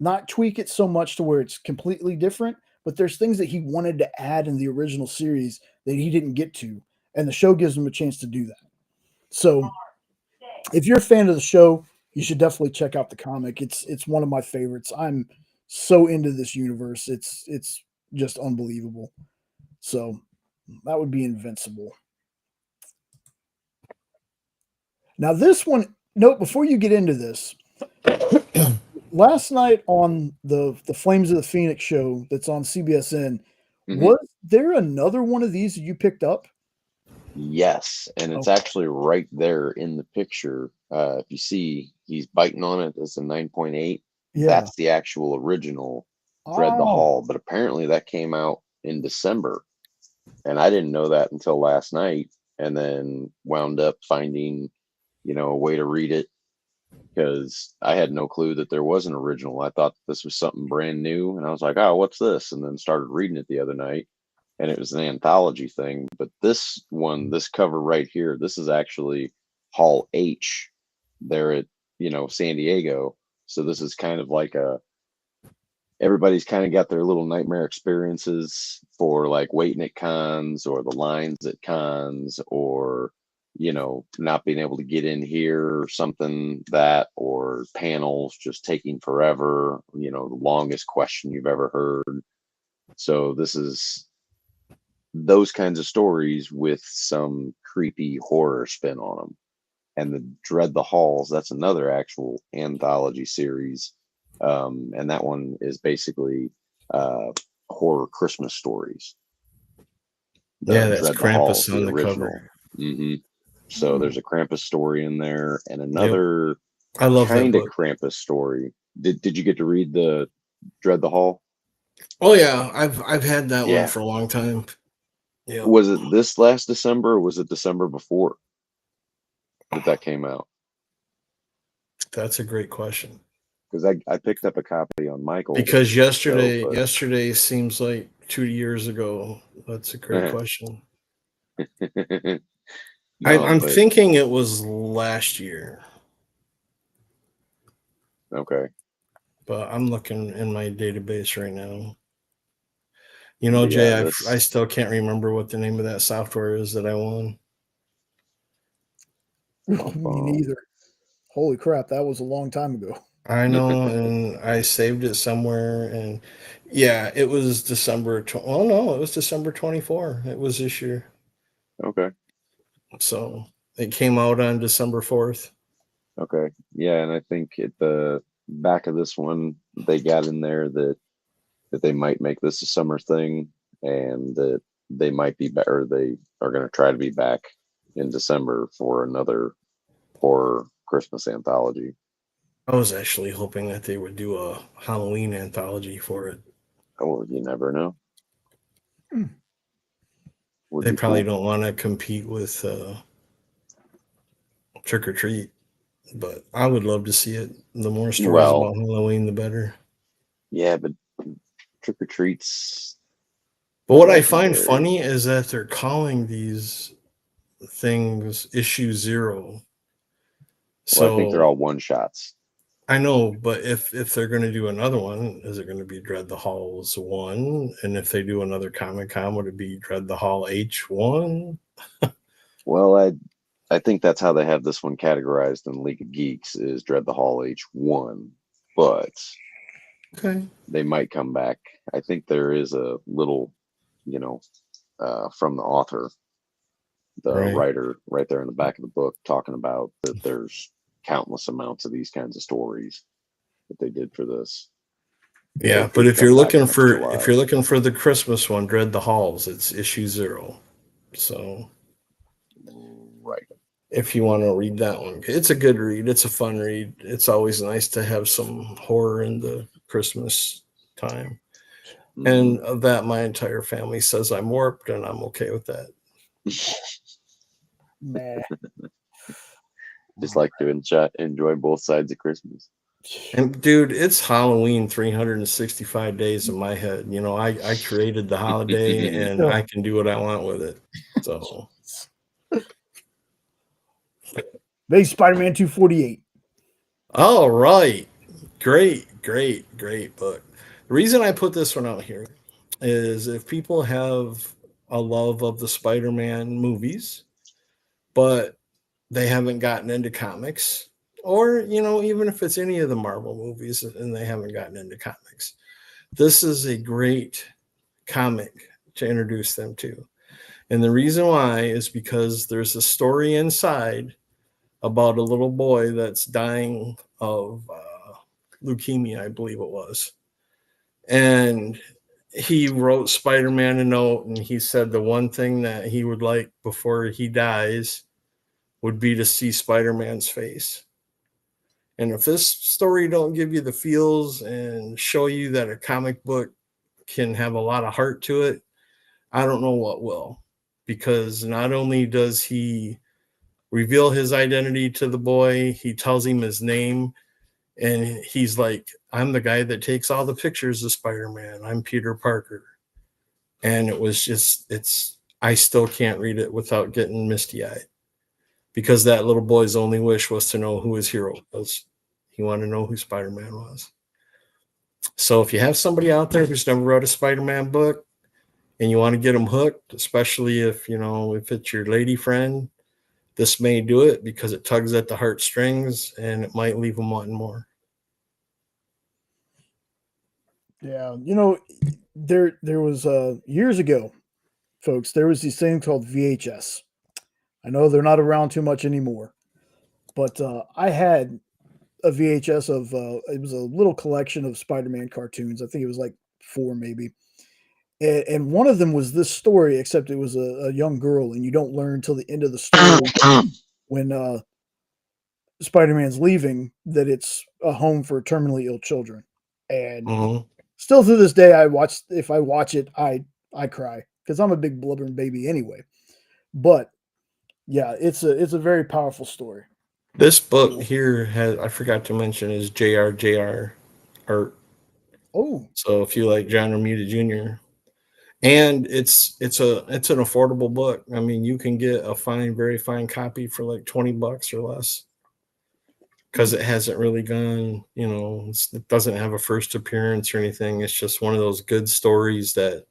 Not tweak it so much to where it's completely different, but there's things that he wanted to add in the original series that he didn't get to, and the show gives him a chance to do that. So if you're a fan of the show, you should definitely check out the comic. It's one of my favorites. I'm so into this universe. It's just unbelievable. So that would be Invincible. Now this one, before you get into this, last night on the Flames of the Phoenix show that's on CBSN, was there another one of these that you picked up? Yes, and it's actually right there in the picture. If you see, he's biting on it. It's a 9.8. Yeah. That's the actual original Dread the Oh. Hall. But apparently that came out in December, and I didn't know that until last night. And then wound up finding, a way to read it, because I had no clue that there was an original. I thought this was something brand new, and I was like, "Oh, what's this?" And then started reading it the other night. And it was an anthology thing. But this one, this cover right here, this is actually Hall H there at, San Diego. So this is kind of like everybody's kind of got their little nightmare experiences for like waiting at cons, or the lines at cons, or, not being able to get in here, or something or panels just taking forever, the longest question you've ever heard. So this is those kinds of stories with some creepy horror spin on them. And the Dread the Halls, that's another actual anthology series. And that one is basically horror Christmas stories. That's Dread the Krampus Halls, on the original. cover. Mm-hmm. So there's a Krampus story in there, and another I love kind that of book. Krampus story. Did you get to read the Dread the Hall? Oh yeah, I've had that Yeah. one for a long time. Yeah. Was it this last December, or was it December before that came out? That's a great question. Because I picked up a copy on Michael. Because yesterday seems like 2 years ago. That's a great question. I'm thinking it was last year. Okay. But I'm looking in my database right now. Jay, I still can't remember what the name of that software is that I won. Me neither. Holy crap, that was a long time ago. I know, and I saved it somewhere, and yeah, it was December. It was December 24. It was this year. Okay. So it came out on December 4th. Okay. Yeah, and I think at the back of this one, they got in there that they might make this a summer thing, and that they might be better. They are going to try to be back in December for another horror Christmas anthology. I was actually hoping that they would do a Halloween anthology for it. Oh, you never know. They probably don't want to compete with Trick or Treat, but I would love to see it. The more stories about Halloween, the better. Yeah, but Trick or Treats. But what I find funny is that they're calling these things issue 0. So I think they're all one shots. I know, but if they're going to do another one, is it going to be Dread the Halls 1? And if they do another Comic-Con, would it be Dread the Hall H1? Well, I think that's how they have this one categorized in League of Geeks, is Dread the Hall H1. But okay, they might come back. I think there is a little, from the author, the writer, right there in the back of the book, talking about that there's countless amounts of these kinds of stories that they did for this. Yeah, but if you're looking for the Christmas one, Dread the Halls, it's issue 0. So right. If you want to read that one, it's a good read. It's a fun read. It's always nice to have some horror in the Christmas time. Mm-hmm. And of that, my entire family says I'm warped, and I'm okay with that. Nah. Just like to enjoy both sides of Christmas. And dude, it's Halloween 365 days in my head. I created the holiday, and I can do what I want with it. So, Base Spider-Man 248. All right, great book. The reason I put this one out here is if people have a love of the Spider-Man movies, but they haven't gotten into comics, or, even if it's any of the Marvel movies and they haven't gotten into comics, this is a great comic to introduce them to. And the reason why is because there's a story inside about a little boy that's dying of leukemia, I believe it was. And he wrote Spider-Man a note, and he said the one thing that he would like before he dies would be to see Spider-Man's face. And if this story don't give you the feels and show you that a comic book can have a lot of heart to it, I don't know what will. Because not only does he reveal his identity to the boy, he tells him his name, and he's like, I'm the guy that takes all the pictures of Spider-Man. I'm Peter Parker. And it was just, I still can't read it without getting misty-eyed. Because that little boy's only wish was to know who his hero was. He wanted to know who Spider-Man was. So if you have somebody out there who's never read a Spider-Man book and you want to get them hooked, especially if it's your lady friend, this may do it because it tugs at the heartstrings and it might leave them wanting more. Yeah, there was years ago, folks, there was this thing called VHS. I know they're not around too much anymore, but I had a VHS of it was a little collection of Spider-Man cartoons. I think it was like 4 maybe. And one of them was this story, except it was a young girl, and you don't learn until the end of the story when Spider-Man's leaving that it's a home for terminally ill children. And still to this day, if I watch it, I cry because I'm a big blubbering baby anyway. But yeah, it's a very powerful story. This book here I forgot to mention, is JR art. Oh, so if you like John Romita Jr., and it's an affordable book. I mean, you can get a very fine copy for like $20 or less, because it hasn't really gone, it doesn't have a first appearance or anything. It's just one of those good stories that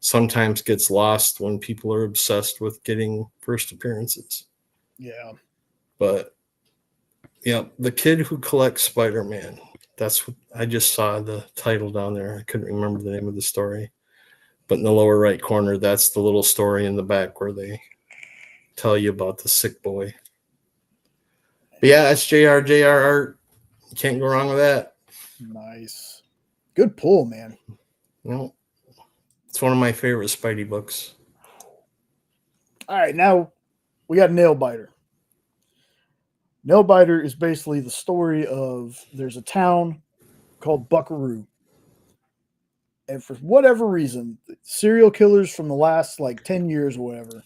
sometimes gets lost when people are obsessed with getting first appearances. Yeah. But yeah, The Kid Who Collects Spider-Man. That's what I just saw the title down there. I couldn't remember the name of the story. But in the lower right corner, that's the little story in the back where they tell you about the sick boy. But yeah, that's JR art. You can't go wrong with that. Nice. Good pull, man. It's one of my favorite Spidey books. All right, now we got Nailbiter. Nailbiter is basically the story of there's a town called Buckaroo. And for whatever reason, serial killers from the last 10 years or whatever,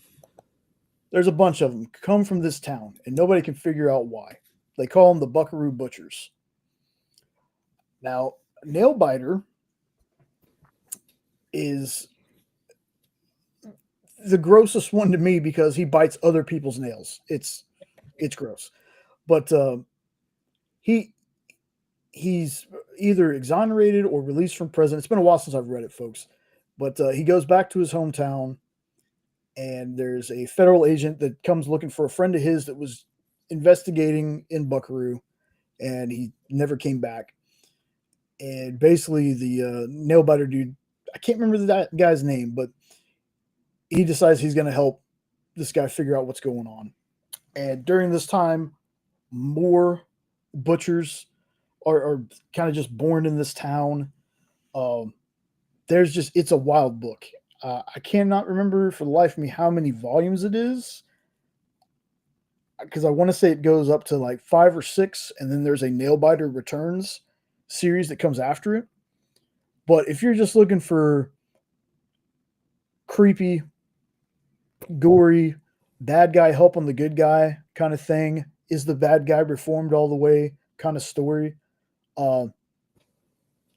there's a bunch of them come from this town, and nobody can figure out why. They call them the Buckaroo Butchers. Now, Nailbiter is the grossest one to me because he bites other people's nails. It's gross. But he's either exonerated or released from prison. It's been a while since I've read it, folks. But he goes back to his hometown, and there's a federal agent that comes looking for a friend of his that was investigating in Buckaroo, and he never came back. And basically the Nailbiter dude, I can't remember that guy's name, but he decides he's going to help this guy figure out what's going on. And during this time, more butchers are kind of just born in this town. It's a wild book. I cannot remember for the life of me how many volumes it is, because I want to say it goes up to 5 or 6, and then there's a Nailbiter Returns series that comes after it. But if you're just looking for creepy, gory, bad guy helping the good guy kind of thing, is the bad guy reformed all the way kind of story,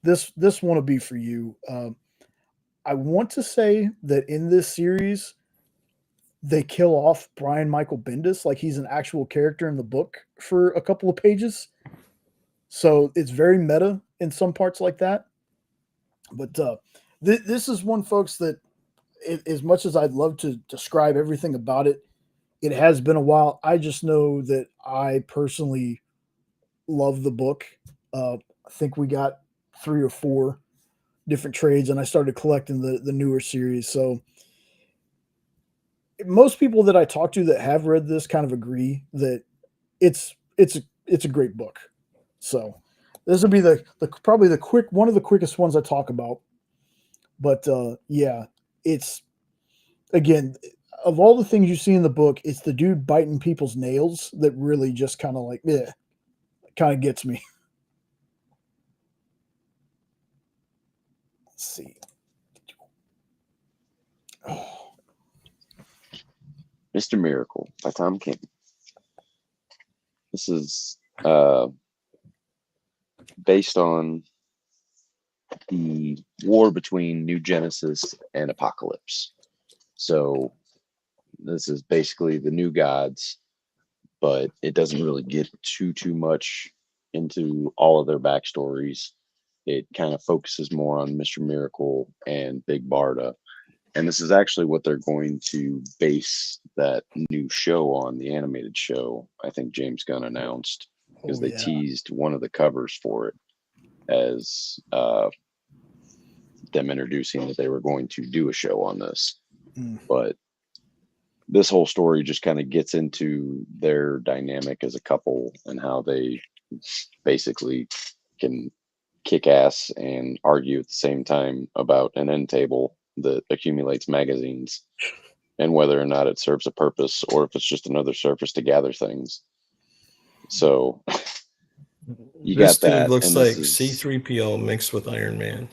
this one will be for you. I want to say that in this series they kill off Brian Michael Bendis, like he's an actual character in the book for a couple of pages, so it's very meta in some parts like that. But this is one, folks, that as much as I'd love to describe everything about it, it has been a while. I just know that I personally love the book. I think we got 3 or 4 different trades, and I started collecting the newer series. So most people that I talk to that have read this kind of agree that it's a great book. So this will be probably one of the quickest ones I talk about. But yeah, it's again, of all the things you see in the book, it's the dude biting people's nails that really just kind of like, yeah, kind of gets me. Let's see. Oh. Mr. Miracle by Tom King. This is based on the war between New Genesis and Apocalypse. So this is basically the new gods, but it doesn't really get too much into all of their backstories. It kind of focuses more on Mr. Miracle and Big Barda. And this is actually what they're going to base that new show on, the animated show. I think James Gunn announced, because they teased one of the covers for it as them introducing that they were going to do a show on this. But this whole story just kind of gets into their dynamic as a couple and how they basically can kick ass and argue at the same time about an end table that accumulates magazines and whether or not it serves a purpose or if it's just another surface to gather things. So you this got that. Dude looks and like is, C-3PO mixed with Iron Man.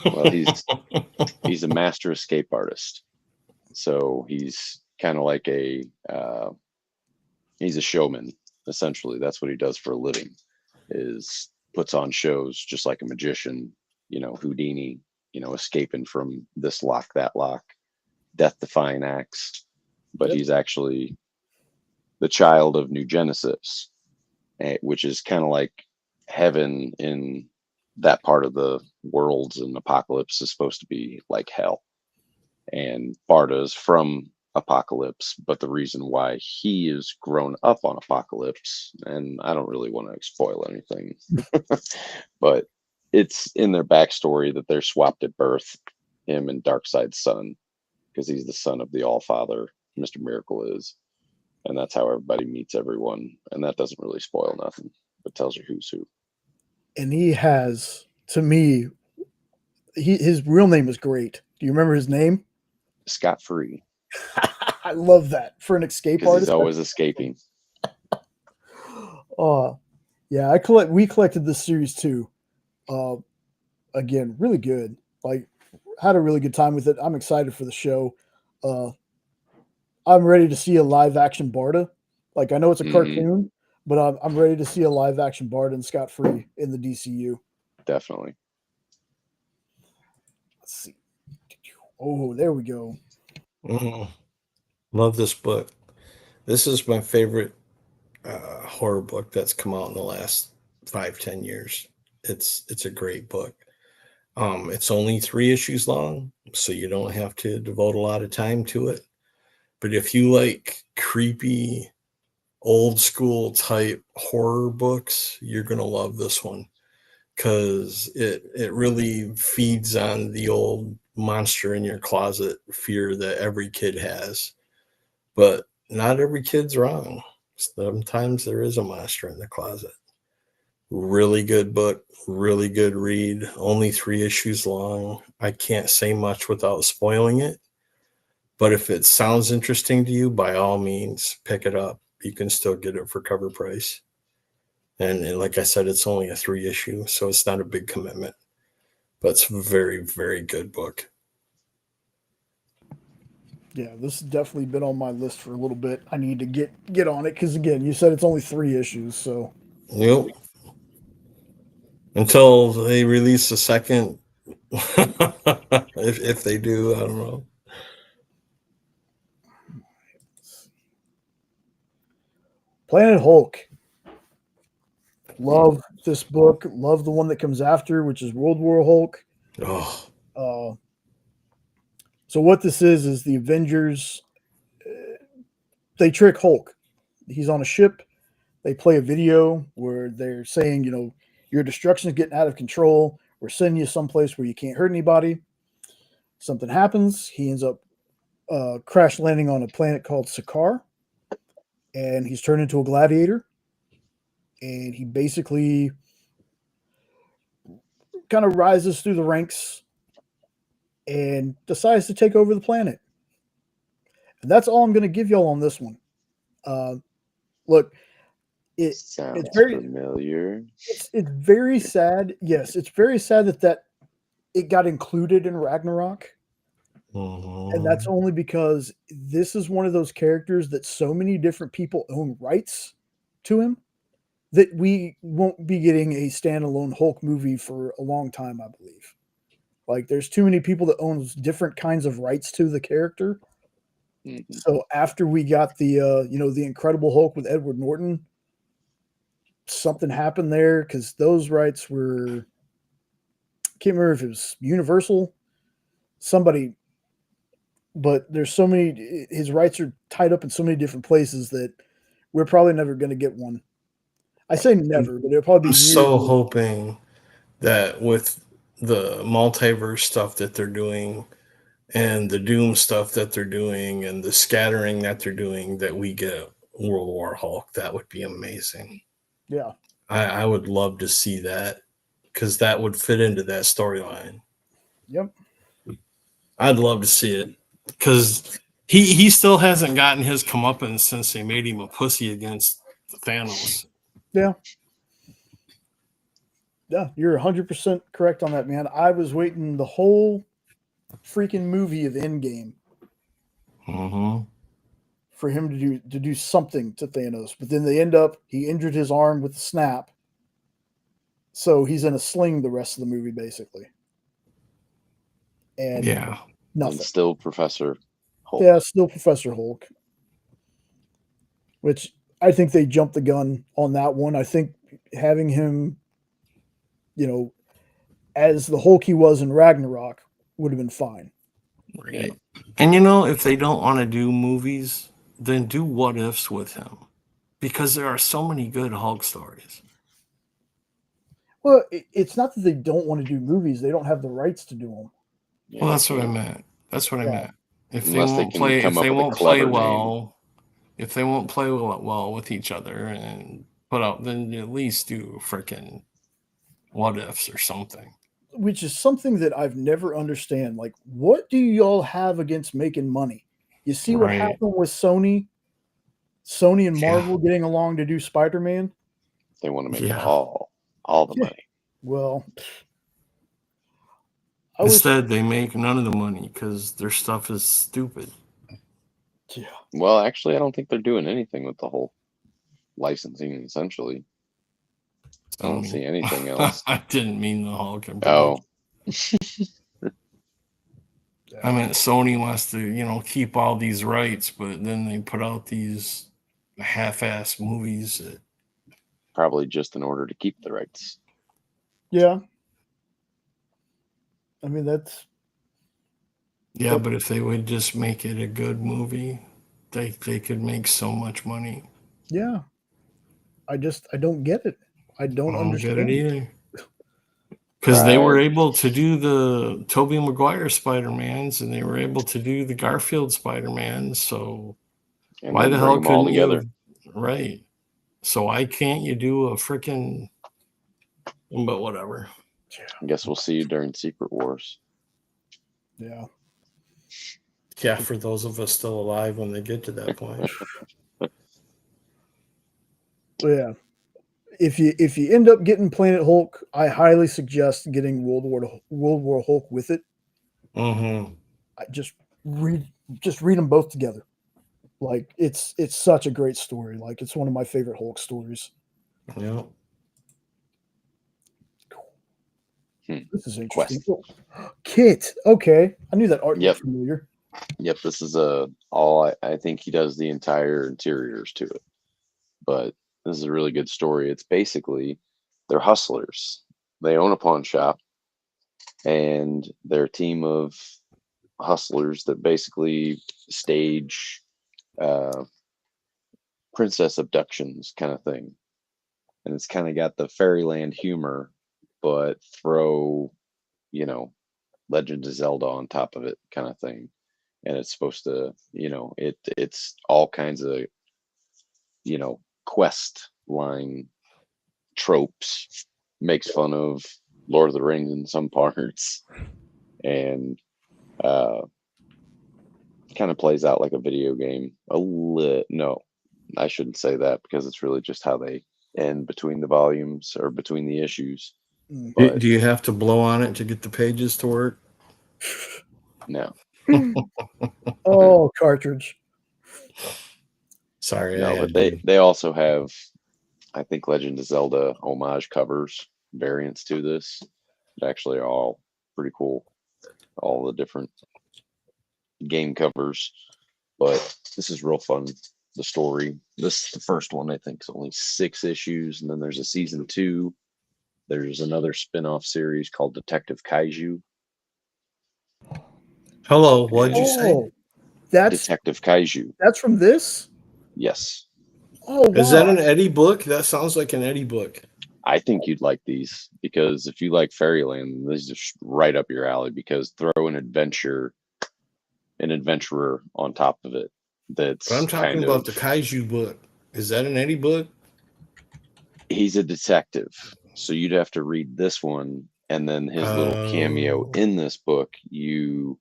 Well, he's a master escape artist. So he's kind of like he's a showman, essentially. That's what he does for a living, is puts on shows just like a magician, Houdini, escaping from this lock, that lock, death-defying acts. But he's actually the child of New Genesis, which is kind of like heaven in that part of the worlds, and Apocalypse is supposed to be like hell. And Barda's from Apocalypse, but the reason why he is grown up on Apocalypse, and I don't really want to spoil anything, but it's in their backstory that they're swapped at birth, him and Darkseid's son, because he's the son of the All-Father, Mr. Miracle is. And that's how everybody meets everyone. And that doesn't really spoil nothing, but tells you who's who. And he has, to me, his real name is great. Do you remember his name? Scott Free. I love that for an escape artist. He's always escaping. Yeah, we collected this series too. Again, really good. Like, had a really good time with it. I'm excited for the show. I'm ready to see a live action Barda. Like, I know it's a cartoon, but I'm ready to see a live action Barda and Scott Free in the DCU. Definitely. Let's see. Oh, there we go. Love this book. This is my favorite horror book that's come out in the last 5-10 years. It's a great book. It's only 3 issues long, so you don't have to devote a lot of time to it. But if you like creepy, old school type horror books, you're going to love this one, because it really feeds on the old monster in your closet fear that every kid has. But not every kid's wrong. Sometimes there is a monster in the closet. Really good book, really good read, only 3 issues long. I can't say much without spoiling it. But if it sounds interesting to you, by all means, pick it up. You can still get it for cover price. And like I said, it's only a 3 issue, so it's not a big commitment. But it's a very, very good book. Yeah, this has definitely been on my list for a little bit. I need to get on it because, again, you said it's only 3 issues, so. Yep. Until they release the second, if they do, I don't know. Planet Hulk. Love this book. Love the one that comes after, which is World War Hulk. Oh. So what this is the Avengers. They trick Hulk. He's on a ship. They play a video where they're saying, your destruction is getting out of control. We're sending you someplace where you can't hurt anybody. Something happens. He ends up crash landing on a planet called Sakaar. And he's turned into a gladiator. And he basically kind of rises through the ranks and decides to take over the planet. And that's all I'm going to give y'all on this one. Look, Sounds it's very familiar. it's very sad. Yes, it's very sad that it got included in Ragnarok. And that's only because this is one of those characters that so many different people own rights to him that we won't be getting a standalone Hulk movie for a long time, I believe. Like, there's too many people that own different kinds of rights to the character. Mhm. So after we got the the Incredible Hulk with Edward Norton, something happened there because those rights were, I can't remember if it was Universal, somebody. But there's so many, his rights are tied up in so many different places that we're probably never going to get one. I say never, but it'll probably I'm be years. so hoping that with the multiverse stuff that they're doing and the Doom stuff that they're doing and the scattering that they're doing, that we get World War Hulk. That would be amazing. Yeah. I would love to see that because that would fit into that storyline. Yep. I'd love to see it because he still hasn't gotten his comeuppance since they made him a pussy against Thanos. Yeah. Yeah, you're 100% correct on that, man. I was waiting the whole freaking movie of Endgame for him to do something to Thanos, but then he injured his arm with the snap, so he's in a sling the rest of the movie basically. And yeah, nothing. And still Professor Hulk. Yeah, still Professor Hulk. Which I think they jumped the gun on that one. I think having him, as the Hulk he was in Ragnarok would have been fine. Right. And if they don't want to do movies, then do what ifs with him, because there are so many good Hulk stories. Well, it's not that they don't want to do movies; they don't have the rights to do them. Yeah, Well, that's what I meant. That's what I meant. If Unless they they won't can play, come if up they with a won't play clever well, if they won't play well with each other and put out, then at least do freaking what ifs or something. Which is something that I've never understand. Like, what do y'all have against making money? You see what Right. happened with Sony and Marvel getting along to do Spider-Man? They want to make all the money. Well, instead they make none of the money because their stuff is stupid. Yeah. Well, actually, I don't think they're doing anything with the whole licensing, essentially. I don't see anything else. I didn't mean the Hulk. Oh. I mean, Sony wants to, keep all these rights, but then they put out these half-ass movies. Probably just in order to keep the rights. Yeah. I mean, that's... Yeah, but if they would just make it a good movie, they could make so much money. Yeah. I don't get it. I don't understand. Get it either. Because they were able to do the Tobey Maguire Spider-Mans and they were able to do the Garfield Spider-Man. So why the hell couldn't you? Right. So why can't you do a freaking... But whatever. I guess we'll see you during Secret Wars. Yeah. Yeah, for those of us still alive when they get to that point. Yeah. If you end up getting Planet Hulk, I highly suggest getting World War Hulk with it. Mm-hmm. I just read them both together. Like, it's such a great story. Like, it's one of my favorite Hulk stories. Yeah. Cool. This is interesting. Oh, Kit. Okay, I knew that art looked familiar. Yep, this is I think he does the entire interiors to it. But this is a really good story. It's basically, they're hustlers. They own a pawn shop, and they're a team of hustlers that basically stage princess abductions kind of thing. And it's kind of got the fairyland humor, but throw, Legend of Zelda on top of it kind of thing. And it's supposed to, it's all kinds of, quest line tropes, makes fun of Lord of the Rings in some parts, and Kind of plays out like a video game. No, I shouldn't say that because it's really just how they end between the volumes or between the issues. But Do you have to blow on it to get the pages to work? no. Oh, cartridge. Sorry, No, but they also have, I think, Legend of Zelda homage covers, variants to this. That actually are all pretty cool. All the different game covers. But this is real fun. The story. The first one, I think, is only 6 issues, and then there's a season 2. There's another spin-off series called Detective Kaiju. Hello, what'd you say? That's Detective Kaiju. That's from this? Yes. Oh, wow. Is that an Eddie book? That sounds like an Eddie book. I think you'd like these because if you like Fairyland, these are right up your alley because throw an adventurer on top of it. That's But I'm talking about the Kaiju book. Is that an Eddie book? He's a detective. So you'd have to read this one and then his little cameo in this book. You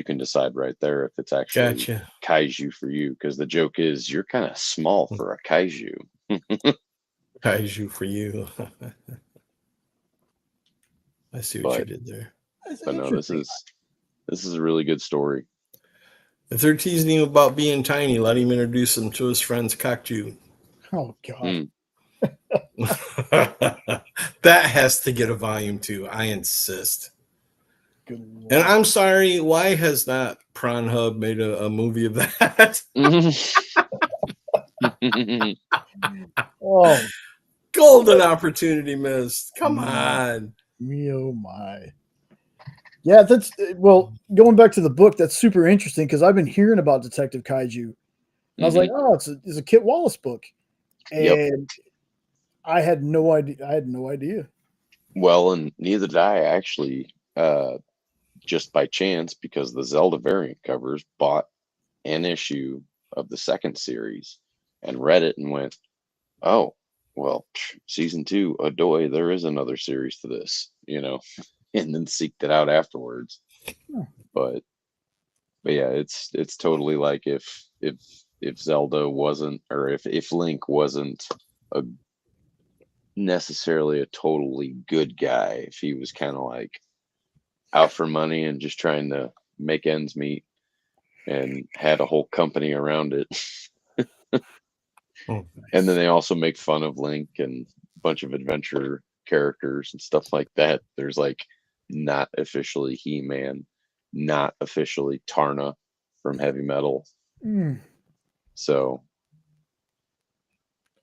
can decide right there if it's actually kaiju for you. Because the joke is you're kind of small for a kaiju. Kaiju for you. I see what you did there. But no, this is a really good story. If they're teasing him about being tiny, let him introduce him to his friends Kaiju. Oh God. That has to get a volume 2. I insist. Good Lord. And I'm sorry, why has not Prawn Hub made a movie of that? Oh, golden opportunity missed. Come on. Me oh my. Yeah, that's going back to the book, that's super interesting because I've been hearing about Detective Kaiju. And I was like, oh, it's a Kit Wallace book. And I had no idea. Well, and neither did I actually, just by chance, because the Zelda variant covers, bought an issue of the second series and read it and went, oh, well, season 2, adoy, there is another series to this, and then seeked it out afterwards. But yeah, it's totally like if Zelda wasn't, or if Link wasn't necessarily a totally good guy, if he was kind of like out for money and just trying to make ends meet and had a whole company around it. Nice. And then they also make fun of Link and a bunch of adventure characters and stuff like that. There's like not officially He-Man, not officially Tarna from Heavy Metal. So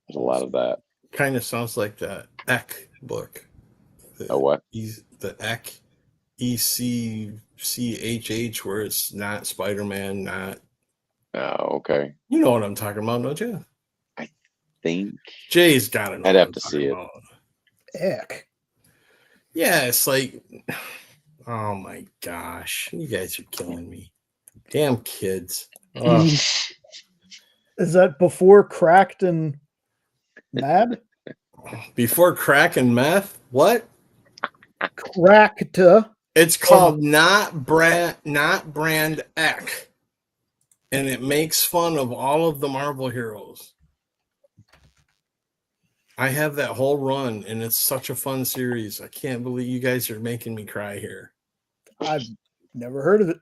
there's a lot of that. Kind of sounds like that Eck book. What? The Eck, ECCHH, where it's not Spider-Man, not. Oh, okay. You know what I'm talking about, don't you? I think Jay's got it. I'd have to see it. Eck. Yeah, it's like, oh my gosh, you guys are killing me. Damn kids. Is that before Cracked and Mad? Before Crack and Meth? What? Cracked. It's called Not Brand Eck. And it makes fun of all of the Marvel heroes. I have that whole run, and it's such a fun series. I can't believe you guys are making me cry here. I've never heard of it.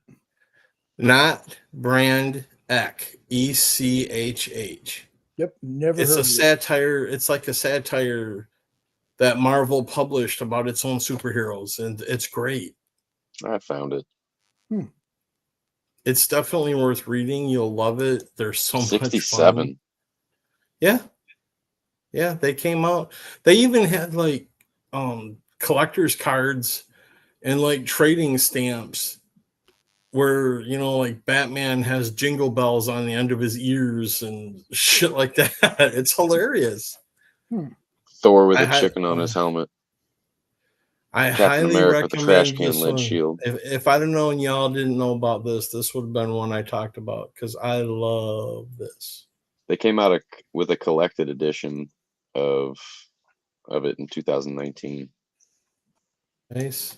Not Brand Eck, ECHH. Yep, never. It's a satire. It's like a satire that Marvel published about its own superheroes, and it's great. I found it. It's definitely worth reading. You'll love it. There's so 67. much fun. Yeah, they came out. They even had like collector's cards and like trading stamps where, like Batman has jingle bells on the end of his ears and shit like that. It's hilarious. Thor with a chicken on his helmet. I Captain highly America with a trash recommend can lid shield. If I'd have known y'all didn't know about this would have been one I talked about because I love this. They came out with a collected edition of it in 2019. Nice.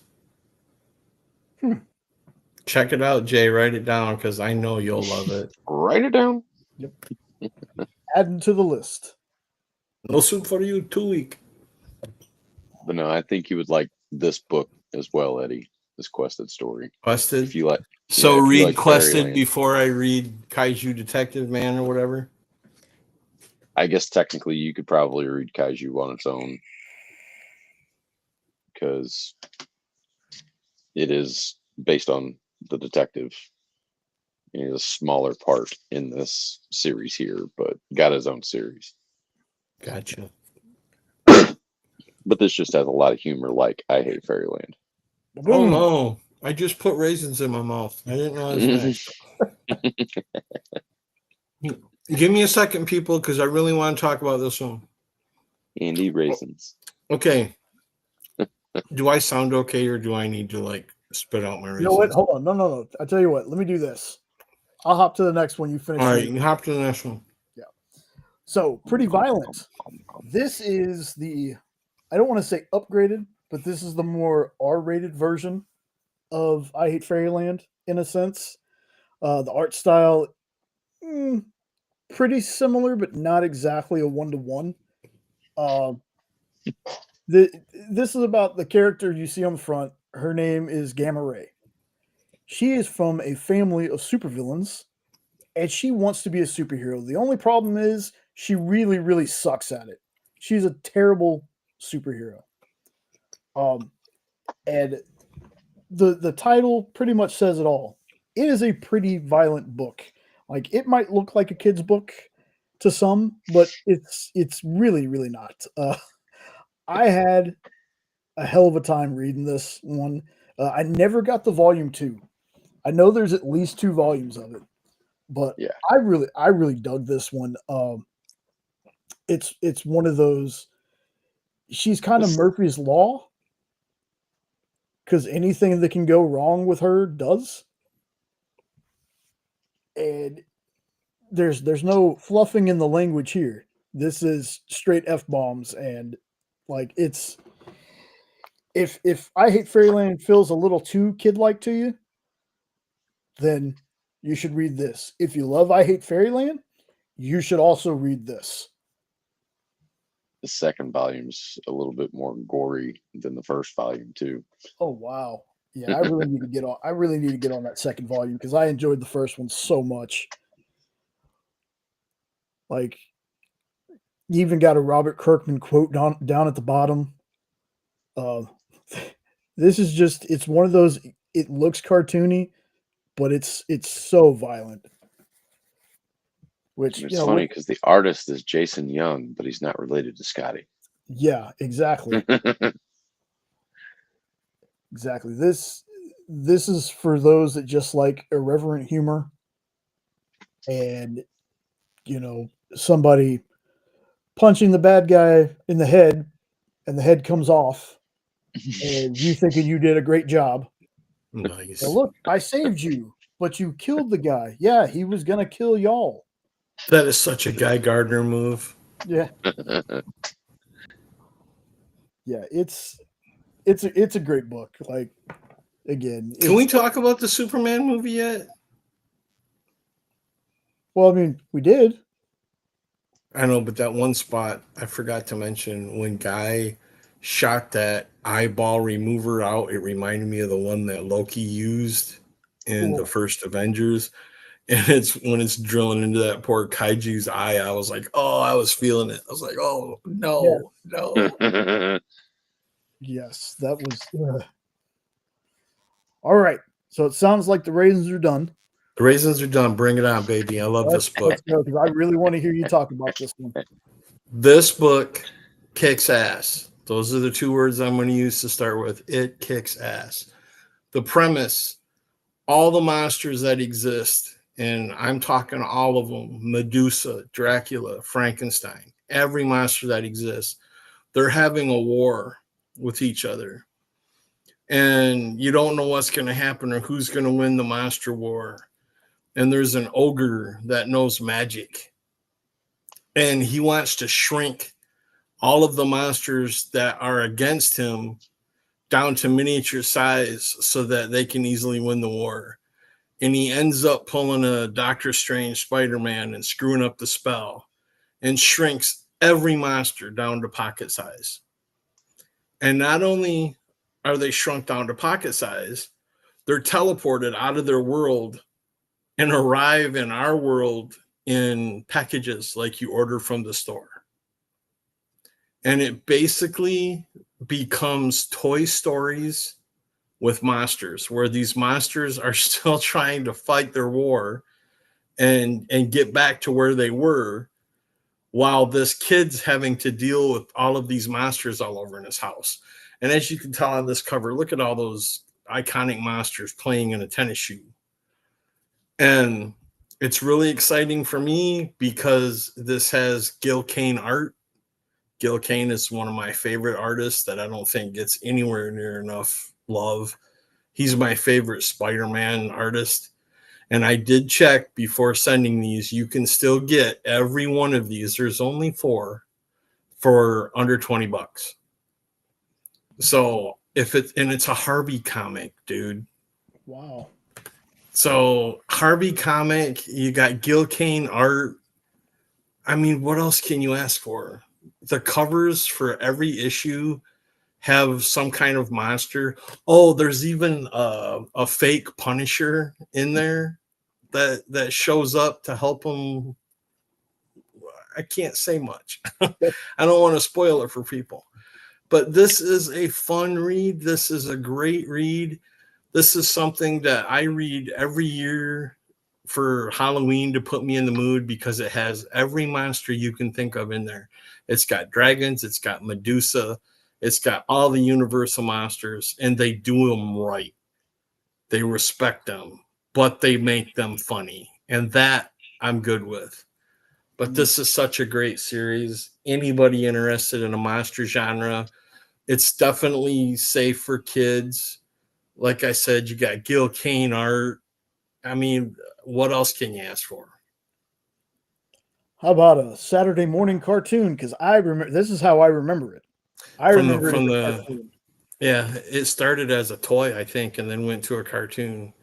Check it out, Jay. Write it down because I know you'll love it. Write it down. Yep. Adding to the list. No soup for you 2 week. But no, I think you would like this book as well, Eddie. This Quested story. Quested. If you like. So if you read like Quested Fairyland. before I read Kaiju Detective Man or whatever. I guess technically you could probably read Kaiju on its own because it is based on the detective. He's a smaller part in this series here, but got his own series. Gotcha. But this just has a lot of humor, like I Hate Fairyland. Oh no! I just put raisins in my mouth. I didn't know it was next. Give me a second, people, because I really want to talk about this one. And eat raisins. Okay. Do I sound okay, or do I need to like spit out my raisins? You know what? Hold on. No. I tell you what. Let me do this. I'll hop to the next one. You finish. All right, you can hop to the next one. Yeah. So pretty violent. This is the, I don't want to say upgraded, but this is the more R-rated version of I Hate Fairyland in a sense. The art style, pretty similar, but not exactly a one-to-one. This is about the character you see on the front. Her name is Gamma Ray. She is from a family of supervillains, and she wants to be a superhero. The only problem is she really, really sucks at it. She's a terrible superhero. And the title pretty much says it all. It is a pretty violent book. Like, it might look like a kid's book to some, but it's really, really not. I had a hell of a time reading this one. I never got the volume 2. I know there's at least 2 volumes of it, but yeah, I really dug this one. It's one of those. She's kind of Murphy's Law, because anything that can go wrong with her does, and there's no fluffing in the language here. This is straight F-bombs, and like it's if I Hate Fairyland feels a little too kid-like to you, then you should read this. If you love I Hate Fairyland, you should also read this. the second volume's a little bit more gory than the first volume too. Oh wow. Yeah, I really need to get on. I really need to get on that second volume because I enjoyed the first one so much. Like, you even got a Robert Kirkman quote down at the bottom. This is just, it's one of those, it looks cartoony, but it's so violent. Which, It's funny because the artist is Jason Young, but he's not related to Scotty. Yeah, exactly. Exactly. This is for those that just like irreverent humor and, somebody punching the bad guy in the head and the head comes off and you thinking you did a great job. Nice. Now look, I saved you, but you killed the guy. Yeah, he was going to kill y'all. That is such a Guy Gardner move. Yeah. Yeah, it's a great book. Like, again, can we talk about the Superman movie yet? Well, I mean, we did. I know, but that one spot I forgot to mention, when Guy shot that eyeball remover out, it reminded me of the one that Loki used in the first Avengers. And it's when it's drilling into that poor Kaiju's eye, I was like, oh, I was feeling it. I was like, oh, no, no. Yes, that was. All right. So it sounds like the raisins are done. The raisins are done. Bring it on, baby. I love this book. Let's go, because I really want to hear you talk about this one. This book kicks ass. Those are the 2 words I'm going to use to start with. It kicks ass. The premise, all the monsters that exist, and I'm talking all of them, Medusa, Dracula, Frankenstein, every monster that exists, they're having a war with each other. And you don't know what's going to happen or who's going to win the monster war. And there's an ogre that knows magic. And he wants to shrink all of the monsters that are against him down to miniature size so that they can easily win the war. and he ends up pulling a Doctor Strange Spider-Man and screwing up the spell and shrinks every monster down to pocket size. And not only are they shrunk down to pocket size, they're teleported out of their world and arrive in our world in packages like you order from the store. And it basically becomes Toy Stories with monsters, where these monsters are still trying to fight their war and get back to where they were, while this kid's having to deal with all of these monsters all over in his house. And as you can tell on this cover, look at all those iconic monsters playing in a tennis shoe. And it's really exciting for me because this has Gil Kane art. Gil Kane is one of my favorite artists that I don't think gets anywhere near enough love. He's my favorite Spider-Man artist. And I did check before sending these. You can still get every one of these. There's only 4 for under $20. So it's a Harvey comic, dude. Wow. So Harvey comic, you got Gil Kane art. I mean, what else can you ask for? The covers for every issue have some kind of monster. Oh, there's even a fake Punisher in there that shows up to help him. I can't say much. I don't want to spoil it for people. But this is a fun read. This is a great read. This is something that I read every year for Halloween to put me in the mood because it has every monster you can think of in there. It's got dragons. It's got Medusa. It's got all the Universal monsters, and they do them right. They respect them, but they make them funny. And that I'm good with. But this is such a great series. Anybody interested in a monster genre, it's definitely safe for kids. Like I said, you got Gil Kane art. I mean, what else can you ask for? How about a Saturday morning cartoon? Because I remember, this is how I remember it. It started as a toy, I think, and then went to a cartoon,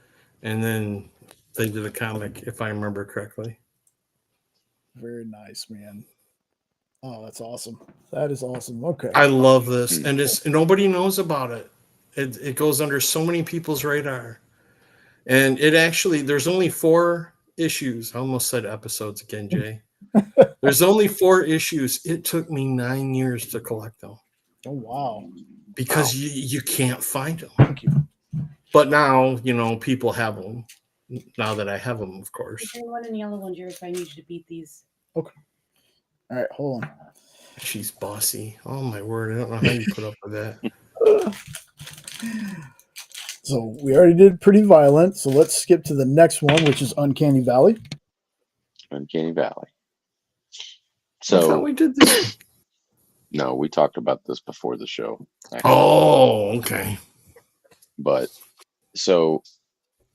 and then they did a comic, if I remember correctly. Very nice, man. Oh, that's awesome. That is awesome. Okay. I love this, and nobody knows about it. It goes under so many people's radar. And it actually, there's only 4 issues. I almost said episodes again, Jay. There's only 4 issues. It took me 9 years to collect them. Oh, wow. Because you can't find them. Thank you. But now, people have them. Now that I have them, of course. The one and the yellow one, Jerry, I need you to beat these. Okay. All right, hold on. She's bossy. Oh, my word. I don't know how you put up with that. So we already did Pretty Violent. So let's skip to the next one, which is Uncanny Valley. Uncanny Valley. I thought we did this. No, we talked about this before the show. Actually. Oh, okay. But so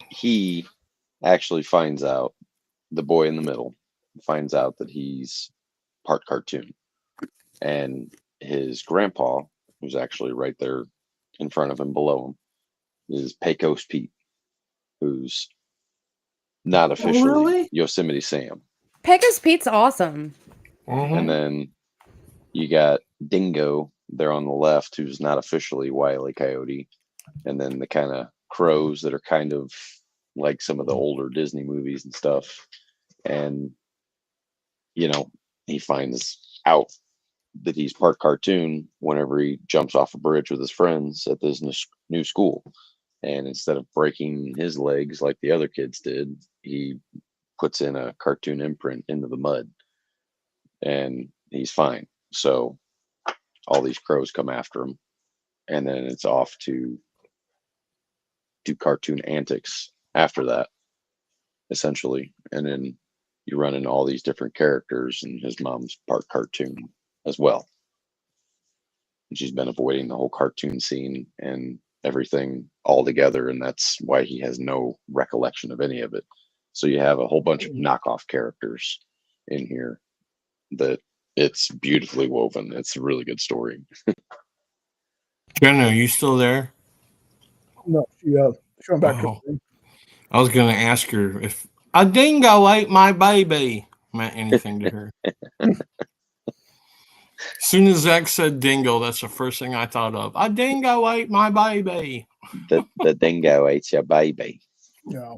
he actually finds out, the boy in the middle finds out that he's part cartoon. And his grandpa, who's actually right there in front of him, below him, is Pecos Pete, who's not officially Yosemite Sam. Pecos Pete's awesome. Mm-hmm. And then you got Dingo there on the left, who's not officially Wile E. Coyote. And then the kind of crows that are kind of like some of the older Disney movies and stuff. And, he finds out that he's part cartoon whenever he jumps off a bridge with his friends at this new school. And instead of breaking his legs like the other kids did, he puts in a cartoon imprint into the mud. And he's fine. So all these crows come after him. And then it's off to do cartoon antics after that, essentially. And then you run into all these different characters, and his mom's part cartoon as well. And she's been avoiding the whole cartoon scene and everything altogether, and that's why he has no recollection of any of it. So you have a whole bunch of knockoff characters in here that it's beautifully woven. It's a really good story. Jenna, are you still there? No, she went back. Oh. I was going to ask her if a dingo ate my baby meant anything to her. As soon as Zach said dingo, that's the first thing I thought of. A dingo ate my baby. The dingo ate your baby. Yeah.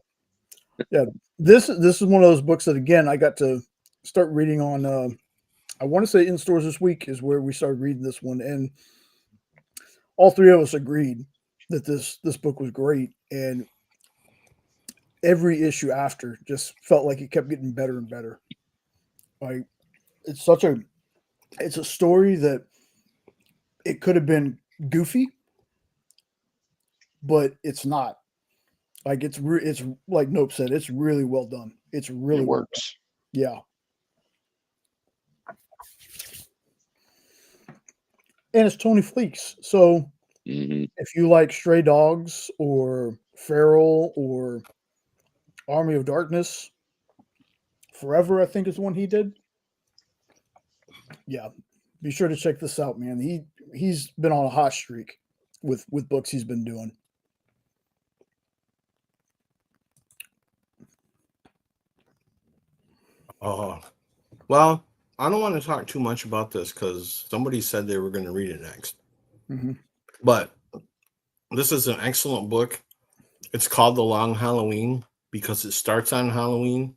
Yeah. This is one of those books that, again, I got to start reading on, I want to say in stores this week is where we started reading this one. And all three of us agreed that this book was great. And every issue after just felt like it kept getting better and better. Like it's a story that it could have been goofy, but it's not. Like it's like Nope said, it's really well done. It's really It well works. done. Yeah. And it's Tony Fleeks. So if you like Stray Dogs or Feral or Army of Darkness, Forever, I think is the one he did. Yeah. Be sure to check this out, man. He's been on a hot streak with books he's been doing. Oh, well, I don't want to talk too much about this because somebody said they were going to read it next. Mm-hmm. But this is an excellent book. It's called The Long Halloween because it starts on Halloween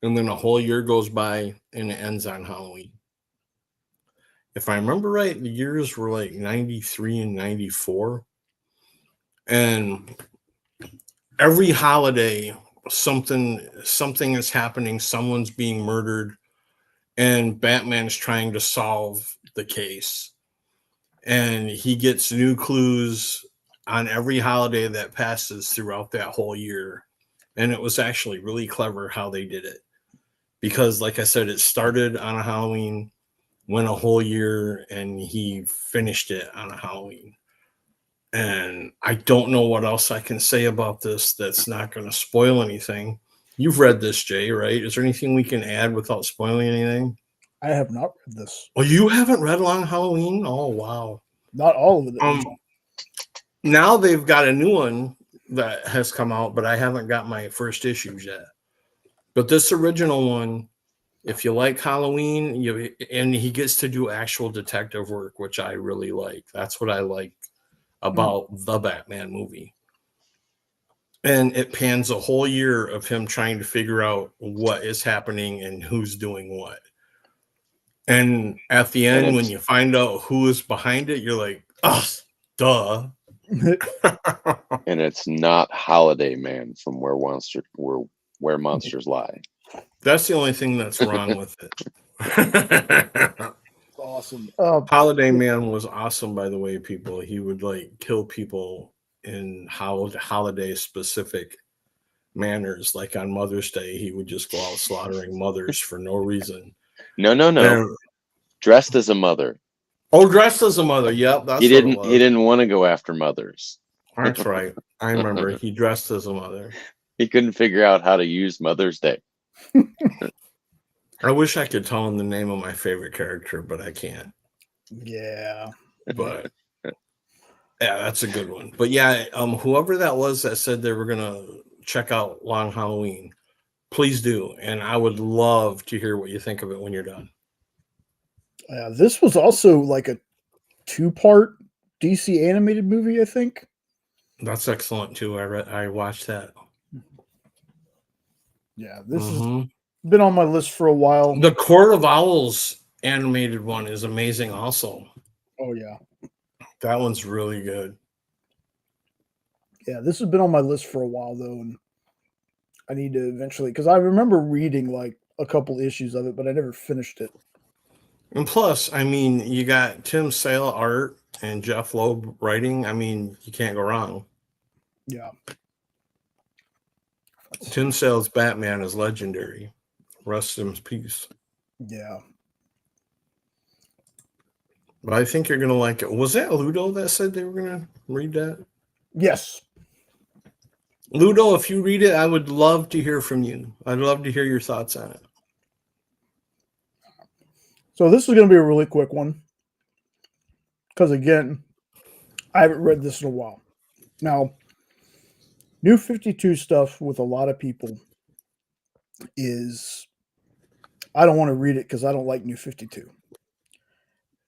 and then a whole year goes by and it ends on Halloween. If I remember right, the years were like 93 and 94. And every holiday, something is happening. Someone's being murdered. And Batman's trying to solve the case. And he gets new clues on every holiday that passes throughout that whole year. And it was actually really clever how they did it. Because, like I said, it started on a Halloween, went a whole year, and he finished it on a Halloween. And I don't know what else I can say about this that's not going to spoil anything. You've read this, Jay, right? Is there anything we can add without spoiling anything? I have not read this. Oh, you haven't read Long Halloween? Oh, wow. Not all of it. Now they've got a new one that has come out, but I haven't got my first issues yet. But this original one, if you like Halloween, and he gets to do actual detective work, which I really like. That's what I like about the Batman movie. And it pans a whole year of him trying to figure out what is happening and who's doing what. And at the end, when you find out who is behind it, you're like, oh, duh. And it's not Holiday Man from Where Monsters Lie. That's the only thing that's wrong with it. Awesome. Holiday Man was awesome, by the way, people. He would like kill people in holiday specific manners. Like on Mother's Day, he would just go out slaughtering mothers for no reason. No. Dressed as a mother. Oh, dressed as a mother. Yep, that's He didn't want to go after mothers. That's right. I remember he dressed as a mother. He couldn't figure out how to use Mother's Day. I wish I could tell him the name of my favorite character, but I can't. Yeah. But yeah, that's a good one. But yeah, whoever that was that said they were gonna check out Long Halloween, please do. And I would love to hear what you think of it when you're done. This was also like a 2-part DC animated movie, I think. That's excellent too. I watched that. Yeah, this has been on my list for a while. The Court of Owls animated one is amazing also. Oh yeah. That one's really good. Yeah, this has been on my list for a while though, and I need to eventually, because I remember reading like a couple issues of it, but I never finished it. And plus, I mean, you got Tim Sale art and Jeff Loeb writing. I mean, you can't go wrong. Yeah. Tim Sale's Batman is legendary. Rest in peace. Yeah. But I think you're going to like it. Was that Ludo that said they were going to read that? Yes. Ludo, if you read it, I would love to hear from you. I'd love to hear your thoughts on it. So this is going to be a really quick one. Because again, I haven't read this in a while. Now, New 52 stuff with a lot of people is, I don't want to read it because I don't like New 52.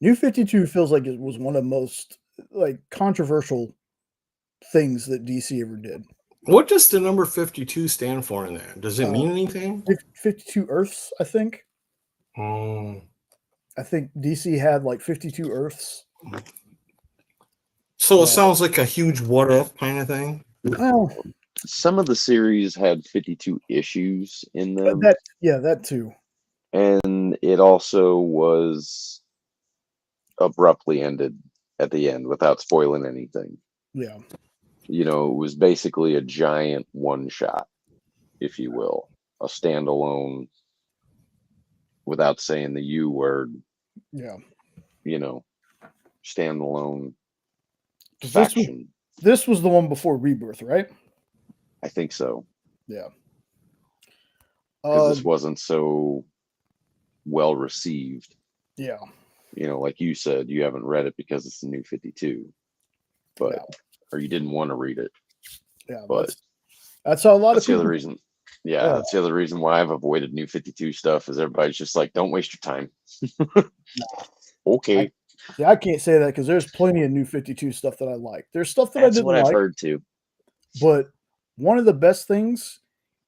New 52 feels like it was one of the most like controversial things that DC ever did. What does the number 52 stand for in that? Does it mean anything? 52 Earths, I think. Oh. I think DC had like 52 Earths. So it sounds like a huge what if kind of thing. Well, Some of the series had 52 issues in them, that too. and it also was abruptly ended at the end without spoiling anything. Yeah. You know, it was basically a giant one shot, if you will, a standalone, without saying the U word, Yeah. you know, standalone 'Cause faction. This was the one before Rebirth, right? I think so. Yeah. Because this wasn't so well received. Yeah. You know, like you said, you haven't read it because it's the New 52, but Yeah. or you didn't want to read it. Yeah. But that's how a lot of that's the people. other reason. Yeah, that's the other reason why I've avoided New 52 stuff. Is everybody's just like, don't waste your time. Okay. I can't say that because there's plenty of New 52 stuff that I like. There's stuff that I That's didn't what I've like, heard too. but one of the best things,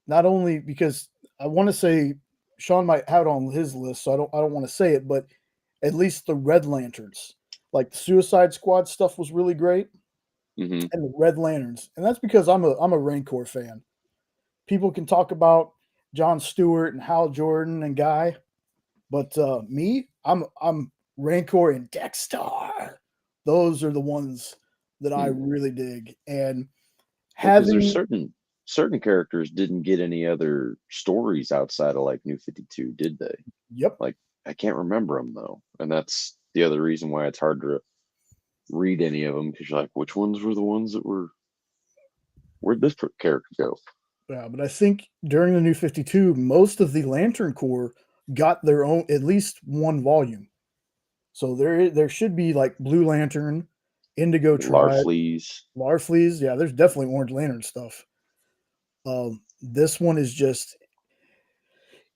not only because I want to say Sean might have it on his list, so I don't want to say it, but at least the Red Lanterns, like the Suicide Squad stuff, was really great, Mm-hmm. and the Red Lanterns, and that's because I'm a Rancor fan. People can talk about John Stewart and Hal Jordan and Guy, but me, I'm Rancor and Dexter. Those are the ones that I really dig. And Because having there's certain characters didn't get any other stories outside of like New 52, did they? Yep. Like I can't remember them though, and that's the other reason why it's hard to read any of them, because you're like, which ones were the ones that were? Where'd this character go? Yeah, but I think during the New 52, most of the Lantern Corps got their own, at least one volume. So there should be like Blue Lantern, Indigo Tribe, Larfleeze. Yeah, there's definitely Orange Lantern stuff. This one is just,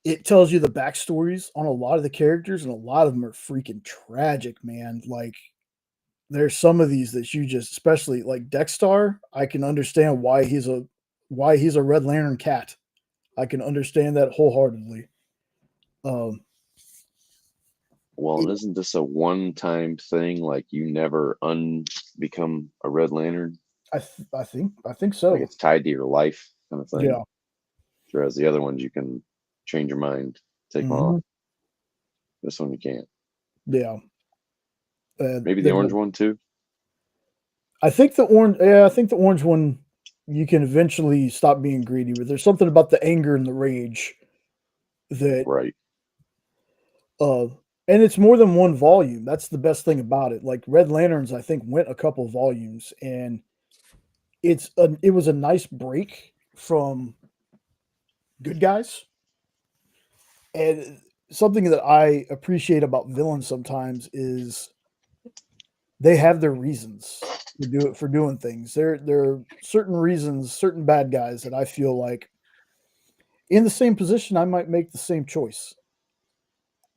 it tells you the backstories on a lot of the characters, and a lot of them are freaking tragic, man. Like there's some of these that you just, especially like Dexter, I can understand why he's a Red Lantern cat. I can understand that wholeheartedly. Well, and isn't this a one-time thing? Like you never become a Red Lantern? I think so. Like it's tied to your life kind of thing. Yeah. Whereas the other ones you can change your mind, take them off. This one you can't. Yeah. Maybe the orange one too. I think the orange. Yeah, I think the orange one. You can eventually stop being greedy with. There's something about the anger and the rage that right. And it's more than one volume. That's the best thing about it. Like Red Lanterns, I think went a couple volumes, and it was a nice break from good guys. And something that I appreciate about villains sometimes is they have their reasons for doing things. There are certain reasons, certain bad guys that I feel like in the same position, I might make the same choice.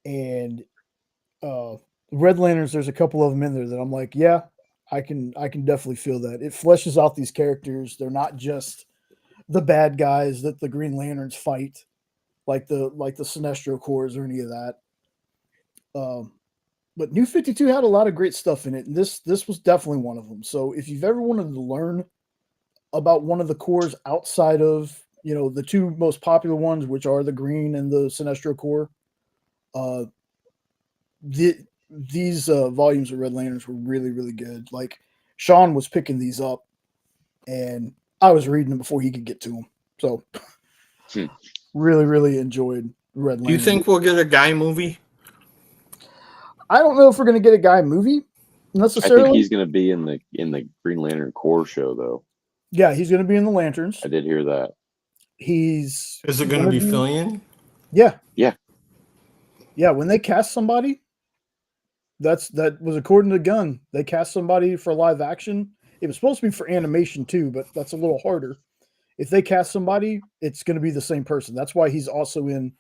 And Red Lanterns, there's a couple of them in there that I'm like, yeah, I can definitely feel that. It fleshes out these characters. They're not just the bad guys that the Green Lanterns fight, like the Sinestro Corps or any of that. But New 52 had a lot of great stuff in it, and this was definitely one of them. So if you've ever wanted to learn about one of the corps outside of, the two most popular ones, which are the Green and the Sinestro Corps, these volumes of Red Lanterns were really, really good. Like Sean was picking these up, and I was reading them before he could get to them. So really, really enjoyed Red Lantern. Do you think we'll get a Guy movie? I don't know if we're going to get a Guy movie necessarily. I think he's going to be in the Green Lantern Corps show, though. Yeah, he's going to be in the Lanterns. I did hear that. Is it going to be Fillion? Yeah. Yeah. Yeah, when they cast somebody, that was according to Gunn. They cast somebody for live action. It was supposed to be for animation too, but that's a little harder. if they cast somebody, it's going to be the same person. That's why he's also in,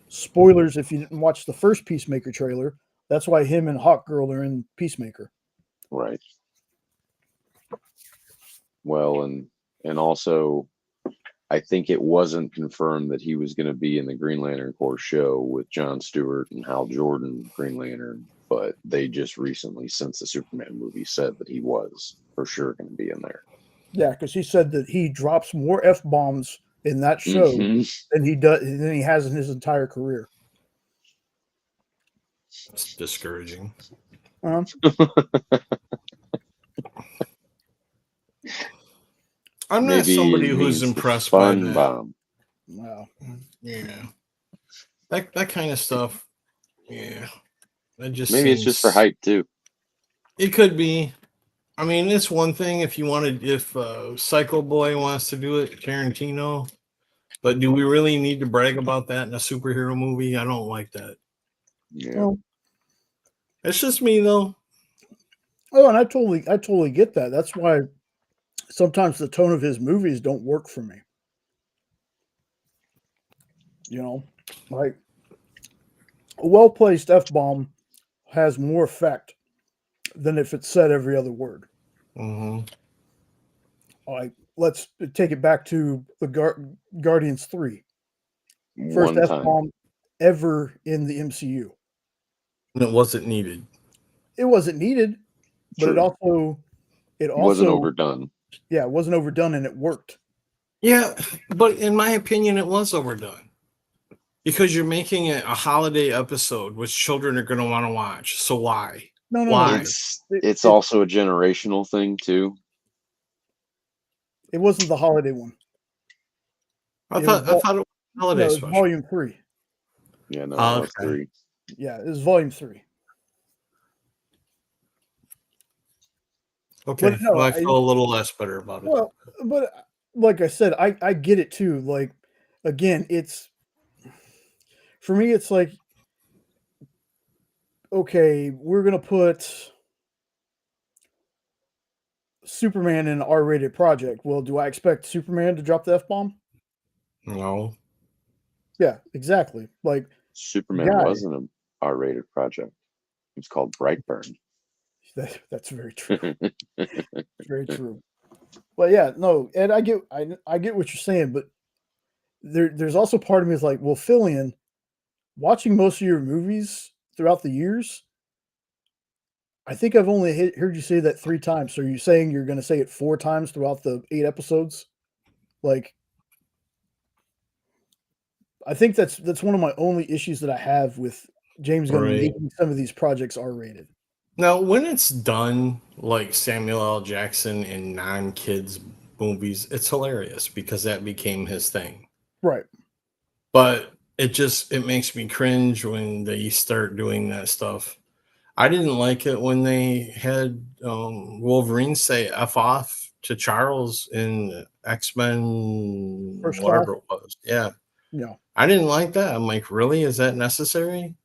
spoilers if you didn't watch the first Peacemaker trailer, that's why him and Hawkgirl are in Peacemaker. Right. Well, and also, I think it wasn't confirmed that he was going to be in the Green Lantern Corps show with Jon Stewart and Hal Jordan, Green Lantern, but they just recently, since the Superman movie, said that he was for sure going to be in there. Yeah, because he said that he drops more F-bombs in that show than he has in his entire career. It's discouraging. I'm not somebody who's impressed by that. Bomb. Wow. Yeah. That kind of stuff. Yeah. That just maybe it's just for hype too. It could be. I mean, it's one thing if Psycho Boy wants to do it, Tarantino. But do we really need to brag about that in a superhero movie? I don't like that. Yeah. Well, it's just me though. Oh, and I totally get that. That's why sometimes the tone of his movies don't work for me. You know, like a well-placed F-bomb has more effect than if it's said every other word. Mm-hmm. Like, let's take it back to the Guardians 3. First F-bomb ever in the MCU. And it wasn't needed. It wasn't needed, but True. it also wasn't overdone. Yeah, it wasn't overdone, and it worked. Yeah, but in my opinion, it was overdone. Because you're making it a holiday episode, which children are going to want to watch. So why? No. Why? It's also a generational thing too. It wasn't the holiday one. I thought it was holiday no, special. Volume 3. Yeah, no, that was 3. Yeah, it was Volume 3. Okay, But no, well, I feel a little less better about it. Well, but like I said, I get it too. Like, again, it's for me, it's like, okay, we're gonna put Superman in an R-rated project. Well, do I expect Superman to drop the F-bomb? No. Yeah, exactly. Like, Superman wasn't an R-rated project. It's called Brightburn. That's very true. Very true. Well, yeah, no, Ed, I get what you're saying, but there's also part of me is like, well, Fillion, watching most of your movies throughout the years, I think I've only heard you say that 3 times. So are you saying you're going to say it 4 times throughout the 8 episodes? Like, I think that's one of my only issues that I have with James Gunn making some of these projects R-rated. Now, when it's done like Samuel L. Jackson in non-kids movies, it's hilarious because that became his thing. Right. But it makes me cringe when they start doing that stuff. I didn't like it when they had Wolverine say F off to Charles in X-Men, whatever it was. Yeah. Yeah. I didn't like that. I'm like, really? Is that necessary?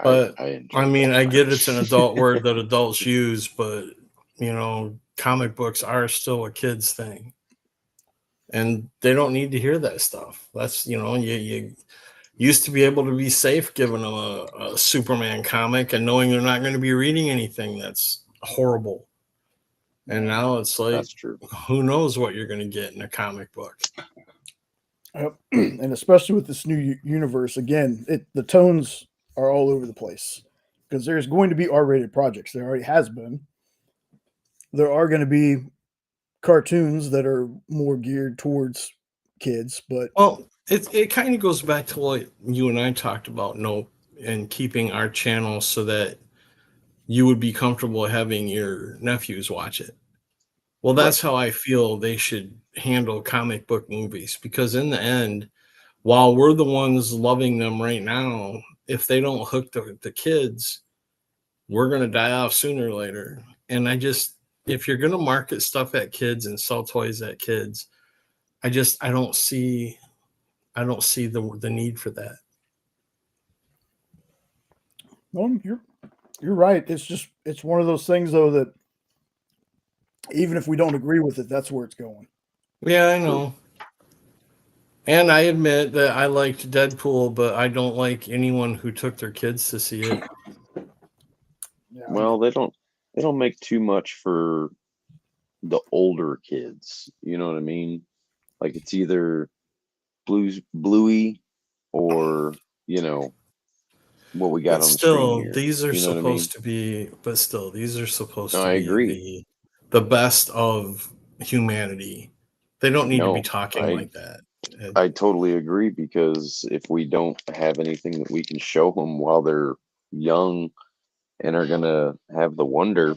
But I mean, I get it's an adult word that adults use, but you know, comic books are still a kid's thing. And they don't need to hear that stuff. That's, you know, you used to be able to be safe giving them a Superman comic and knowing they're not going to be reading anything that's horrible. And now it's like, that's true. Who knows what you're going to get in a comic book. And especially with this new universe, again, the tones are all over the place because there's going to be R-rated projects. There already has been. There are going to be cartoons that are more geared towards kids, but it kind of goes back to what you and I talked about, Nope, and keeping our channel so that you would be comfortable having your nephews watch it. Well, that's how I feel they should handle comic book movies, because in the end, while we're the ones loving them right now, if they don't hook the kids, we're going to die off sooner or later. And if you're going to market stuff at kids and sell toys at kids, I don't see the need for that. No, you're right. It's one of those things though that even if we don't agree with it, that's where it's going. Yeah, I know. And I admit that I liked Deadpool, but I don't like anyone who took their kids to see it. Yeah, Well, they don't make too much for the older kids. You know what I mean? Like it's either Bluey or, you know, what we got But on the screen still, here. these are You know what I mean? supposed to be. But still, these are supposed No, to I be agree. the best of humanity. They don't need to be No, talking I like that. I totally agree because if we don't have anything that we can show them while they're young and are gonna have the wonder,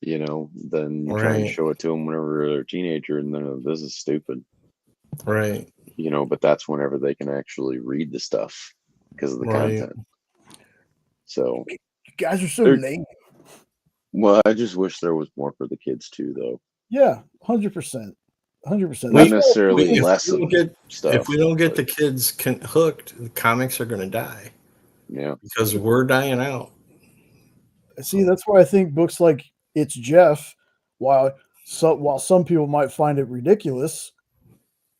then you try and Right, show it to them whenever they're a teenager, and then this is stupid, right, But that's whenever they can actually read the stuff because of the right. content. So, you guys are so They're- lame. well, I just wish there was more for the kids too, though. Yeah, 100%. 100%. Not That's why- necessarily If less we of don't get stuff. if we don't get but, the kids hooked, the comics are going to die yeah, because we're dying out. See, that's why I think books like It's Jeff, while some people might find it ridiculous,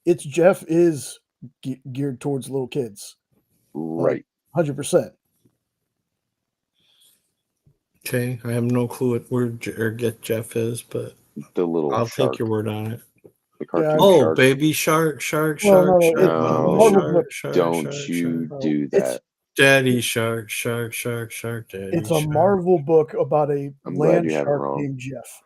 It's Jeff is geared towards little kids. right. 100%. Okay, I have no clue what word or get Jeff is, but The little I'll shark, take your word on it. the cartoon Oh, shark. baby shark, shark, Well, shark, no, shark, it's a mama Marvel No, book. shark, don't shark, you shark. do It's that. Daddy shark, shark, shark, shark, daddy it's a shark. Marvel book about a I'm glad land you have it shark wrong. named Jeff.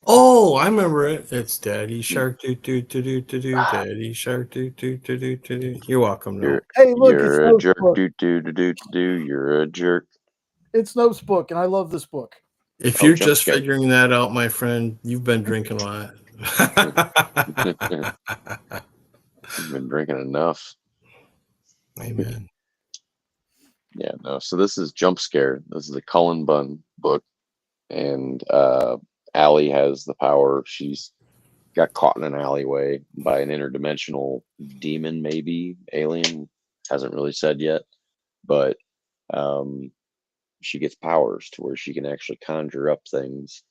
Oh, I remember it. It's Daddy Shark, do do do do do do. Daddy Shark, do do do do do do. You're welcome. No, You're Hey, look, it's you're a Snopes' jerk. book. Do do do do do. You're a jerk. It's Snopes' book, and I love this book. if Oh, you're jump just scare. figuring that out, my friend, you've been drinking a lot. You've been drinking enough. Amen. Yeah, no. So this is Jump Scare. This is a Cullen Bunn book, and Allie has the power. She's got caught in an alleyway by an interdimensional demon, maybe alien. Hasn't really said yet, but she gets powers to where she can actually conjure up things,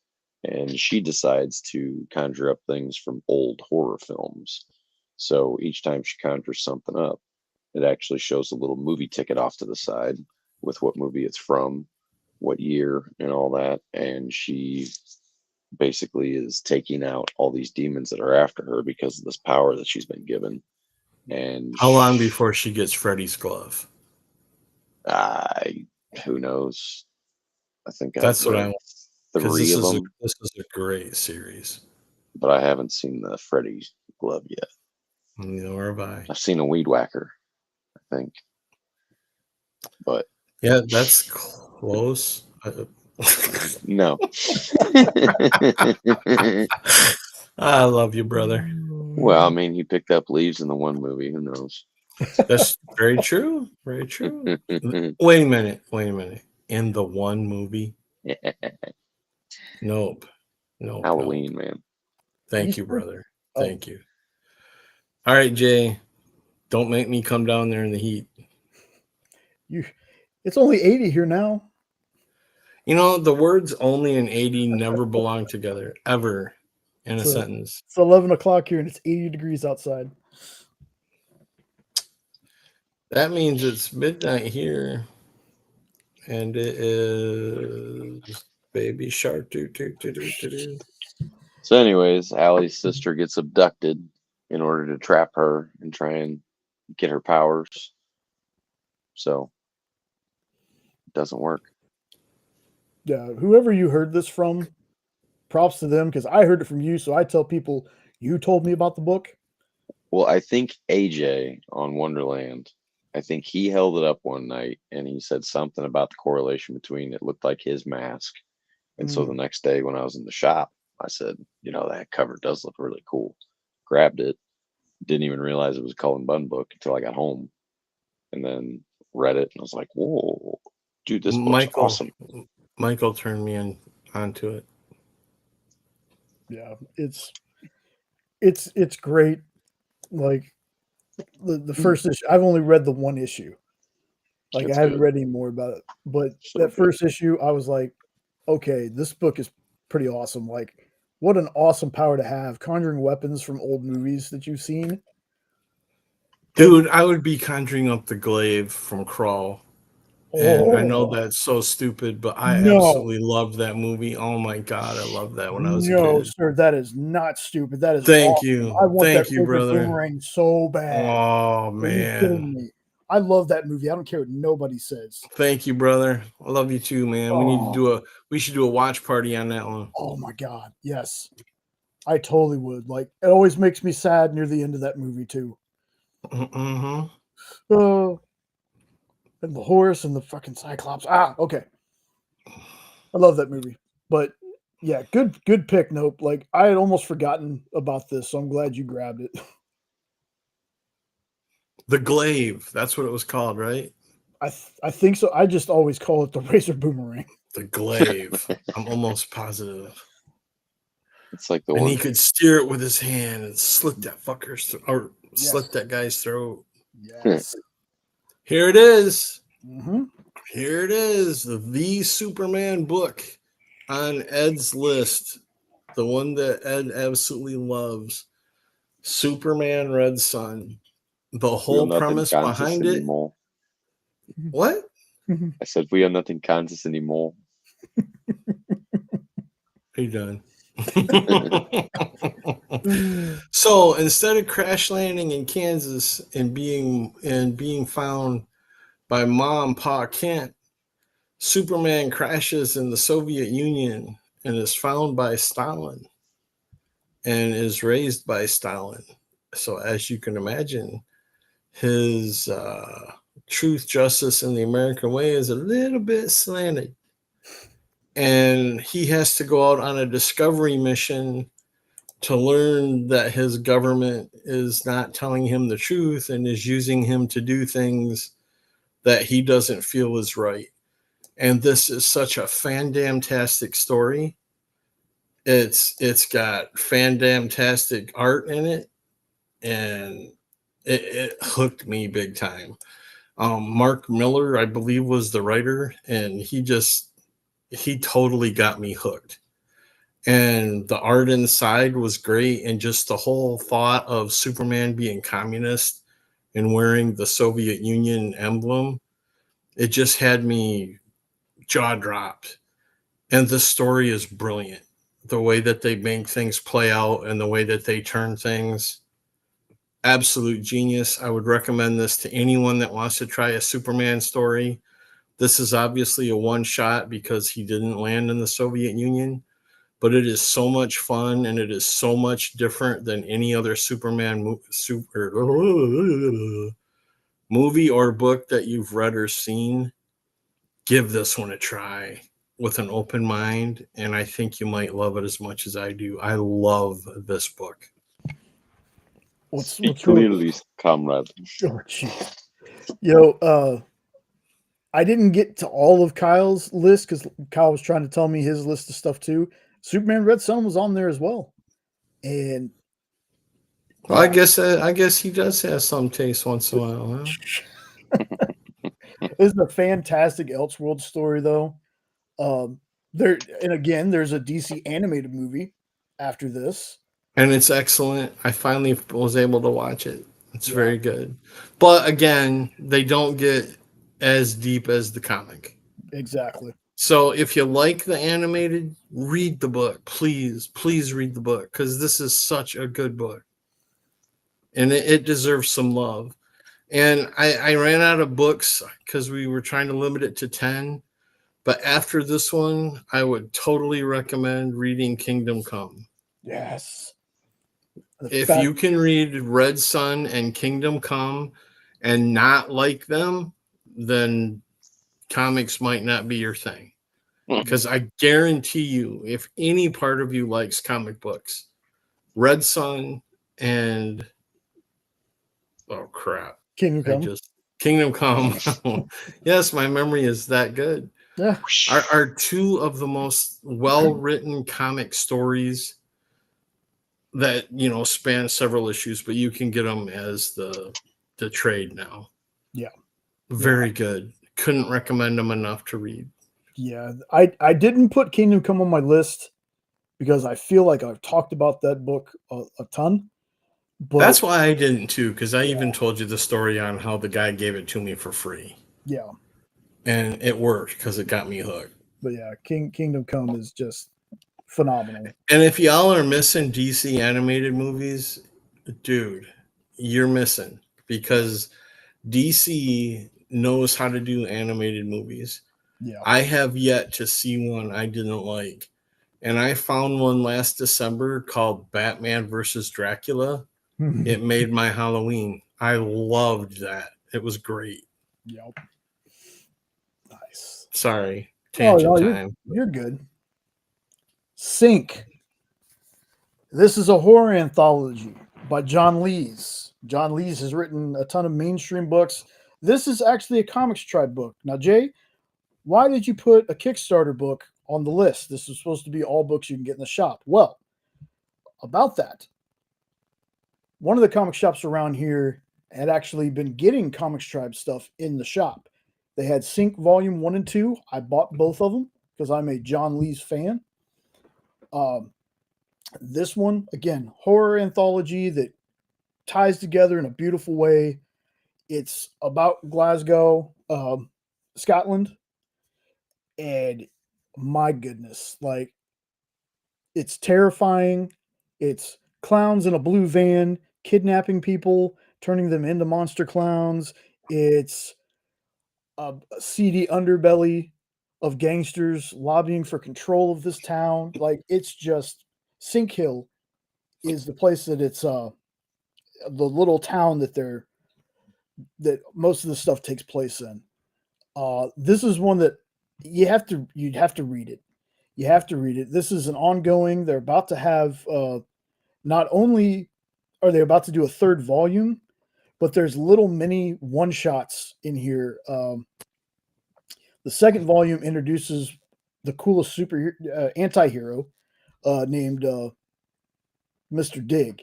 and she decides to conjure up things from old horror films. So each time she conjures something up, it actually shows a little movie ticket off to the side with what movie it's from, what year, and all that. And she basically is taking out all these demons that are after her because of this power that she's been given. And How long before she gets Freddy's glove? who knows? I think That's I've what I read want. Because 3 of them, this is a great series. but I haven't seen the Freddy's glove yet. Nor have I. I've seen a weed whacker, I think. But Yeah, that's close. no. I love you, brother. Well, I mean, he picked up leaves in the one movie. Who knows? That's very true. Very true. Wait a minute. In the one movie? Nope. Nope. Halloween, man. Thank you, brother. Oh. Thank you. All right, Jay. Don't make me come down there in the heat. It's only 80 here now. You know, the words only and 80 never belong together, ever, in a So- sentence. It's 11 o'clock here, and it's 80 degrees outside. That means it's midnight here. And it is Baby Shark. Do. So, anyways, Allie's sister gets abducted in order to trap her and try and get her powers. So, it doesn't work. Yeah, whoever you heard this from, props to them, because I heard it from you. So I tell people you told me about the book. Well, I think AJ on Wonderland, I think he held it up one night and he said something about the correlation between it looked like his mask. And so the next day when I was in the shop, I said, that cover does look really cool. Grabbed it. Didn't even realize it was a Cullen Bunn book until I got home. And then read it and I was like, whoa, dude, this book's awesome. Michael turned me onto it. Yeah, it's great. Like the first issue, I've only read the one issue. Like That's I haven't good. read any more about it. But So that good. first issue, I was like, okay, this book is pretty awesome. Like what an awesome power to have, conjuring weapons from old movies that you've seen. Dude, I would be conjuring up the glaive from Crawl. And I know Oh, that's so stupid, but I no. absolutely loved that movie. Oh my God, I loved that when I was a No, kid. sir, that is not stupid. That is Thank awesome. you. I want Thank that you, razor brother. boomerang so bad. Oh, Are you kidding man. me? I love that movie. I don't care what nobody says. Thank you, brother. I love you too, man. We should do a watch party on that one. Oh my God. Yes. I totally would. Like, it always makes me sad near the end of that movie too. Mm-hmm. Oh, and the horse and the fucking Cyclops. Okay. I love that movie. But yeah, good pick, Nope. Like, I had almost forgotten about this, so I'm glad you grabbed it. The glaive. That's what it was called, right? I think so. I just always call it the razor boomerang. The glaive. I'm almost positive. It's like the And one. he could steer it with his hand and slit that fucker's or Yes. slit that guy's throat. Yes. Here it is. Mm-hmm. Here it is. The Superman book on Ed's list. The one that Ed absolutely loves. Superman Red Sun. The We are whole not in premise Kansas behind it. anymore. What? I said we are not in Kansas anymore. Are you done? So instead of crash landing in Kansas and being found by Mom, Pa Kent, Superman crashes in the Soviet Union and is found by Stalin and is raised by Stalin. So as you can imagine, his truth, justice, and the American way is a little bit slanted. And he has to go out on a discovery mission to learn that his government is not telling him the truth and is using him to do things that he doesn't feel is right. And this is such a fandamtastic story. It's got fandamtastic art in it, and it hooked me big time. Mark Miller, I believe, was the writer, and he totally got me hooked. And the art inside was great, and just the whole thought of Superman being communist and wearing the Soviet Union emblem, it just had me jaw dropped. And the story is brilliant. The way that they make things play out and the way that they turn things, absolute genius. I would recommend this to anyone that wants to try a Superman story. This is obviously a one shot because he didn't land in the Soviet Union, but it is so much fun and it is so much different than any other Superman movie or book that you've read or seen. Give this one a try with an open mind, and I think you might love it as much as I do. I love this book. Speak clearly, comrade. Oh, geez. Yo, I didn't get to all of Kyle's list because Kyle was trying to tell me his list of stuff too. Superman Red Sun was on there as well, and well, I guess he does have some taste once in a while. Huh? This is a fantastic Elseworld story, though. There's a DC animated movie after this, and it's excellent. I finally was able to watch it. It's very good, but again, they don't get as deep as the comic. Exactly. So if you like the animated, read the book. Please read the book because this is such a good book. And it deserves some love. And I ran out of books because we were trying to limit it to 10. But after this one, I would totally recommend reading Kingdom Come. Yes. If you can read Red Sun and Kingdom Come and not like them, then comics might not be your thing. Because I guarantee you, if any part of you likes comic books, Red Sun and Kingdom Come. Yes, my memory is that good. Yeah. Are two of the most well-written comic stories that span several issues, but you can get them as the trade now. Yeah. Very good. Couldn't recommend them enough to read. Yeah, I didn't put Kingdom Come on my list because I feel like I've talked about that book a ton. But That's why I didn't too, because I even told you the story on how the guy gave it to me for free. yeah, And it worked because it got me hooked. but yeah, Kingdom Come is just phenomenal. And if y'all are missing DC animated movies, dude, you're missing, because DC knows how to do animated movies. Yeah, I have yet to see one I didn't like. And I found one last December called Batman versus Dracula. It made my Halloween. I loved that. It was great. yep. Nice. Sorry. Oh, Tangent no, time. you're good. Sync. This is a horror anthology by John Lees. John Lees has written a ton of mainstream books. This is actually a Comics Tribe book. Now, Jay, why did you put a Kickstarter book on the list? This is supposed to be all books you can get in the shop. Well, about that, one of the comic shops around here had actually been getting Comics Tribe stuff in the shop. They had Sync Volume 1 and 2. I bought both of them because I'm a John Lees fan. This one, again, horror anthology that ties together in a beautiful way. It's about Glasgow, Scotland. And my goodness, like, it's terrifying. It's clowns in a blue van kidnapping people, turning them into monster clowns. It's a seedy underbelly of gangsters lobbying for control of this town. Like, it's just Sink Hill is the place that it's the little town that most of the stuff takes place in. This is one that you'd have to read it. You have to read it. This is an ongoing. They're about to have not only are they about to do a third volume, but there's little mini one shots in here. The second volume introduces the coolest super anti-hero named Mr. Dig,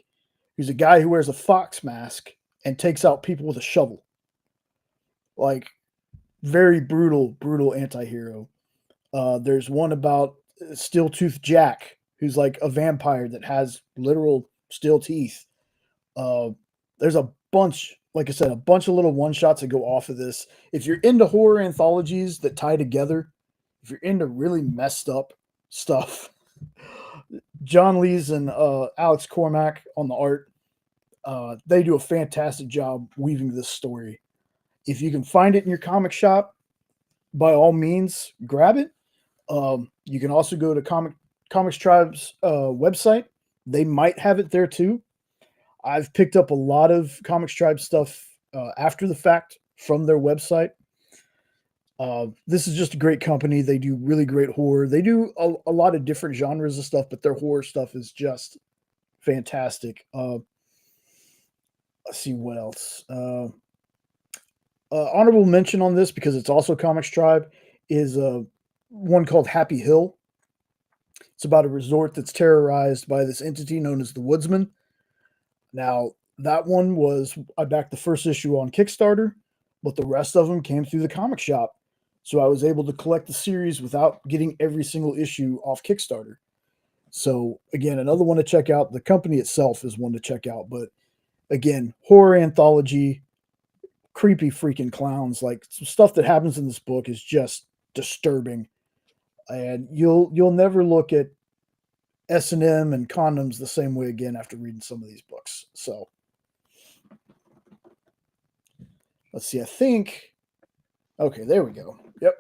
who's a guy who wears a fox mask and takes out people with a shovel. Like, very brutal anti-hero. There's one about Steel Tooth Jack, who's like a vampire that has literal steel teeth. There's a bunch, like I said, a bunch of little one-shots that go off of this. If you're into horror anthologies that tie together, if you're into really messed up stuff, John Lees and Alex Cormack on the art, they do a fantastic job weaving this story. If you can find it in your comic shop, by all means, grab it. You can also go to Comics Tribe's website. They might have it there too. I've picked up a lot of Comics Tribe stuff after the fact from their website. This is just a great company. They do really great horror. They do a lot of different genres of stuff, but their horror stuff is just fantastic. Let's see what else. Honorable mention on this, because it's also Comics Tribe, is one called Happy Hill. It's about a resort that's terrorized by this entity known as the Woodsman. Now, that one I backed the first issue on Kickstarter, but the rest of them came through the comic shop. So I was able to collect the series without getting every single issue off Kickstarter. So again, another one to check out. The company itself is one to check out. But again, horror anthology, creepy freaking clowns. Like, some stuff that happens in this book is just disturbing. And you'll never look at S&M and condoms the same way again after reading some of these books. So let's see. I think, okay, there we go. Yep.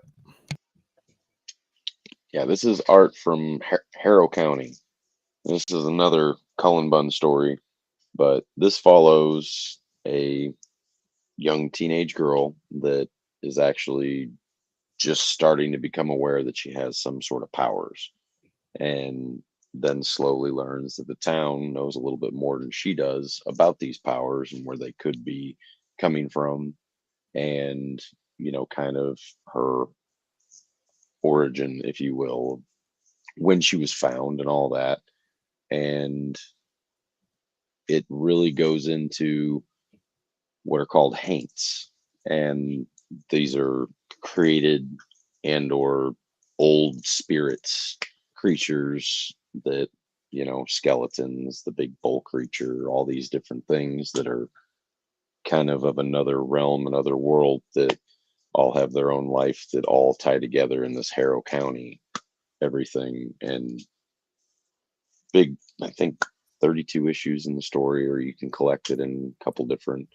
Yeah, this is art from Harrow County. This is another Cullen Bunn story, but this follows a young teenage girl that is actually just starting to become aware that she has some sort of powers, and then slowly learns that the town knows a little bit more than she does about these powers and where they could be coming from, and kind of her origin, if you will, when she was found and all that. And it really goes into what are called haints, and these are created and or old spirits, creatures that, skeletons, the big bull creature, all these different things that are kind of another realm, another world, that all have their own life, that all tie together in this Harrow County, everything. And big, I think 32 issues in the story, or you can collect it in a couple different,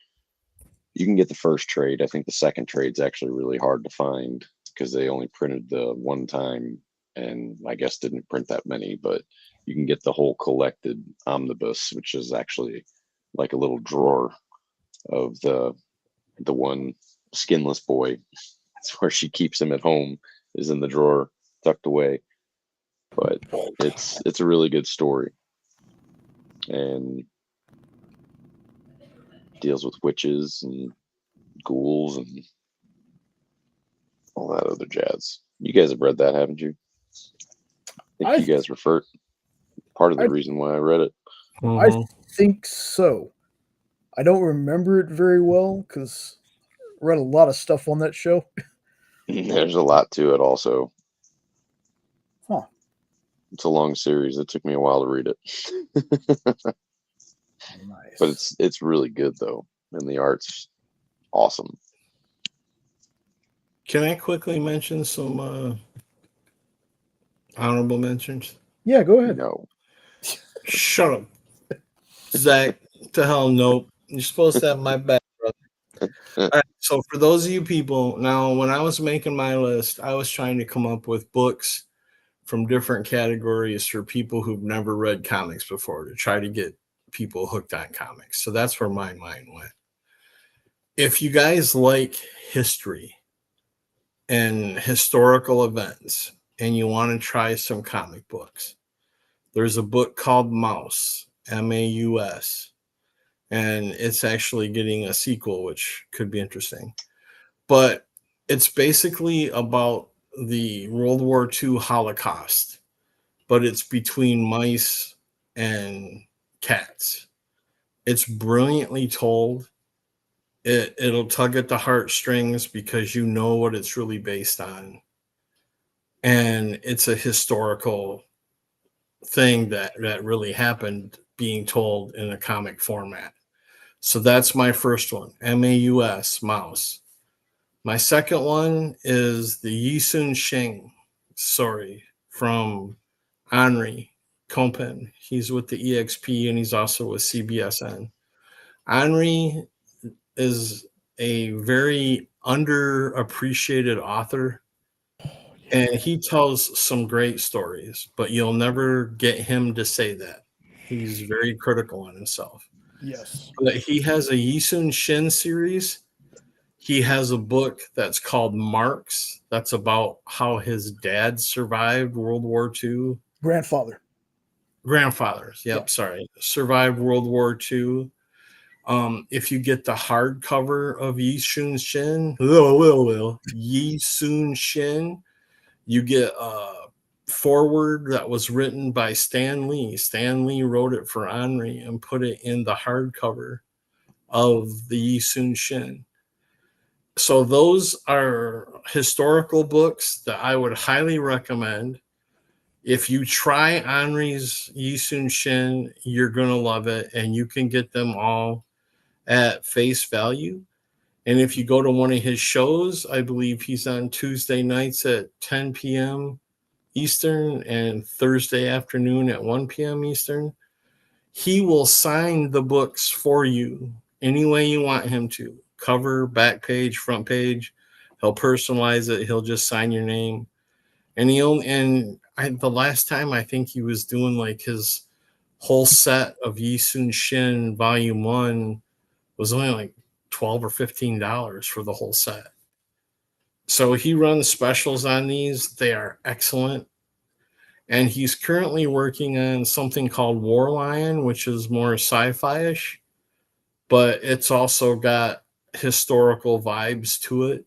you can get the first trade. I think the second trade's actually really hard to find because they only printed the one time, and I guess didn't print that many, but you can get the whole collected omnibus, which is actually like a little drawer of the one skinless boy. That's where she keeps him at home, is in the drawer tucked away. But it's a really good story, and deals with witches and ghouls and all that other jazz. You guys have read that, haven't you? I think you guys referred. Part of the reason why I read it. I think so. I don't remember it very well because I read a lot of stuff on that show. There's a lot to it also. Huh. It's a long series. It took me a while to read it. Nice. But it's really good though, and the art's awesome. Can I quickly mention some honorable mentions? Yeah, go ahead. No. Shut up, Zach. To hell, nope. You're supposed to have my back, brother. All right, so for those of you people, now when I was making my list, I was trying to come up with books from different categories for people who've never read comics before, to try to get people hooked on comics. So that's where my mind went. If you guys like history and historical events and you want to try some comic books, there's a book called Maus, M-A-U-S, and it's actually getting a sequel, which could be interesting. But it's basically about the World War II Holocaust, but it's between mice and cats. It's brilliantly told. It'll tug at the heartstrings because you know what it's really based on. And it's a historical thing that really happened being told in a comic format. So that's my first one, M-A-U-S, Mouse. My second one is the Yi-Sun Shing story from Henri Compen. He's with the EXP and he's also with CBSN. Henri is a very underappreciated author, and he tells some great stories, but you'll never get him to say that. He's very critical on himself. Yes. But he has a Yi-Sun Shin series. He has a book that's called Marks. That's about how his dad survived World War II. Grandfathers. Yep. Sorry. Survived World War II. If you get the hardcover of Yi-Sun Shin, Yi-Sun Shin, you get a foreword that was written by Stan Lee. Stan Lee wrote it for Henri and put it in the hardcover of the Yi-Sun Shin. So those are historical books that I would highly recommend. If you try Henri's Yi-Sun Shin, you're going to love it, and you can get them all at face value. And if you go to one of his shows, I believe he's on Tuesday nights at 10 p.m. Eastern and Thursday afternoon at 1 p.m. Eastern, he will sign the books for you any way you want him to. Cover, back page, front page. He'll personalize it. He'll just sign your name. And the last time I think he was doing like his whole set of Yi-Sun Shin Volume 1 was only like $12 or $15 for the whole set. So he runs specials on these. They are excellent. And he's currently working on something called War Lion, which is more sci-fi-ish, but it's also got historical vibes to it.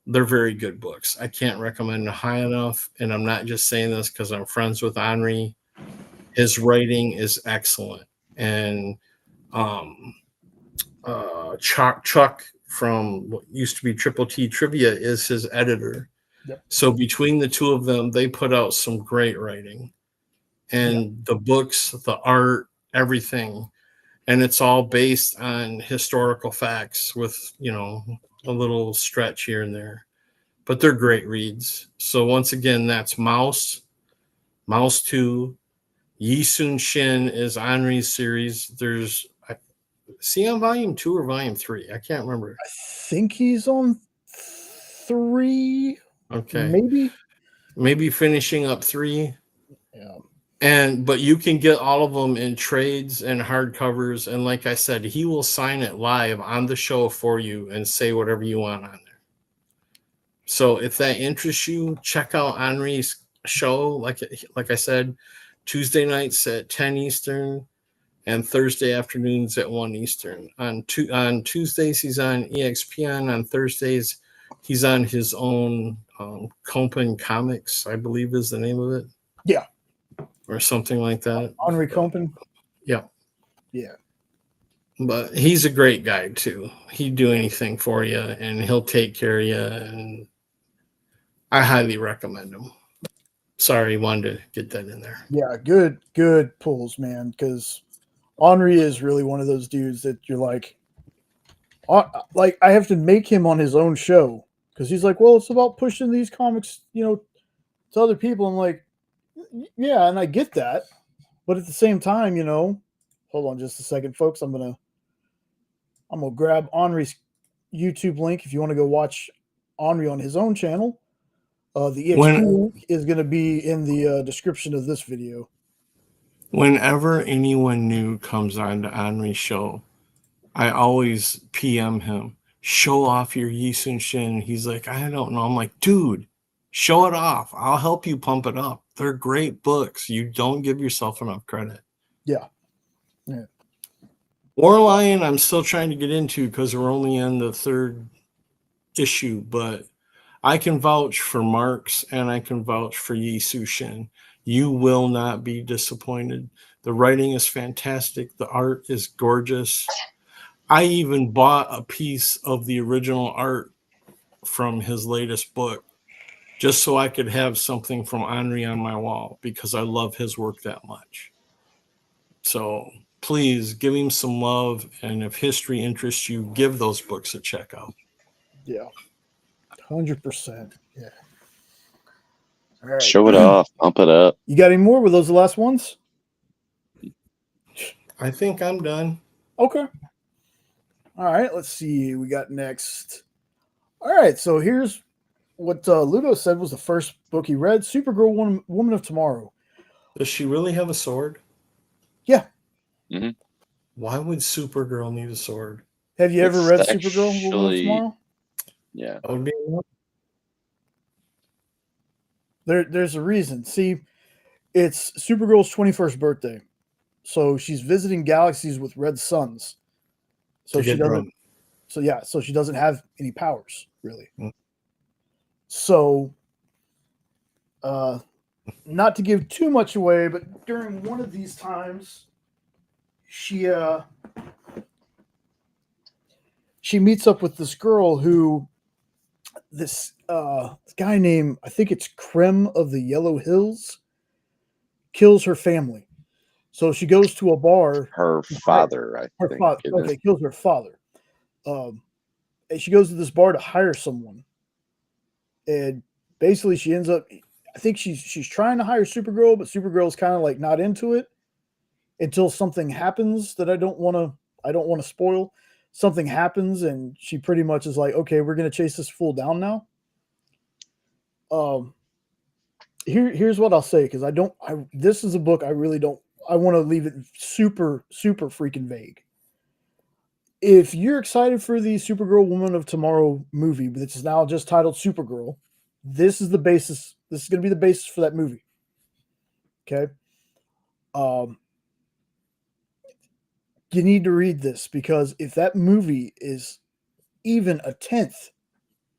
They're very good books. I can't recommend them high enough. And I'm not just saying this because I'm friends with Henri. His writing is excellent. And Chuck from what used to be Triple T Trivia is his editor. Yep. So between the two of them, they put out some great writing. and the books, the art, everything. And it's all based on historical facts with, a little stretch here and there. But they're great reads. So once again, that's Mouse 2. Yi Sun Shin is Henri's series. There's, on volume 2 or volume 3? I can't remember. I think he's on 3. Okay. Maybe finishing up 3. Yeah. But you can get all of them in trades and hardcovers. And like I said, he will sign it live on the show for you and say whatever you want on there. So if that interests you, check out Henri's show. Like I said, Tuesday nights at 10 Eastern and Thursday afternoons at 1 Eastern. On Tuesdays, he's on EXPN. On Thursdays, he's on his own Compen Comics, I believe is the name of it. Yeah. Or something like that. Henri Compen? Yeah. Yeah. But he's a great guy, too. He'd do anything for you, and he'll take care of you, and I highly recommend him. Sorry, wanted to get that in there. Yeah, good pulls, man, because Henri is really one of those dudes that you're like I have to make him on his own show because he's like, well, it's about pushing these comics, to other people. I'm like, yeah, and I get that, but at the same time, hold on just a second, folks. I'm gonna grab Henri's YouTube link if you want to go watch Henri on his own channel. The EXP link is going to be in the description of this video. Whenever anyone new comes on to Henri's show, I always PM him, show off your Yi Sun Shin. He's like, I don't know. I'm like, dude, show it off. I'll help you pump it up. They're great books. You don't give yourself enough credit. Yeah. War Lion, I'm still trying to get into because we're only in the 3rd issue, but I can vouch for Marks and I can vouch for Yi Sun Shin. You will not be disappointed. The writing is fantastic. The art is gorgeous. I even bought a piece of the original art from his latest book just so I could have something from Henri on my wall because I love his work that much. So please give him some love. And if history interests you, give those books a check out. Yeah. 100%. Yeah. All right. Show it off. Pump it up. You got any more? Were those the last ones? I think I'm done. Okay. All right. Let's see. We got next. All right. So here's what Ludo said was the first book he read. Supergirl, Woman of Tomorrow. Does she really have a sword? Yeah. Mm-hmm. Why would Supergirl need a sword? Have you ever It's read Supergirl, Woman of Tomorrow? Yeah. That would be There's a reason. See, it's Supergirl's 21st birthday. So she's visiting galaxies with red suns. So she doesn't. So she doesn't have any powers, really. Mm. So not to give too much away, but during one of these times, she meets up with this girl who this guy named, I think it's Krem of the Yellow Hills, kills her family. So she goes to a bar. Her father, I her think. father. Okay, kills her father. And she goes to this bar to hire someone. And basically she ends up, I think she's trying to hire Supergirl, but Supergirl's kind of like not into it until something happens that I don't want to spoil. Something happens and she pretty much is like, okay, we're going to chase this fool down now. Here's what I'll say. Cause this is a book I really don't, I want to leave it super, super freaking vague. If you're excited for the Supergirl Woman of Tomorrow movie, which is now just titled Supergirl, this is the basis. This is going to be the basis for that movie. Okay. You need to read this because if that movie is even a 10th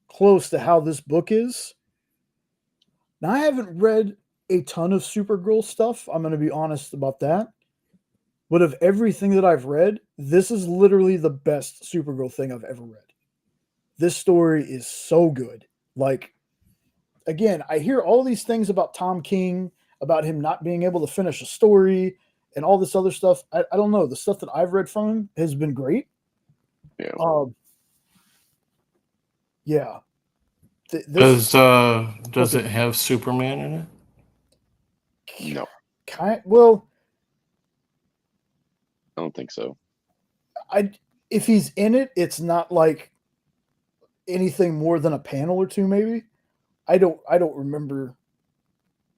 close to how this book is, now I haven't read a ton of Supergirl stuff. I'm going to be honest about that. But of everything that I've read, this is literally the best Supergirl thing I've ever read. This story is so good. Like, again, I hear all these things about Tom King. about him not being able to finish a story and all this other stuff. I don't know. The stuff that I've read from him has been great. Yeah. Yeah. Does it have Superman in it? No, Well, I don't think so. if he's in it, it's not like anything more than a panel or two, maybe. I don't remember.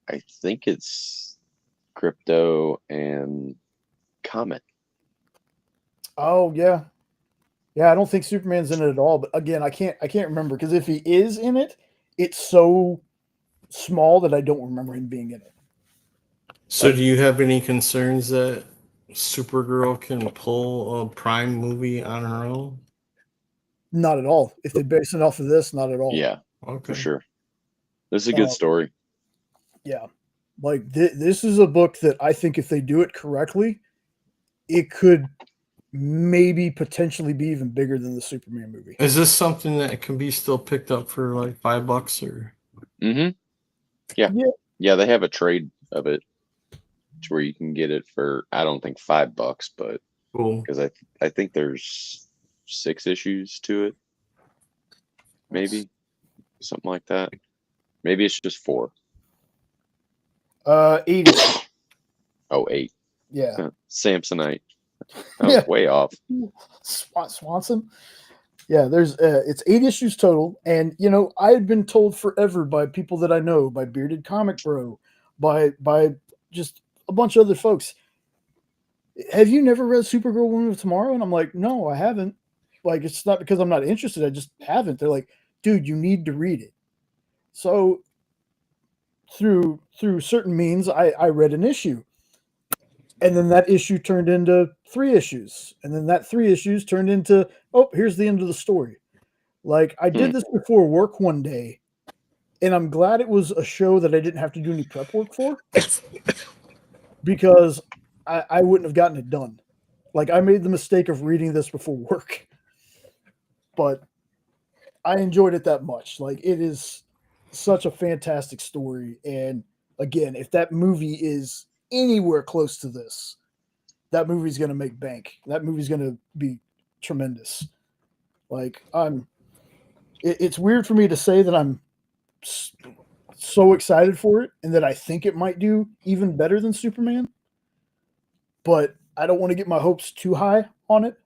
I think it's Crypto and Comet. Oh yeah. Yeah, I don't think Superman's in it at all. But again, I can't remember, because if he is in it, it's so small that I don't remember him being in it. So do you have any concerns that Supergirl can pull a Prime movie on her own? Not at all. If they base it off of this, not at all. Yeah, Okay. for sure. This is a good story. Yeah. Like this is a book that I think if they do it correctly, it could maybe potentially be even bigger than the Superman movie. Is this something that can be still picked up for like $5 or? Mm-hmm. Yeah, they have a trade of it to where you can get it for, I don't think $5, but Cool. because I think there's 6 issues to it, maybe something like that. Maybe it's just 4. 80. Oh, 8. Yeah. Samsonite. That was way off. Swanson. Yeah, there's it's 8 issues total, and I had been told forever by people that I know, by Bearded Comic Bro, by just a bunch of other folks. Have you never read Supergirl Woman of Tomorrow? And I'm like, no, I haven't. Like, it's not because I'm not interested. I just haven't. They're like, dude, you need to read it. So through certain means, I read an issue. And then that issue turned into 3 issues. And then that 3 issues turned into, oh, here's the end of the story. Like, I did this before work one day, and I'm glad it was a show that I didn't have to do any prep work for, because I wouldn't have gotten it done. Like, I made the mistake of reading this before work, but I enjoyed it that much. Like, it is such a fantastic story. And again, if that movie is anywhere close to this, that movie's going to make bank. That movie's going to be tremendous. Like, it's weird for me to say that I'm so excited for it and that I think it might do even better than Superman, but I don't want to get my hopes too high on it.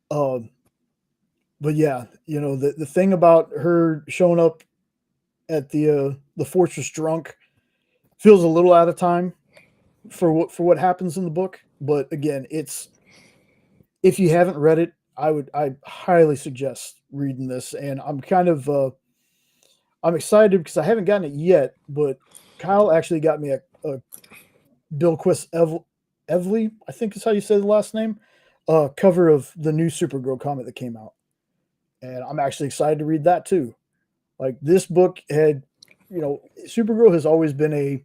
But yeah, the thing about her showing up at the fortress drunk feels a little out of time for what happens in the book. But again, if you haven't read it, I highly suggest reading this. And I'm kind of I'm excited because I haven't gotten it yet, but Kyle actually got me a Bilquist Evely, I think is how you say the last name, cover of the new Supergirl comic that came out. And I'm actually excited to read that too. Like, this book had, Supergirl has always been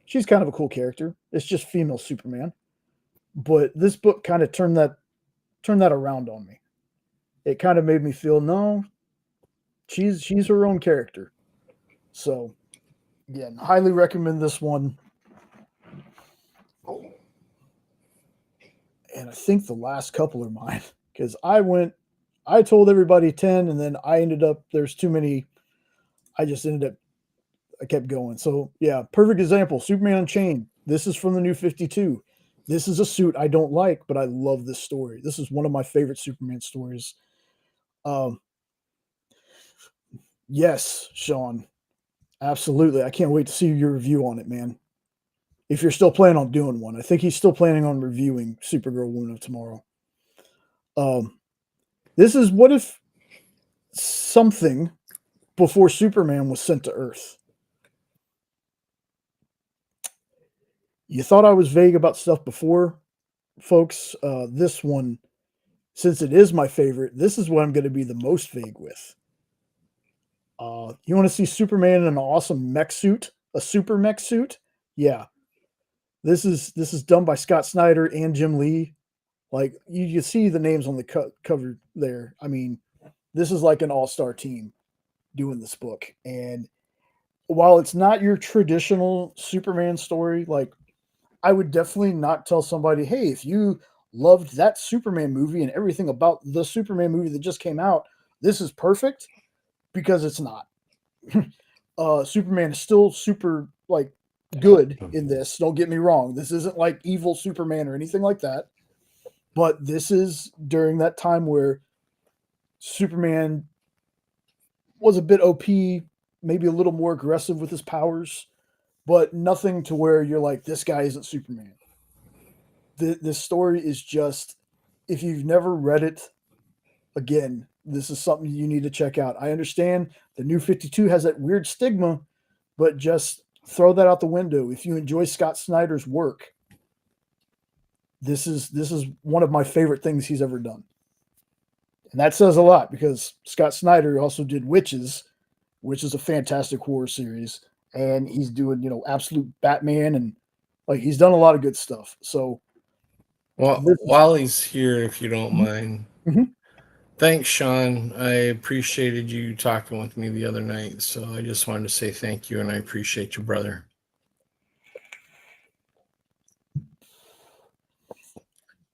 she's kind of a cool character. It's just female Superman. But this book kind of turned that around on me. It kind of made me feel, no, she's her own character. So again, highly recommend this one. And I think the last couple are mine, because I told everybody 10, and then there's too many. I kept going. So yeah, perfect example, Superman Unchained. This is from the New 52. This is a suit I don't like, but I love this story. This is one of my favorite Superman stories. Yes, Sean, absolutely. I can't wait to see your review on it, man. If you're still planning on doing one. I think he's still planning on reviewing Supergirl Woman of Tomorrow. This is what if something before Superman was sent to Earth. You thought I was vague about stuff before, folks. This one, since it is my favorite, this is what I'm going to be the most vague with. You want to see Superman in an awesome mech suit, a super mech suit? Yeah. This is done by Scott Snyder and Jim Lee. Like, you see the names on the cover there. I mean, this is like an all-star team doing this book. And while it's not your traditional Superman story, like I would definitely not tell somebody, hey, if you loved that Superman movie and everything about the Superman movie that just came out, this is perfect, because it's not. Superman is still super like good in this. Don't get me wrong. This isn't like evil Superman or anything like that. But this is during that time where Superman was a bit OP, maybe a little more aggressive with his powers, but nothing to where you're like, this guy isn't Superman. This story is just, if you've never read it, again, this is something you need to check out. I understand the New 52 has that weird stigma, but just throw that out the window. If you enjoy Scott Snyder's work, this is one of my favorite things he's ever done. And that says a lot, because Scott Snyder also did Witches, which is a fantastic horror series, and he's doing, Absolute Batman, and like he's done a lot of good stuff. So Well, while he's here, if you don't mind, thanks, Sean. I appreciated you talking with me the other night, so I just wanted to say thank you, and I appreciate you, brother.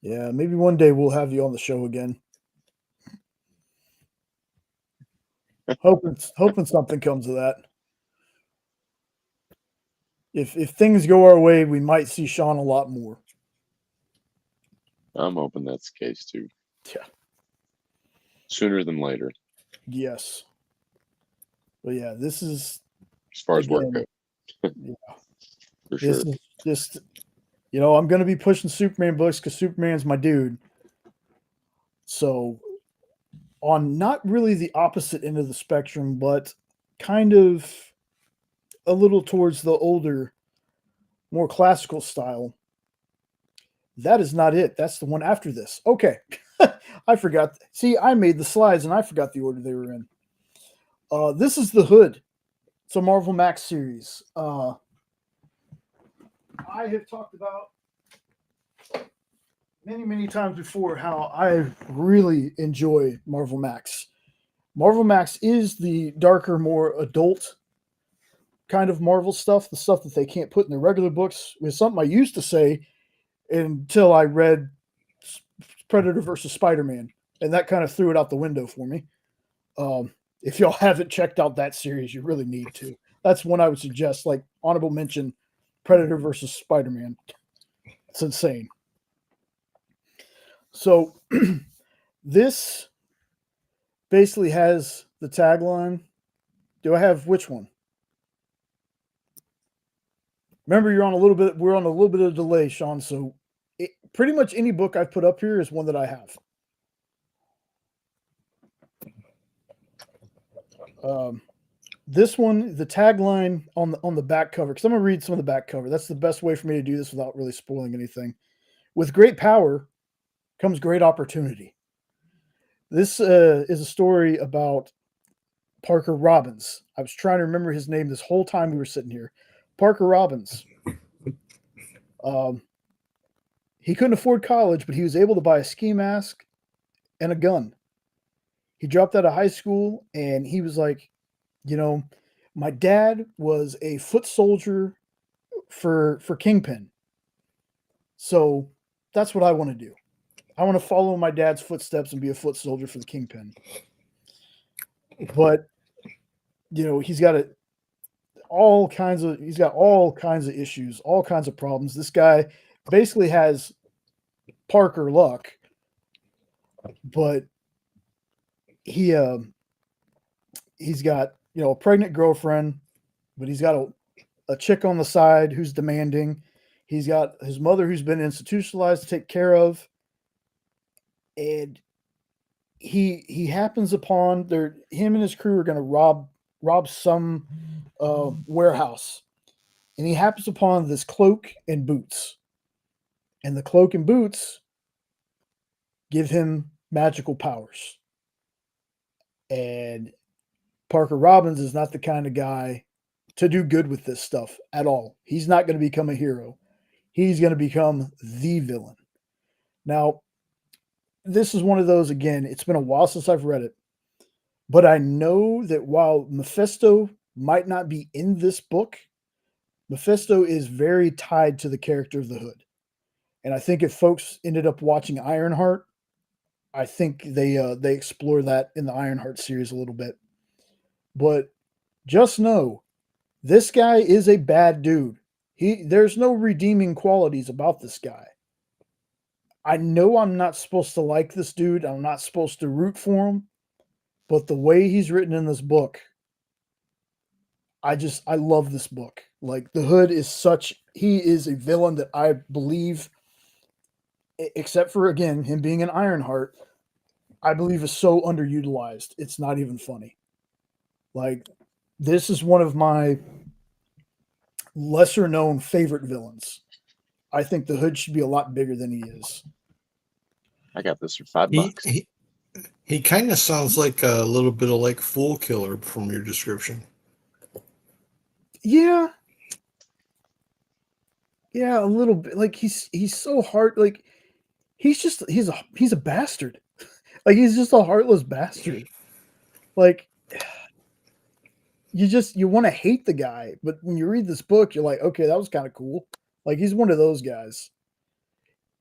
Yeah, maybe one day we'll have you on the show again. Hoping something comes of that. If things go our way, we might see Sean a lot more. I'm hoping that's the case too. Yeah. Sooner than later. Yes. But yeah, this is, As far as work again, goes. yeah, For this sure. is just, I'm going to be pushing Superman books because Superman's my dude. So on not really the opposite end of the spectrum, but kind of a little towards the older, more classical style, that is not it. That's the one after this. Okay. I forgot. See, I made the slides and I forgot the order they were in. This is The Hood. It's a Marvel Max series. I have talked about many, many times before how I really enjoy Marvel Max. Marvel Max is the darker, more adult kind of Marvel stuff, the stuff that they can't put in the regular books. It was something I used to say until I read Predator versus Spider-Man, and that kind of threw it out the window for me. If y'all haven't checked out that series, you really need to. That's one I would suggest, like honorable mention, Predator versus Spider-Man. It's insane. So this basically has the tagline. Do I have which one? Remember, we're on a little bit of delay, Sean. So pretty much any book I've put up here is one that I have. This one, the tagline on the back cover, because I'm going to read some of the back cover. That's the best way for me to do this without really spoiling anything. With great power comes great opportunity. This is a story about Parker Robbins. I was trying to remember his name this whole time we were sitting here. Parker Robbins. He couldn't afford college, but he was able to buy a ski mask and a gun. He dropped out of high school and he was like, my dad was a foot soldier for Kingpin. So that's what I want to do. I want to follow my dad's footsteps and be a foot soldier for the Kingpin. But, he's got all kinds of issues, all kinds of problems. This guy basically has Parker luck, but he's got, a pregnant girlfriend, but he's got a chick on the side who's demanding. He's got his mother who's been institutionalized to take care of. And he happens upon him and his crew are going to rob some warehouse. And he happens upon this cloak and boots. And the cloak and boots give him magical powers. And Parker Robbins is not the kind of guy to do good with this stuff at all. He's not going to become a hero. He's going to become the villain. Now, this is one of those, again, it's been a while since I've read it, but I know that while Mephisto might not be in this book, Mephisto is very tied to the character of the Hood. And I think if folks ended up watching Ironheart, I think they explore that in the Ironheart series a little bit. But just know, this guy is a bad dude. There's no redeeming qualities about this guy. I know I'm not supposed to like this dude. I'm not supposed to root for him. But the way he's written in this book, I love this book. Like, the Hood he is a villain that I believe, except for, again, him being an Ironheart, I believe is so underutilized. It's not even funny. Like, this is one of my lesser known favorite villains. I think the Hood should be a lot bigger than he is. I got this for $5. He kind of sounds like a little bit of like Fool Killer from your description. Yeah, a little bit. Like, he's so hard. Like, he's a bastard. Like, he's just a heartless bastard. Like, you want to hate the guy, but when you read this book, you're like, okay, that was kind of cool. Like, he's one of those guys.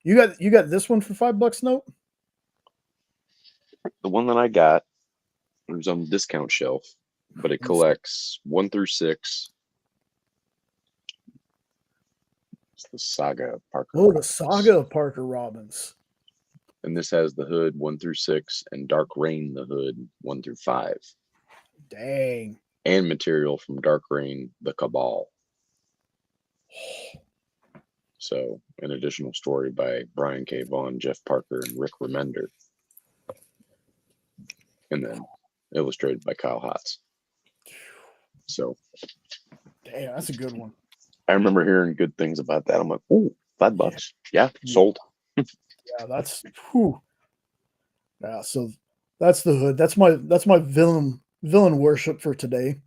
You got this one for $5, Note? The one that I got, it was on the discount shelf, but it collects 1 through 6. It's the Saga of Parker. Oh, the Robbins. Saga of Parker Robbins. And this has the Hood 1 through 6 and Dark Reign the Hood 1 through 5. Dang. And material from Dark Reign the Cabal. So, an additional story by Brian K. Vaughan, Jeff Parker, and Rick Remender. And then illustrated by Kyle Hotz. So, damn, that's a good one. I remember hearing good things about that. I'm like, ooh, $5. Yeah, sold. Yeah, that's whew. Yeah, so that's the Hood. That's my villain worship for today.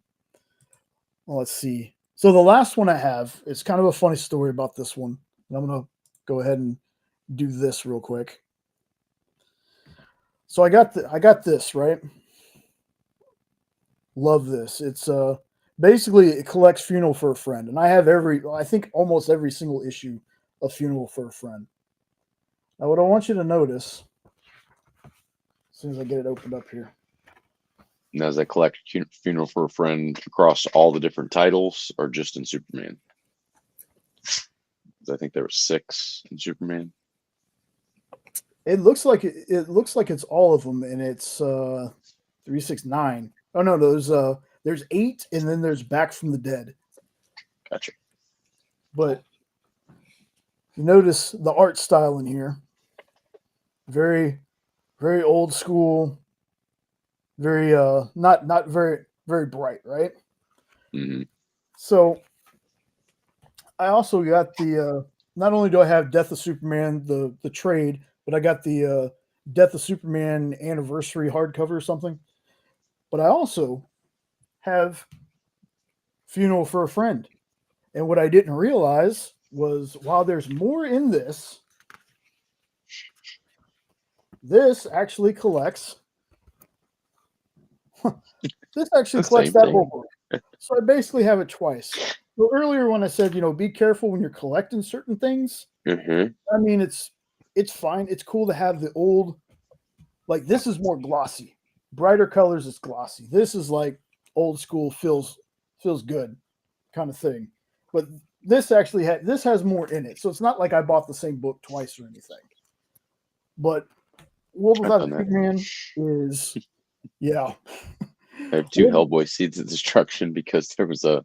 Well, let's see. So the last one I have is kind of a funny story about this one. And I'm gonna go ahead and do this real quick. So I got this, right? Love this. It's basically it collects Funeral for a Friend, and I have I think almost every single issue of Funeral for a Friend. Now, what I want you to notice, as soon as I get it opened up here. And as I collect Funeral for a Friend across all the different titles, or just in Superman? I think there were 6 in Superman. It looks like it's all of them, and it's 369. Oh no, there's 8, and then there's Back from the Dead. Gotcha. But you notice the art style in here, very, very old school, very not very very bright, right? Mm-hmm. So I also got the not only do I have Death of Superman the trade, but I got the Death of Superman anniversary hardcover or something. But I also have Funeral for a Friend. And what I didn't realize was while there's more in this actually collects that whole book. So I basically have it twice. So earlier when I said, be careful when you're collecting certain things, Mm-hmm. I mean, it's fine. It's cool to have the old, like this is more glossy. Brighter colors, it's glossy. This is like old school, feels good kind of thing. But this actually has more in it. So it's not like I bought the same book twice or anything. But World Without Superman is, yeah. I have 2 Hellboy Seeds of Destruction because there was a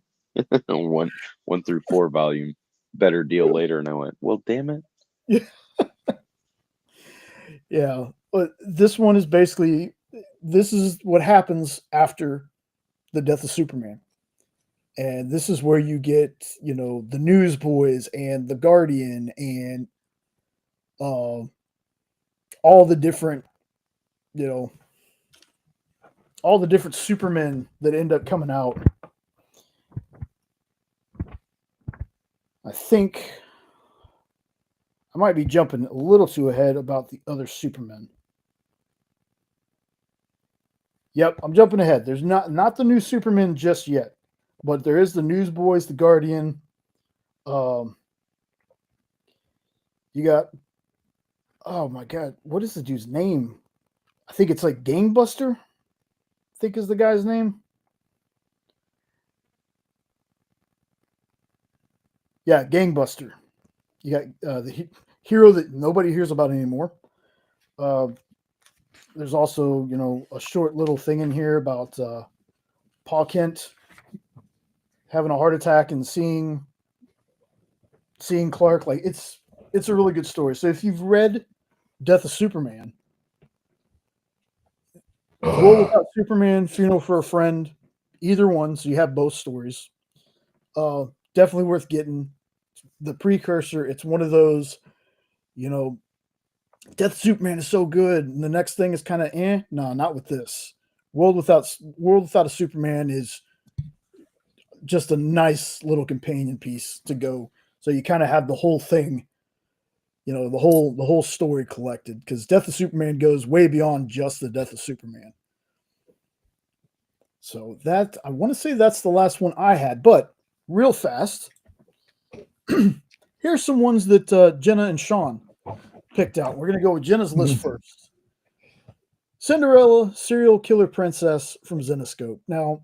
1 through 4 volume better deal later, and I went, well, damn it. Yeah. But this one is basically, this is what happens after the death of Superman. And this is where you get, the Newsboys and the Guardian and all the different, all the different Supermen that end up coming out. I think I might be jumping a little too ahead about the other Supermen. Yep, I'm jumping ahead. There's not the new Superman just yet. but there is the Newsboys, the Guardian. You got, oh my God, what is the dude's name? I think it's like Gangbuster, I think is the guy's name. Yeah, Gangbuster. You got the hero that nobody hears about anymore. There's also, a short little thing in here about Pa Kent having a heart attack and seeing Clark. Like it's a really good story. So if you've read Death of Superman, World Without Superman, Funeral for a Friend, either one, so you have both stories. Definitely worth getting. The precursor, it's one of those, Death of Superman is so good, and the next thing is kind of No, not with this. World Without a Superman is just a nice little companion piece to go. So you kind of have the whole thing, the whole story collected, because Death of Superman goes way beyond just the Death of Superman. So that, I want to say that's the last one I had, but real fast, here's some ones that Jenna and Sean picked out. We're going to go with Jenna's list first. Cinderella, Serial Killer Princess from Zenescope. Now,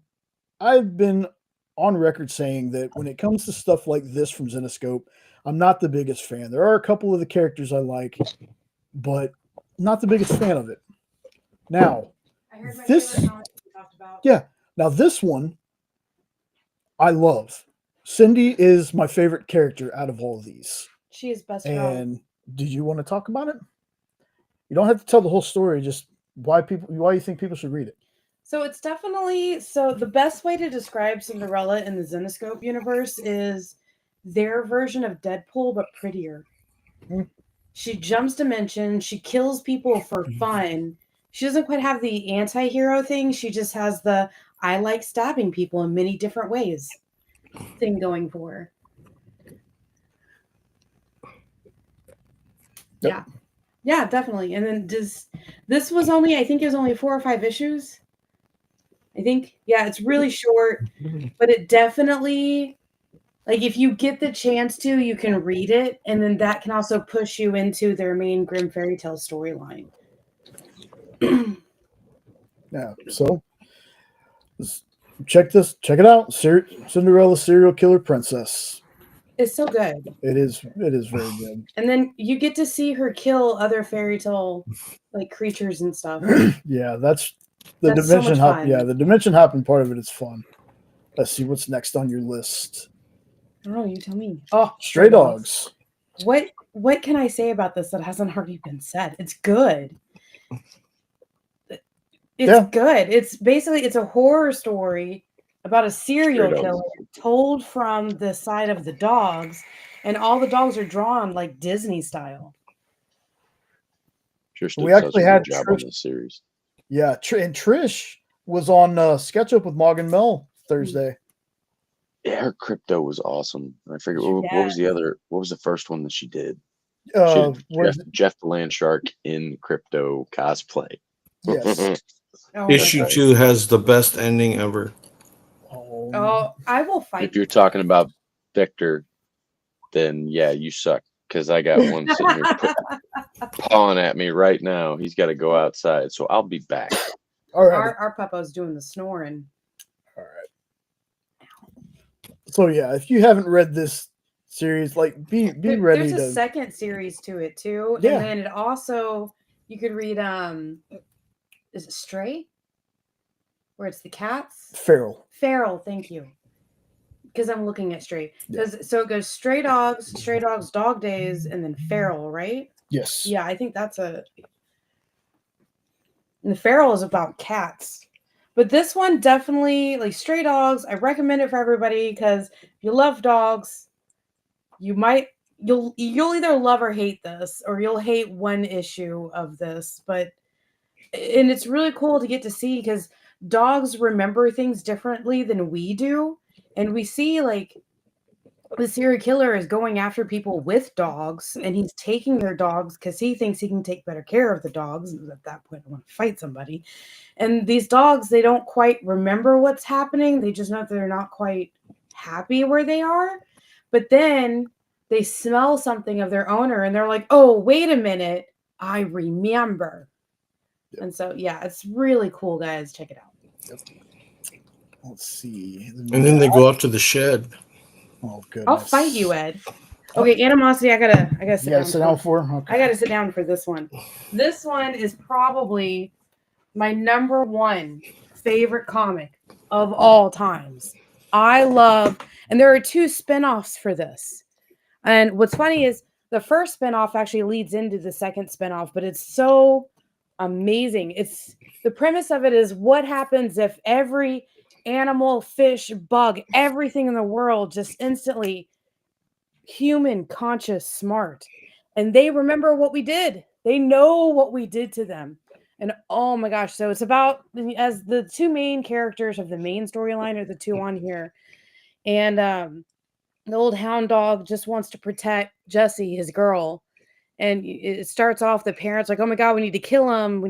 I've been on record saying that when it comes to stuff like this from Zenescope, I'm not the biggest fan. There are a couple of the characters I like, but not the biggest fan of it. Now, I heard my this, favorite comic we talked about. yeah, now this one I love. Cindy is my favorite character out of all of these. She is best friend. And did you want to talk about it? You don't have to tell the whole story, just why you think people should read it. So it's definitely, the best way to describe Cinderella in the Zenescope universe is their version of Deadpool, but prettier. Mm. She jumps dimensions. She kills people for fun. She doesn't quite have the anti-hero thing. She just has the I like stabbing people in many different ways thing going for her. Yep. Yeah, definitely. And then this was only, I think it was only 4 or 5 issues. I think, yeah, it's really short, but it definitely, like, if you get the chance to, you can read it, and then that can also push you into their main Grimm fairy tale storyline. Yeah, so check it out. Cinderella Serial Killer Princess. It's so good. It is very good. And then you get to see her kill other fairy tale like creatures and stuff. Yeah, that's the That's dimension so much hop. fun. Yeah, the dimension hopping part of it is fun. Let's see what's next on your list. I don't know, you tell me. Oh, Stray Dogs. What can I say about this that hasn't already been said? It's good. It's good. It's basically, it's a horror story about a serial killer told from the side of the dogs, and all the dogs are drawn like Disney style. Trish We actually had job on this series. Yeah, and Trish was on SketchUp with Morgan Mel Thursday. Yeah, her crypto was awesome. I forget what was the first one that she did? She did Jeff the Land Shark in crypto cosplay. Yes. Issue 2 has the best ending ever. Oh, I will fight. If you're talking about Victor, then yeah, you suck. Because I got one sitting here pawing at me right now. He's got to go outside, so I'll be back. All right. Our puppo's doing the snoring. All right. So yeah, if you haven't read this series, like be ready. There's a second series to it too, Yeah. and then it also you could read is it Stray? Where it's the cats? Feral, thank you. Because I'm looking at Stray. So it goes Stray Dogs, Dog Days, and then Feral, right? yes. Yeah, I think that's and the Feral is about cats. But this one definitely, like Stray Dogs, I recommend it for everybody because if you love dogs, you'll either love or hate this, or you'll hate one issue of this. And it's really cool to get to see because dogs remember things differently than we do. And we see like the serial killer is going after people with dogs, and he's taking their dogs because he thinks he can take better care of the dogs. And at that point, I want to fight somebody. And these dogs, they don't quite remember what's happening. They just know that they're not quite happy where they are. But then they smell something of their owner, and they're like, oh, wait a minute. I remember. Yep. And so, yeah, it's really cool, guys. Check it out. Yep. Let's see. And then they go out to the shed. Oh, goodness. I'll fight you, Ed. Okay, animosity. I gotta sit You down. gotta sit down for? Okay. I gotta sit down for this one. This one is probably my number one favorite comic of all times. I love, and there are 2 spinoffs for this. And what's funny is the first spinoff actually leads into the second spinoff, but it's so amazing. It's the premise of it is what happens if every animal, fish, bug, everything in the world just instantly human, conscious, smart, and they remember what we did. They know what we did to them. And oh my gosh, so it's about, as the 2 main characters of the main storyline are the 2 on here, and the old hound dog just wants to protect Jessie, his girl. And it starts off the parents like, oh my god, we need to kill him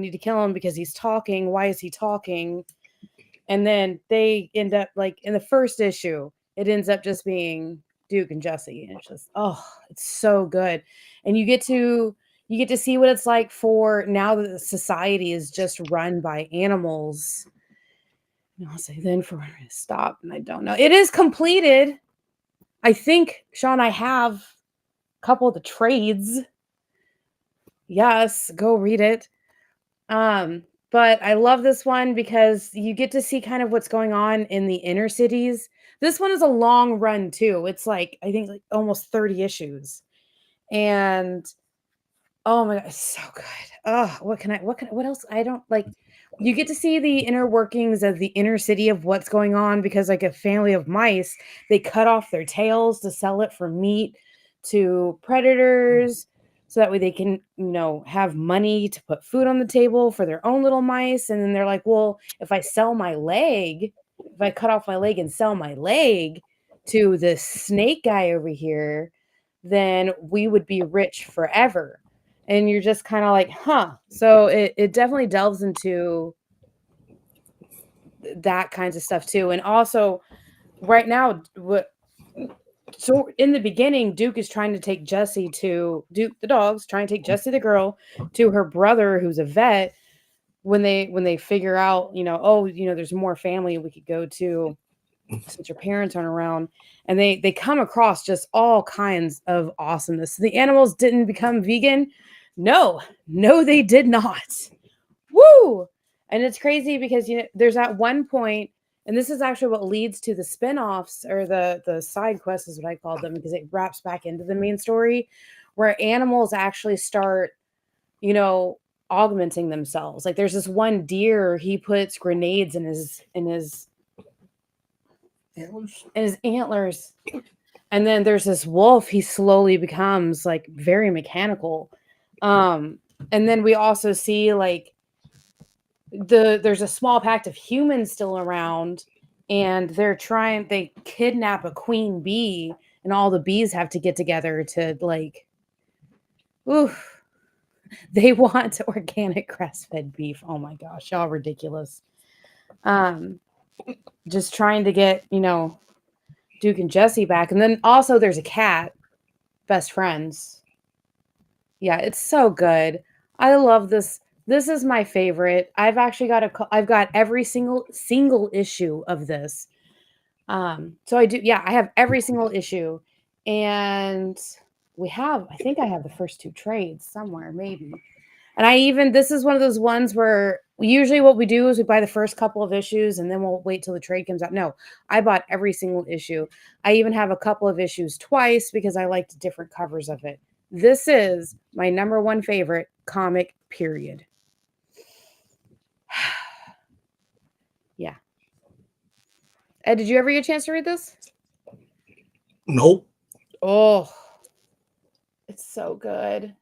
because he's talking. Why is he talking? And then they end up, like, in the first issue, it ends up just being Duke and Jessie, and it's just, oh, it's so good. And you get to see what it's like for now that the society is just run by animals. And I'll say then for stop, and I don't know. It is completed. I think, Sean, I have a couple of the trades. Yes, go read it. But I love this one because you get to see kind of what's going on in the inner cities. This one is a long run too. It's like, I think, like almost 30 issues. And oh my god, it's so good. Oh, what else? I don't like. You get to see the inner workings of the inner city of what's going on, because like a family of mice, they cut off their tails to sell it for meat to predators, so that way they can, have money to put food on the table for their own little mice. And then they're like, well, if I cut off my leg and sell my leg to this snake guy over here, then we would be rich forever. And you're just kind of like, huh. So it definitely delves into that kinds of stuff too. And also right now, so in the beginning, Duke is trying to take Jessie to Duke, the dog's trying to take Jessie, the girl, to her brother, who's a vet. When they figure out, there's more family we could go to since your parents aren't around, and they come across just all kinds of awesomeness. The animals didn't become vegan. No, they did not. Woo! And it's crazy because there's at one point. And this is actually what leads to the spinoffs, or the side quests is what I call them, because it wraps back into the main story, where animals actually start, augmenting themselves. Like there's this one deer, he puts grenades in his antlers. And then there's this wolf, he slowly becomes like very mechanical. And then we also see like there's a small pack of humans still around, and they kidnap a queen bee, and all the bees have to get together to they want organic grass-fed beef. Oh my gosh, y'all ridiculous. Just trying to get, Duke and Jessie back. And then also there's a cat, best friends. Yeah, it's so good. I love this. This is my favorite. I've actually got every single issue of this. So I do. Yeah, I have every single issue, and I think I have the first 2 trades somewhere, maybe. And this is one of those ones where usually what we do is we buy the first couple of issues and then we'll wait till the trade comes out. No, I bought every single issue. I even have a couple of issues twice because I liked different covers of it. This is my number one favorite comic, period. Yeah. Ed, did you ever get a chance to read this? Nope. Oh, it's so good.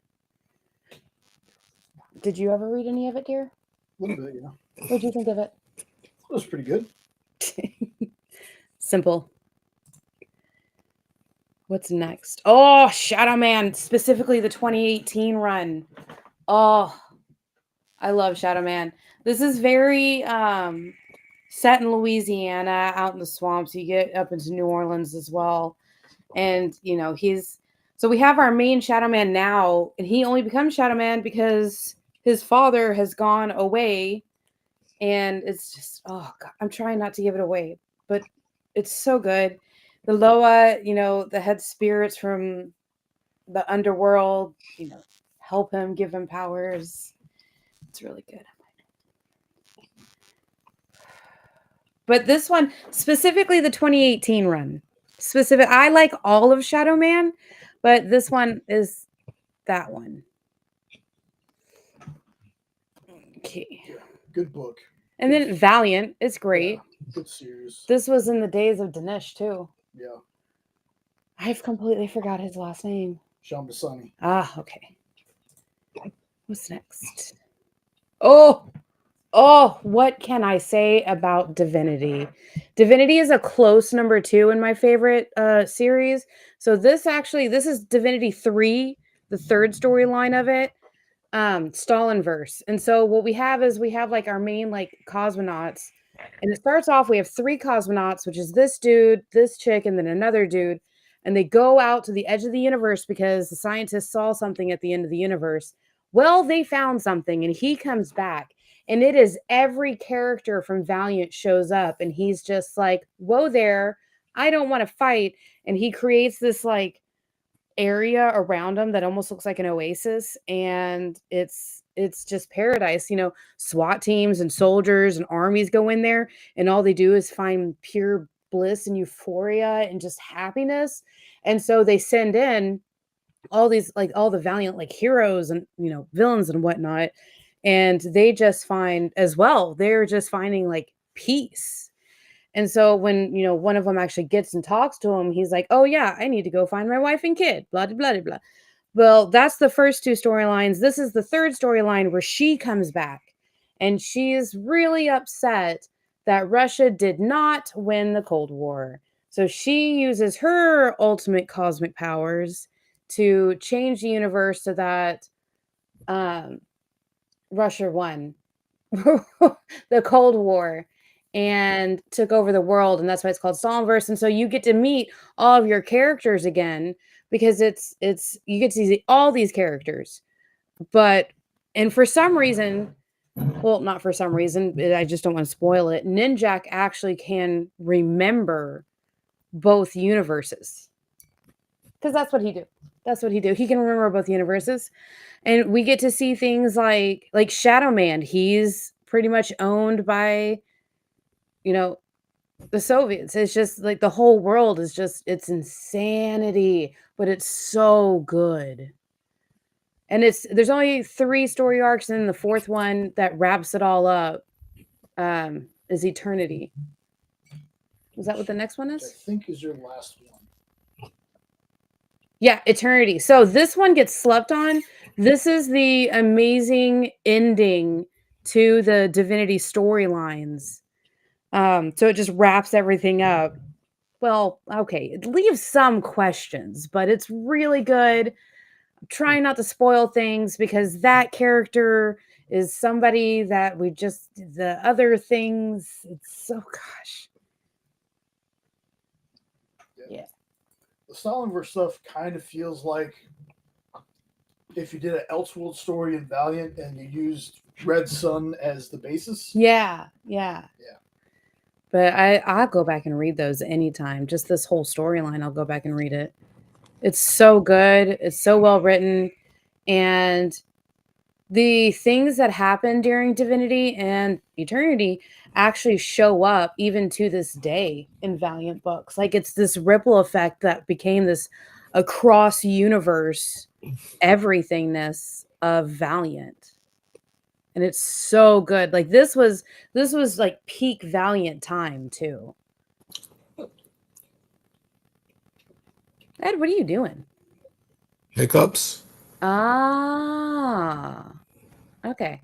Did you ever read any of it, dear? A little bit, yeah. What did you think of it? It was pretty good. Simple. What's next? Oh, Shadow Man, specifically the 2018 run. Oh, I love Shadow Man. This is very set in Louisiana, out in the swamps. You get up into New Orleans as well. And, you know, so we have our main Shadow Man now, and he only becomes Shadow Man because his father has gone away. And it's just, oh, God, I'm trying not to give it away, but it's so good. The Loa, you know, the head spirits from the underworld, you know, help him, give him powers. It's really good. But this one, specifically the 2018 run, I like all of Shadow Man, but this one is that one. Okay. Good book. And then Valiant is great. Yeah, good series. This was in the days of Dinesh too. Yeah. I've completely forgot his last name. Sean Bassani. Ah, okay. What's next? Oh, what can I say about Divinity? Divinity is a close number 2 in my favorite series. So this is Divinity 3, the third storyline of it, Stalinverse. And so what we have is like our main like cosmonauts. And it starts off, we have 3 cosmonauts, which is this dude, this chick, and then another dude. And they go out to the edge of the universe because the scientists saw something at the end of the universe. Well, they found something, and he comes back. And it is every character from Valiant shows up, and he's just like, whoa there, I don't want to fight. And he creates this like area around him that almost looks like an oasis. And it's just paradise. You know, SWAT teams and soldiers and armies go in there, and all they do is find pure bliss and euphoria and just happiness. And so they send in all these, like all the Valiant like heroes and, you know, villains and whatnot. And they just find as well, they're just finding like peace. And so when, you know, one of them actually gets and talks to him, he's like, oh yeah, I need to go find my wife and kid, blah, blah, blah, blah. Well, that's the first 2 storylines. This is the third storyline where she comes back, and she is really upset that Russia did not win the Cold War. So she uses her ultimate cosmic powers to change the universe so that Russia won the Cold War and took over the world, and that's why it's called Stalinverse. And so you get to meet all of your characters again, because it's you get to see all these characters. And for some reason, well, not for some reason, I just don't want to spoil it, Ninjak actually can remember both universes, because that's what he do. He can remember both universes. And we get to see things like Shadow Man. He's pretty much owned by, you know, the Soviets. It's just like the whole world is just, it's insanity, but it's so good. And there's only 3 story arcs, and then the 4th one that wraps it all up is Eternity. Is that what the next one is? I think is your last one. Yeah, Eternity. So this one gets slept on. This is the amazing ending to the Divinity storylines. So it just wraps everything up. Well, okay, it leaves some questions, but it's really good. I'm trying not to spoil things because that character is somebody that the other things, it's so, gosh. Yeah. The Stalinverse stuff kind of feels like if you did an Elseworld story in Valiant and you used Red Sun as the basis. Yeah. But I'll go back and read those anytime. Just this whole storyline, I'll go back and read it. It's so good. It's so well written. And the things that happen during Divinity and Eternity actually show up even to this day in Valiant books. Like, it's this ripple effect that became this across universe everythingness of Valiant. And it's so good. Like, this was like peak Valiant time too. Ed, what are you doing? Hiccups. Ah, okay.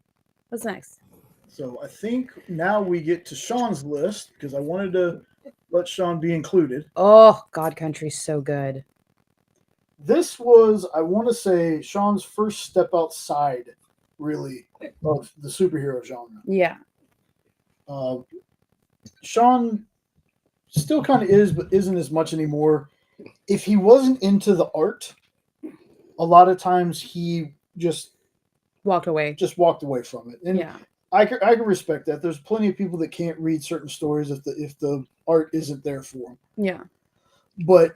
What's next? So I think now we get to Sean's list, because I wanted to let Sean be included. Oh, God Country's so good. This was, I want to say, Sean's first step outside, really, of the superhero genre. Yeah. Sean still kind of is, but isn't as much anymore. If he wasn't into the art, a lot of times he just Walked away. walked away from it. And Yeah. I can respect that. There's plenty of people that can't read certain stories if the art isn't there for them. Yeah. But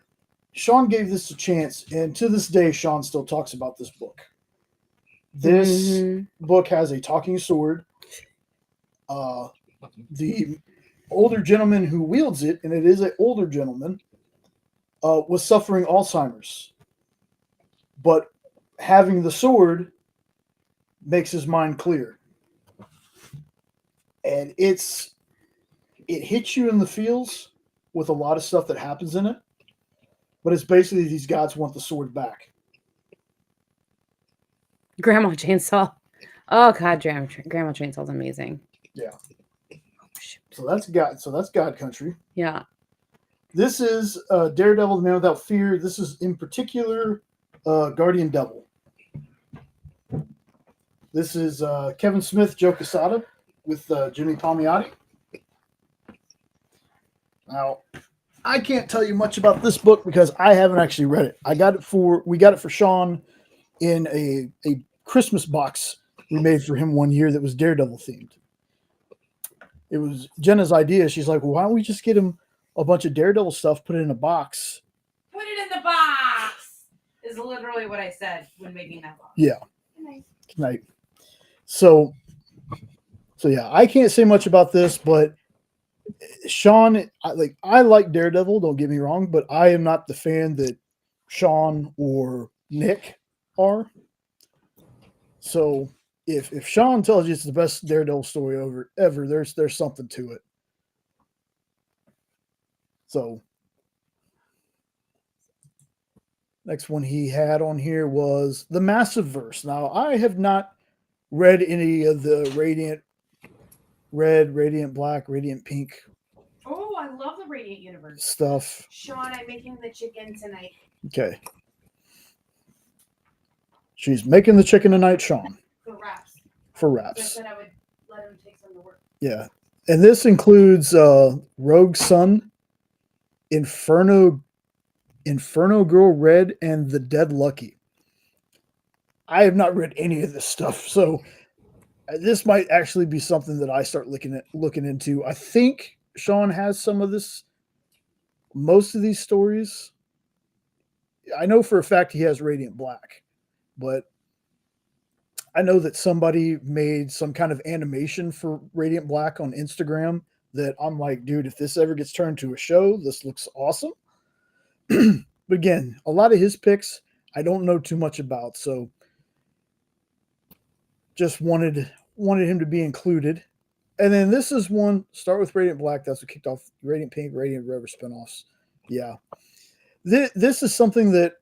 Sean gave this a chance, and to this day, Sean still talks about this book. This Mhm. book has a talking sword. The older gentleman who wields it, and it is an older gentleman, was suffering Alzheimer's. But having the sword makes his mind clear. And it hits you in the feels with a lot of stuff that happens in it. But it's basically these gods want the sword back. Grandma Chainsaw. Oh God, Grandma Chainsaw's amazing. Yeah. So that's God Country. Yeah. This is Daredevil, the Man Without Fear. This is in particular Guardian Devil. This is Kevin Smith, Joe Quesada with Jimmy Palmiotti. Now, I can't tell you much about this book because I haven't actually read it. We got it for Sean in a Christmas box we made for him one year that was Daredevil themed. It was Jenna's idea. She's like, well, why don't we just get him a bunch of Daredevil stuff, put it in a box? Put it in the box is literally what I said when making that box. Yeah. Good night. So yeah, I can't say much about this, but Sean, I like Daredevil, don't get me wrong, but I am not the fan that Sean or Nick are. So if Sean tells you it's the best Daredevil story ever, there's something to it. So next one he had on here was the Massive Verse. Now, I have not read any of the Radiant Red, Radiant Black, Radiant Pink Oh, I love the Radiant Universe. stuff. Sean, I'm making the chicken tonight. Okay. She's making the chicken tonight, Sean, For wraps. for Just wraps. said I would let him take some to work. Yeah. And this includes Rogue Sun, Inferno Girl Red, and The Dead Lucky. I have not read any of this stuff, so this might actually be something that I start looking into. I think Sean has some of this, most of these stories. I know for a fact he has Radiant Black, but I know that somebody made some kind of animation for Radiant Black on Instagram that I'm like, dude, if this ever gets turned to a show, this looks awesome. But again, a lot of his picks I don't know too much about, so just wanted him to be included. And then this is one, start with Radiant Black. That's what kicked off Radiant Pink, Radiant Red spinoffs. Yeah. This is something that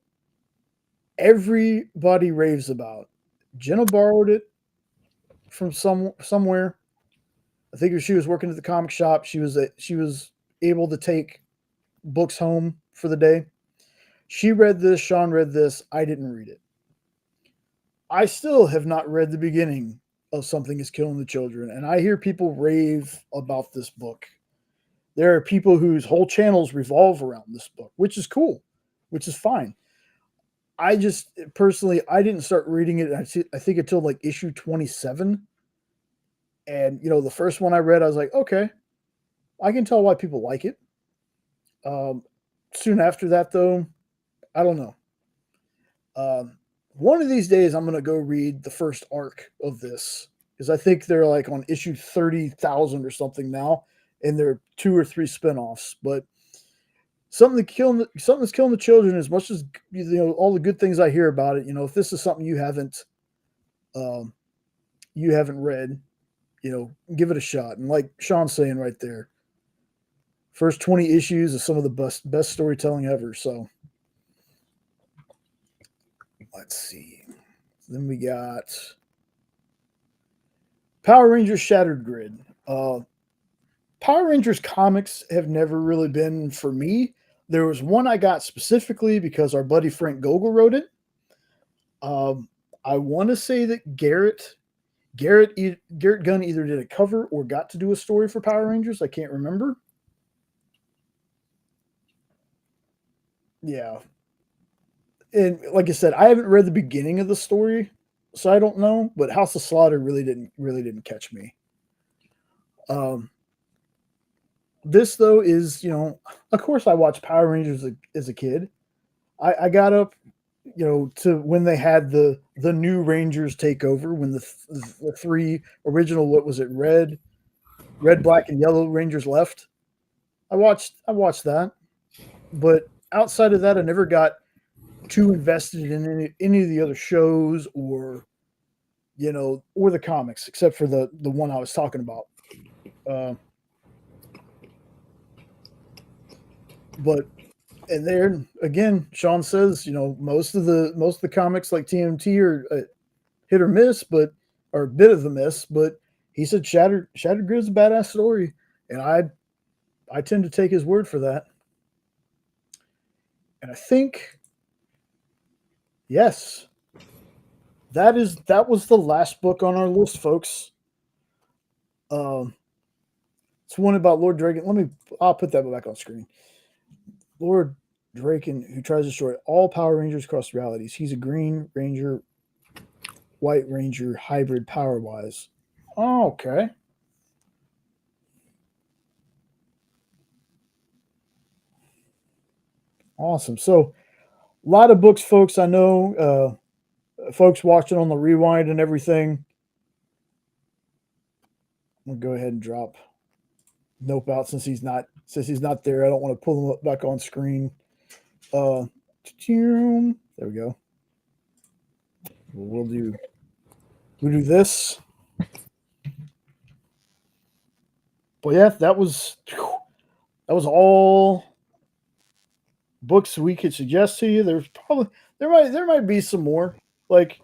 everybody raves about. Jenna borrowed it from somewhere. I think she was working at the comic shop. She was able to take books home for the day. She read this. Sean read this. I didn't read it. I still have not read the beginning of Something is Killing the Children, and I hear people rave about this book. There are people whose whole channels revolve around this book, which is cool, which is fine. I just personally, I didn't start reading it, I think until like issue 27. And, the first one I read, I was like, okay, I can tell why people like it. Soon after that, though, I don't know. One of these days, I'm going to go read the first arc of this, because I think they're like on issue 30,000 or something now, and there are 2 or 3 spinoffs. But Something's Killing the Children, as much as all the good things I hear about it, if this is something you haven't read, give it a shot. And like Sean's saying right there, first 20 issues is some of the best storytelling ever. So let's see. Then we got Power Rangers Shattered Grid. Power Rangers comics have never really been for me. There was one I got specifically because our buddy Frank Gogol wrote it. I want to say that Garrett Gunn either did a cover or got to do a story for Power Rangers. I can't remember. Yeah. And like I said, I haven't read the beginning of the story, so I don't know, but House of Slaughter really didn't catch me. This though is, of course I watched Power Rangers as a kid. I got up, to when they had the new Rangers take over, when the three original, what was it, red, black, and yellow Rangers left. I watched that, but outside of that, I never got too invested in any of the other shows or the comics, except for the one I was talking about. But and there again, Sean says, most of the comics like TMT are hit or miss, or a bit of a miss. But he said Shattered Grid's a badass story, and I tend to take his word for that. And I think, yes, that was the last book on our list, folks. It's one about Lord Draken. I'll put that back on screen. Lord Draken, who tries to destroy all Power Rangers across realities. He's a Green Ranger, White Ranger hybrid power-wise. Oh, okay. Awesome. So, a lot of books, folks. I know folks watching on the rewind and everything. I'm gonna go ahead and drop Nope out since he's not there. I don't want to pull him up back on screen. There we go. We'll do this. But yeah, that was all books we could suggest to you. There might be some more. Like,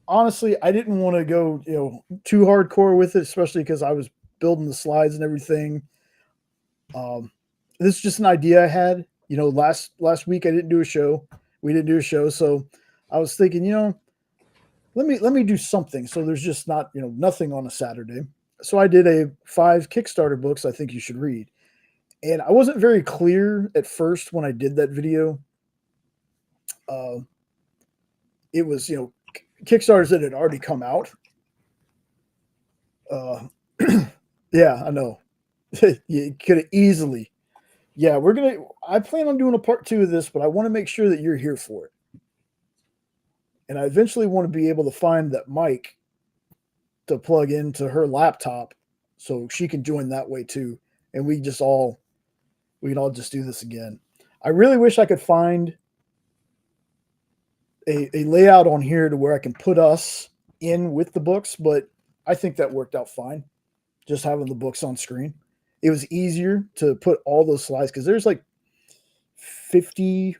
honestly, I didn't want to go too hardcore with it, especially because I was building the slides and everything. This is just an idea I had. Last week I didn't do a show. We didn't do a show, so I was thinking, let me do something. So there's just not nothing on a Saturday. So I did 5 Kickstarter books I think you should read. And I wasn't very clear at first when I did that video. It was Kickstarters that had already come out. Yeah, I know. You could have easily. Yeah, I plan on doing a part 2 of this, but I want to make sure that you're here for it. And I eventually want to be able to find that mic to plug into her laptop so she can join that way too. And we can all just do this again. I really wish I could find a layout on here to where I can put us in with the books, but I think that worked out fine. Just having the books on screen. It was easier to put all those slides because there's like 50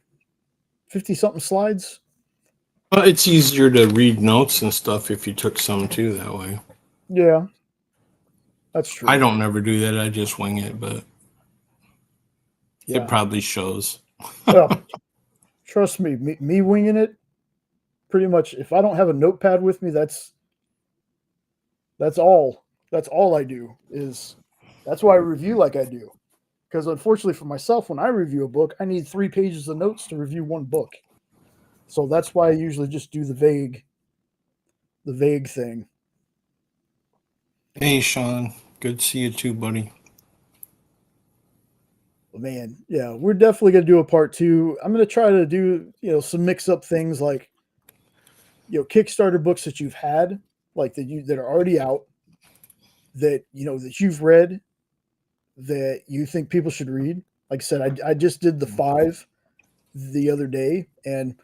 something slides. Well, it's easier to read notes and stuff if you took some too that way. Yeah, that's true. I don't never do that. I just wing it, but yeah. It probably shows. Well, trust me, me winging it, pretty much, if I don't have a notepad with me, that's all I do. That's why I review like I do. Because unfortunately for myself, when I review a book, I need 3 pages of notes to review one book. So that's why I usually just do the vague thing. Hey, Sean. Good to see you too, buddy. Man, yeah, we're definitely going to do a part 2. I'm going to try to do, some mix up things like, Kickstarter books that you've had, like that are already out, that, that you've read, that you think people should read. Like I said, I just did the 5 the other day, and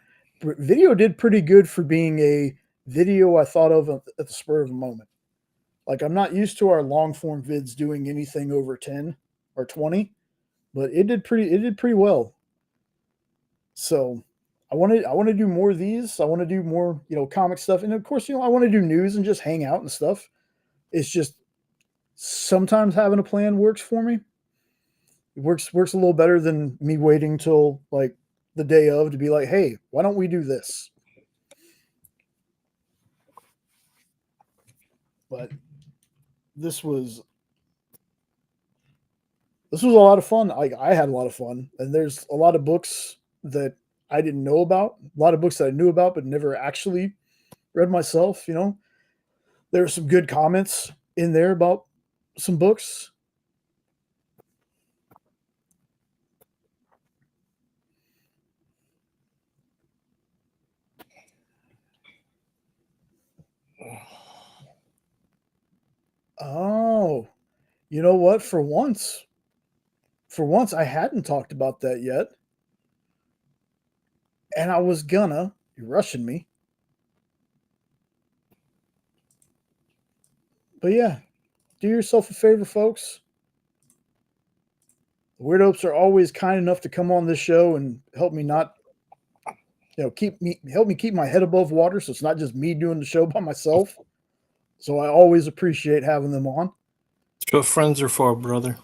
video did pretty good for being a video I thought of at the spur of a moment. Like, I'm not used to our long form vids doing anything over 10 or 20, but it did pretty well. So I want to do more of these. I want to do more, comic stuff. And of course, I want to do news and just hang out and stuff. It's just sometimes having a plan works for me. It works a little better than me waiting till like the day of to be like, hey, why don't we do this? But this was a lot of fun. I had a lot of fun, and there's a lot of books that I didn't know about, a lot of books that I knew about but never actually read myself. You know, there were some good comments in there about some books. Oh, you know what? For once, I hadn't talked about that yet. And I was gonna. You're rushing me. But yeah, do yourself a favor, folks. The WeirDopes are always kind enough to come on this show and help me not, help me keep my head above water, so it's not just me doing the show by myself. So I always appreciate having them on. It's what friends are for, brother.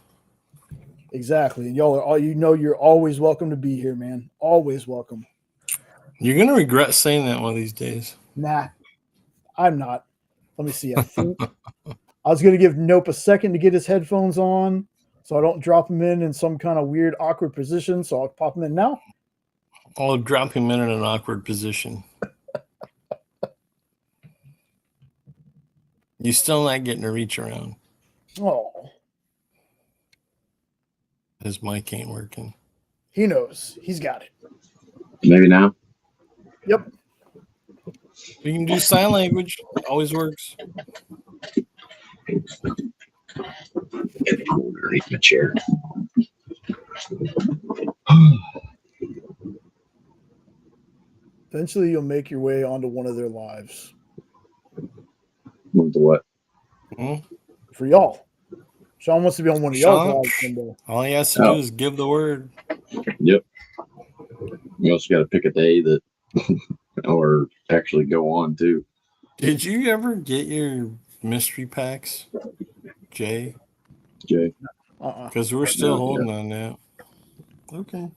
Exactly. And y'all are all, you're always welcome to be here, man. Always welcome. You're gonna regret saying that one of these days. Nah, I'm not. Let me see. I think I was going to give Nope a second to get his headphones on so I don't drop him in some kind of weird, awkward position. So I'll pop him in now. I'll drop him in an awkward position. You're still not getting a reach around. Oh, His mic ain't working. he knows. He's got it. Maybe now. Yep. You can do sign language. Always works. Get cool underneath my chair. Eventually, you'll make your way onto one of their lives. Move to what? For y'all. Sean wants to be on one of y'all's Sean? lives one day. All he has to do is give the word. Yep. You also got to pick a day that, or actually go on too. Did you ever get your mystery packs, Jay? Jay. Because we're still No, holding on that. Okay.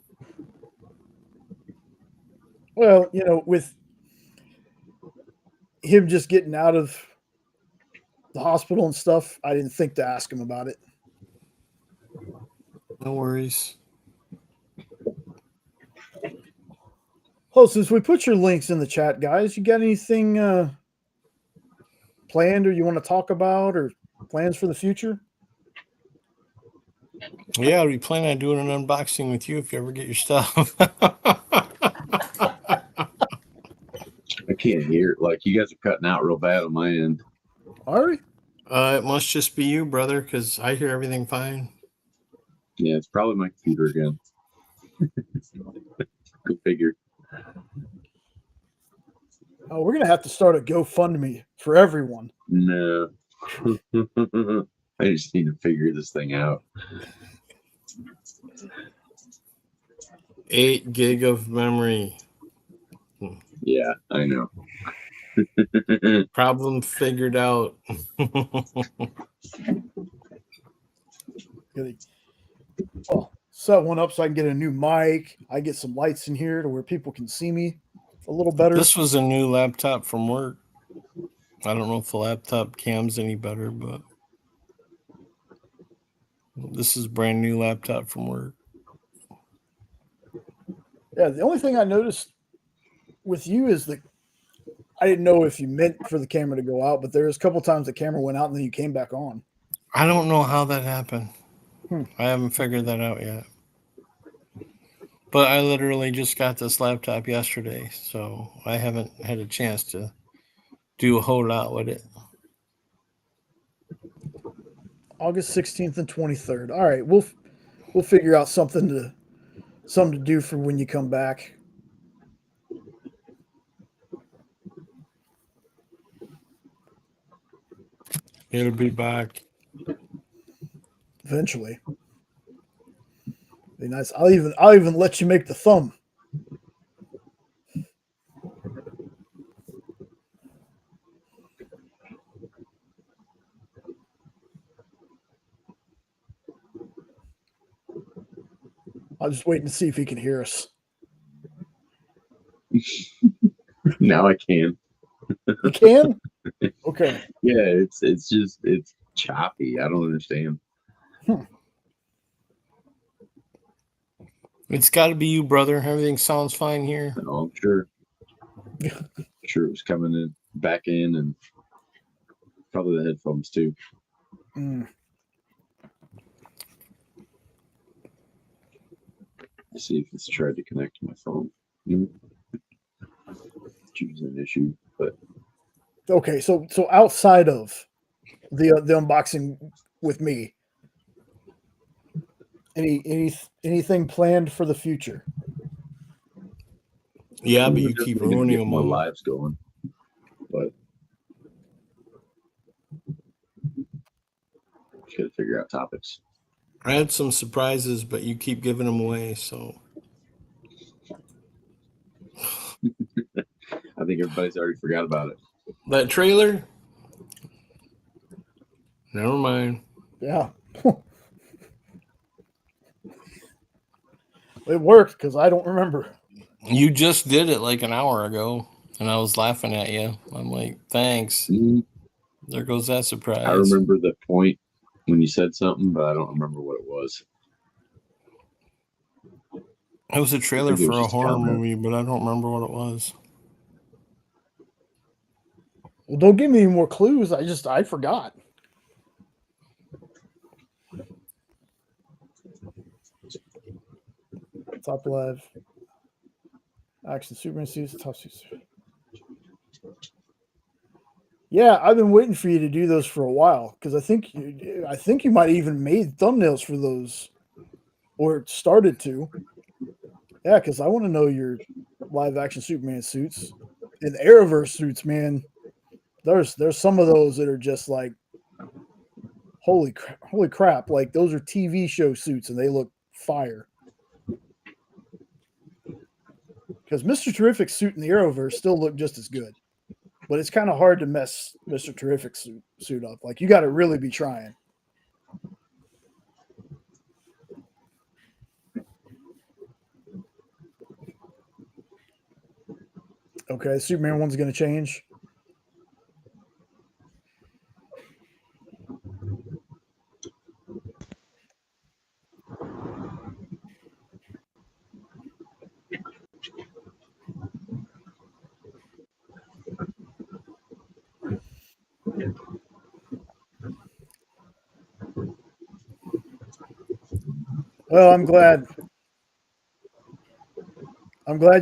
Well, with him just getting out of the hospital and stuff, I didn't think to ask him about it. No worries. Oh, since we put your links in the chat, guys, you got anything planned or you want to talk about or plans for the future? Yeah, we plan on doing an unboxing with you if you ever get your stuff. I can't hear. Like, you guys are cutting out real bad on my end. All right. It must just be you, brother, because I hear everything fine. Yeah, it's probably my computer again. Go figure. Oh, we're going to have to start a GoFundMe for everyone. No. I just need to figure this thing out. 8 gig of memory. Yeah, I know. Problem figured out. Well, set one up so I can get a new mic. I get some lights in here to where people can see me a little better. This was a new laptop from work. I don't know if the laptop cam's any better, but this is a brand new laptop from work. Yeah, the only thing I noticed with you is that I didn't know if you meant for the camera to go out, but there was a couple times the camera went out and then you came back on. I don't know how that happened. I haven't figured that out yet. But I literally just got this laptop yesterday, so I haven't had a chance to do a whole lot with it. August 16th and 23rd. All right, we'll figure out something to do for when you come back. It'll be back. Eventually. Be nice. I'll even let you make the thumb. I'm just waiting to see if he can hear us. Now I can. You can? Okay. Yeah, it's choppy. I don't understand. It's got to be you, brother. Everything sounds fine here. No, I'm sure. Sure, it was coming in back in, and probably the headphones too. Let's see if it's tried to connect to my phone. Choose an issue, but Okay, so outside of the unboxing with me, anything planned for the future? Yeah, but you We're keep definitely gonna ruining get them more all. lives going, but just gotta figure out topics. I had some surprises, but you keep giving them away. So I think everybody's already forgot about it. that trailer, never mind. Yeah. It worked because I don't remember. You just did it like an hour ago, and I was laughing at you. I'm like, thanks. There goes that surprise. I remember the point when you said something, but I don't remember what it was. It was a trailer think it was for a just a horror comment. movie, but I don't remember what it was. Well, don't give me any more clues. I forgot. Top left. Action Superman suits, top suits. Yeah, I've been waiting for you to do those for a while because I think you might even made thumbnails for those, or started to. Yeah, because I want to know your live action Superman suits and Arrowverse suits, man. There's some of those that are just like holy crap! Like those are TV show suits and they look fire. Because Mr. Terrific's suit in the Arrowverse still look just as good. But it's kind of hard to mess Mr. Terrific's suit up. Like, you got to really be trying. Okay, Superman 1's going to change. Well, I'm glad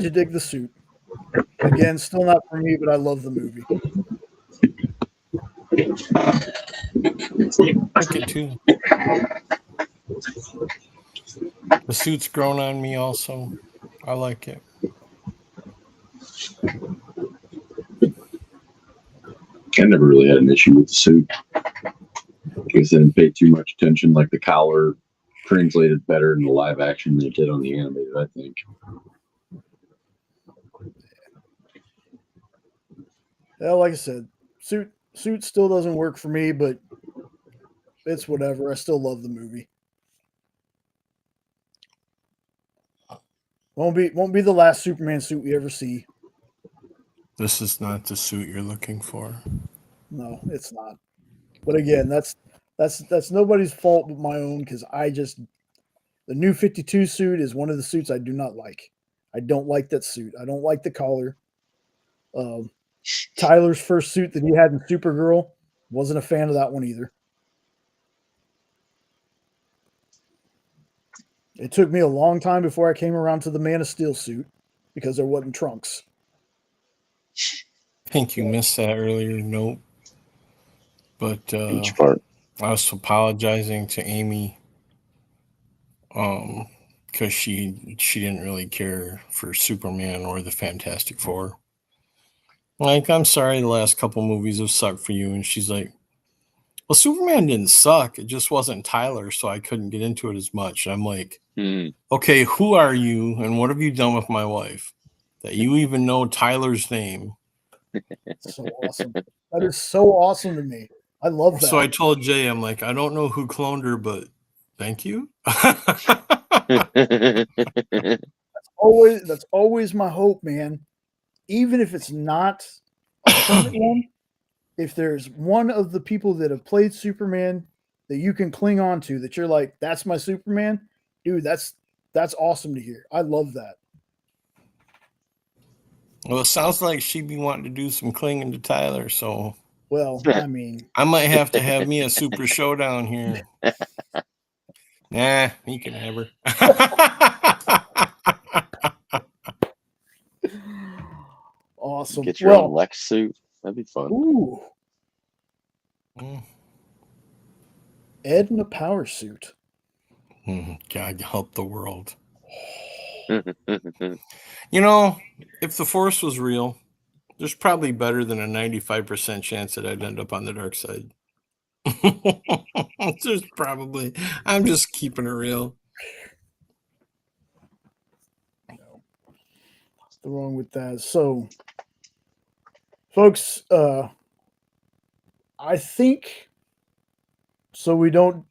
you dig the suit. Again, still not for me, but I love the movie. I like it too. The suit's grown on me also. I like it. I never really had an issue with the suit because they didn't pay too much attention. Like the collar translated better in the live action than it did on the animated, I think. Yeah, like I said, suit still doesn't work for me, but it's whatever. I still love the movie. Won't be the last Superman suit we ever see. This is not the suit you're looking for. No, it's not. But again, that's nobody's fault but my own because the new 52 suit is one of the suits I do not like. I don't like that suit. I don't like the collar. Tyler's first suit that he had in Supergirl, wasn't a fan of that one either. It took me a long time before I came around to the Man of Steel suit because there wasn't trunks. I think you missed that earlier note. But Which part? I was apologizing to Amy because she didn't really care for Superman or the Fantastic Four. Like, I'm sorry the last couple movies have sucked for you. And she's like, well, Superman didn't suck. It just wasn't Tyler, so I couldn't get into it as much. I'm like, okay, who are you and what have you done with my wife that you even know Tyler's name? So awesome. That is so awesome to me. I love that. So I told Jay, I'm like, I don't know who cloned her, but Thank you. That's always my hope, man. Even if it's not a current one, if there's one of the people that have played Superman that you can cling on to, that you're like, that's my Superman, dude, that's awesome to hear. I love that. Well, it sounds like she'd be wanting to do some clinging to Tyler, so Well, I mean, I might have to have me a super showdown here. Nah, he can have her. awesome. Get your own Lex suit. That'd be fun. Ooh, Mm. Ed in a power suit. God help the world. You know, if the Force was real, there's probably better than a 95% chance that I'd end up on the dark side. There's probably. I'm just keeping it real. What's wrong with that? So, folks, I think so we don't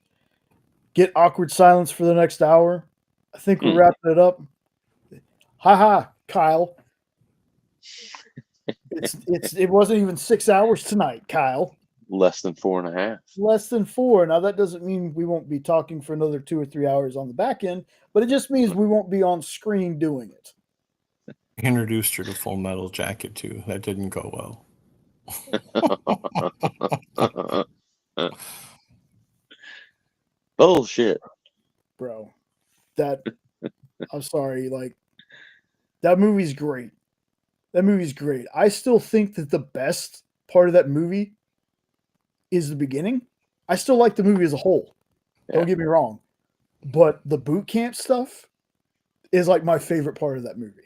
get awkward silence for the next hour. I think we're wrapping it up. Ha, Kyle. It wasn't even 6 hours tonight, Kyle. Less than 4.5. Less than 4. Now that doesn't mean we won't be talking for another 2 or 3 hours on the back end, but it just means we won't be on screen doing it. Introduced her to Full Metal Jacket too. That didn't go well. Bullshit. Bro. I'm sorry, like that movie's great. That movie's great. I still think that the best part of that movie is the beginning. I still like the movie as a whole. Yeah. Don't get me wrong. But the boot camp stuff is like my favorite part of that movie.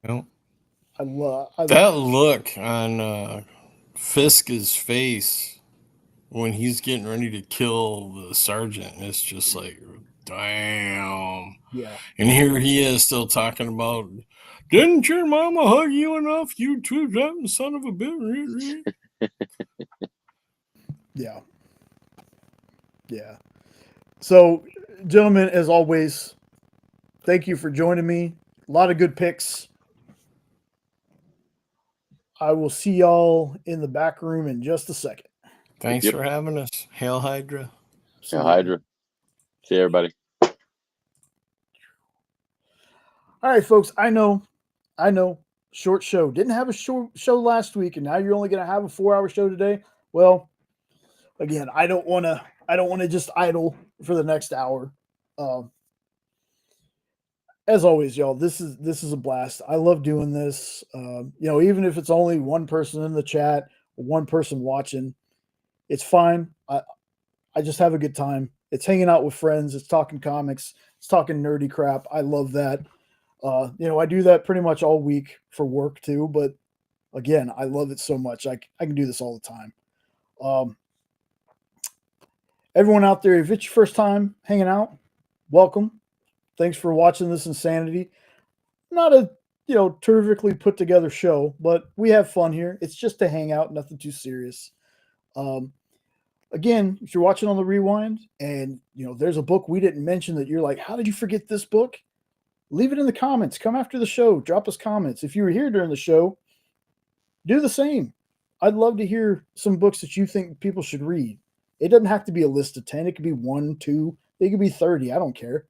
Well, I love that look on Fisk's face when he's getting ready to kill the sergeant. It's just like, damn. Yeah. And here he is still talking about, didn't your mama hug you enough, you two son of a bitch? Yeah. Yeah. So, gentlemen, as always, thank you for joining me. A lot of good picks. I will see y'all in the back room in just a second. Thanks for having us. Hail Hydra. Hail Hydra. See everybody. All right, folks. I know. Short show. Didn't have a short show last week, and now you're only going to have a 4-hour show today. Well, again, I don't want to just idle for the next hour. As always, y'all, this is a blast. I love doing this. Even if it's only one person in the chat or one person watching, it's fine. I just have a good time. It's hanging out with friends. It's talking comics. It's talking nerdy crap. I love that. I do that pretty much all week for work too. But again, I love it so much. I can do this all the time. Everyone out there, if it's your first time hanging out, welcome. Thanks for watching this insanity. Not a terrifically put together show, but we have fun here. It's just a hangout, nothing too serious. Again, if you're watching on the rewind and there's a book we didn't mention that you're like, how did you forget this book? Leave it in the comments. Come after the show. Drop us comments. If you were here during the show, do the same. I'd love to hear some books that you think people should read. It doesn't have to be a list of 10. It could be 1, 2. It could be 30. I don't care.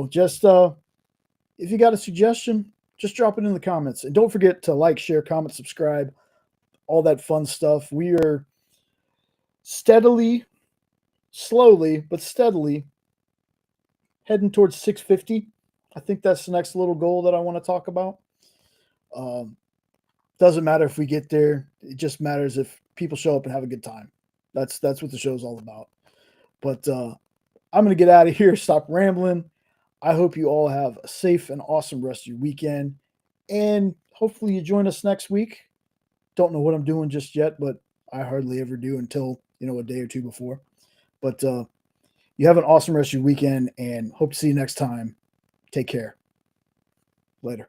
Just if you got a suggestion, just drop it in the comments. And don't forget to like, share, comment, subscribe, all that fun stuff. We are slowly, but steadily heading towards 650. I think that's the next little goal that I want to talk about. Doesn't matter if we get there. It just matters if people show up and have a good time. That's what the show's all about. But I'm going to get out of here. Stop rambling. I hope you all have a safe and awesome rest of your weekend. And hopefully you join us next week. Don't know what I'm doing just yet, but I hardly ever do until, a day or two before. But you have an awesome rest of your weekend and hope to see you next time. Take care. Later.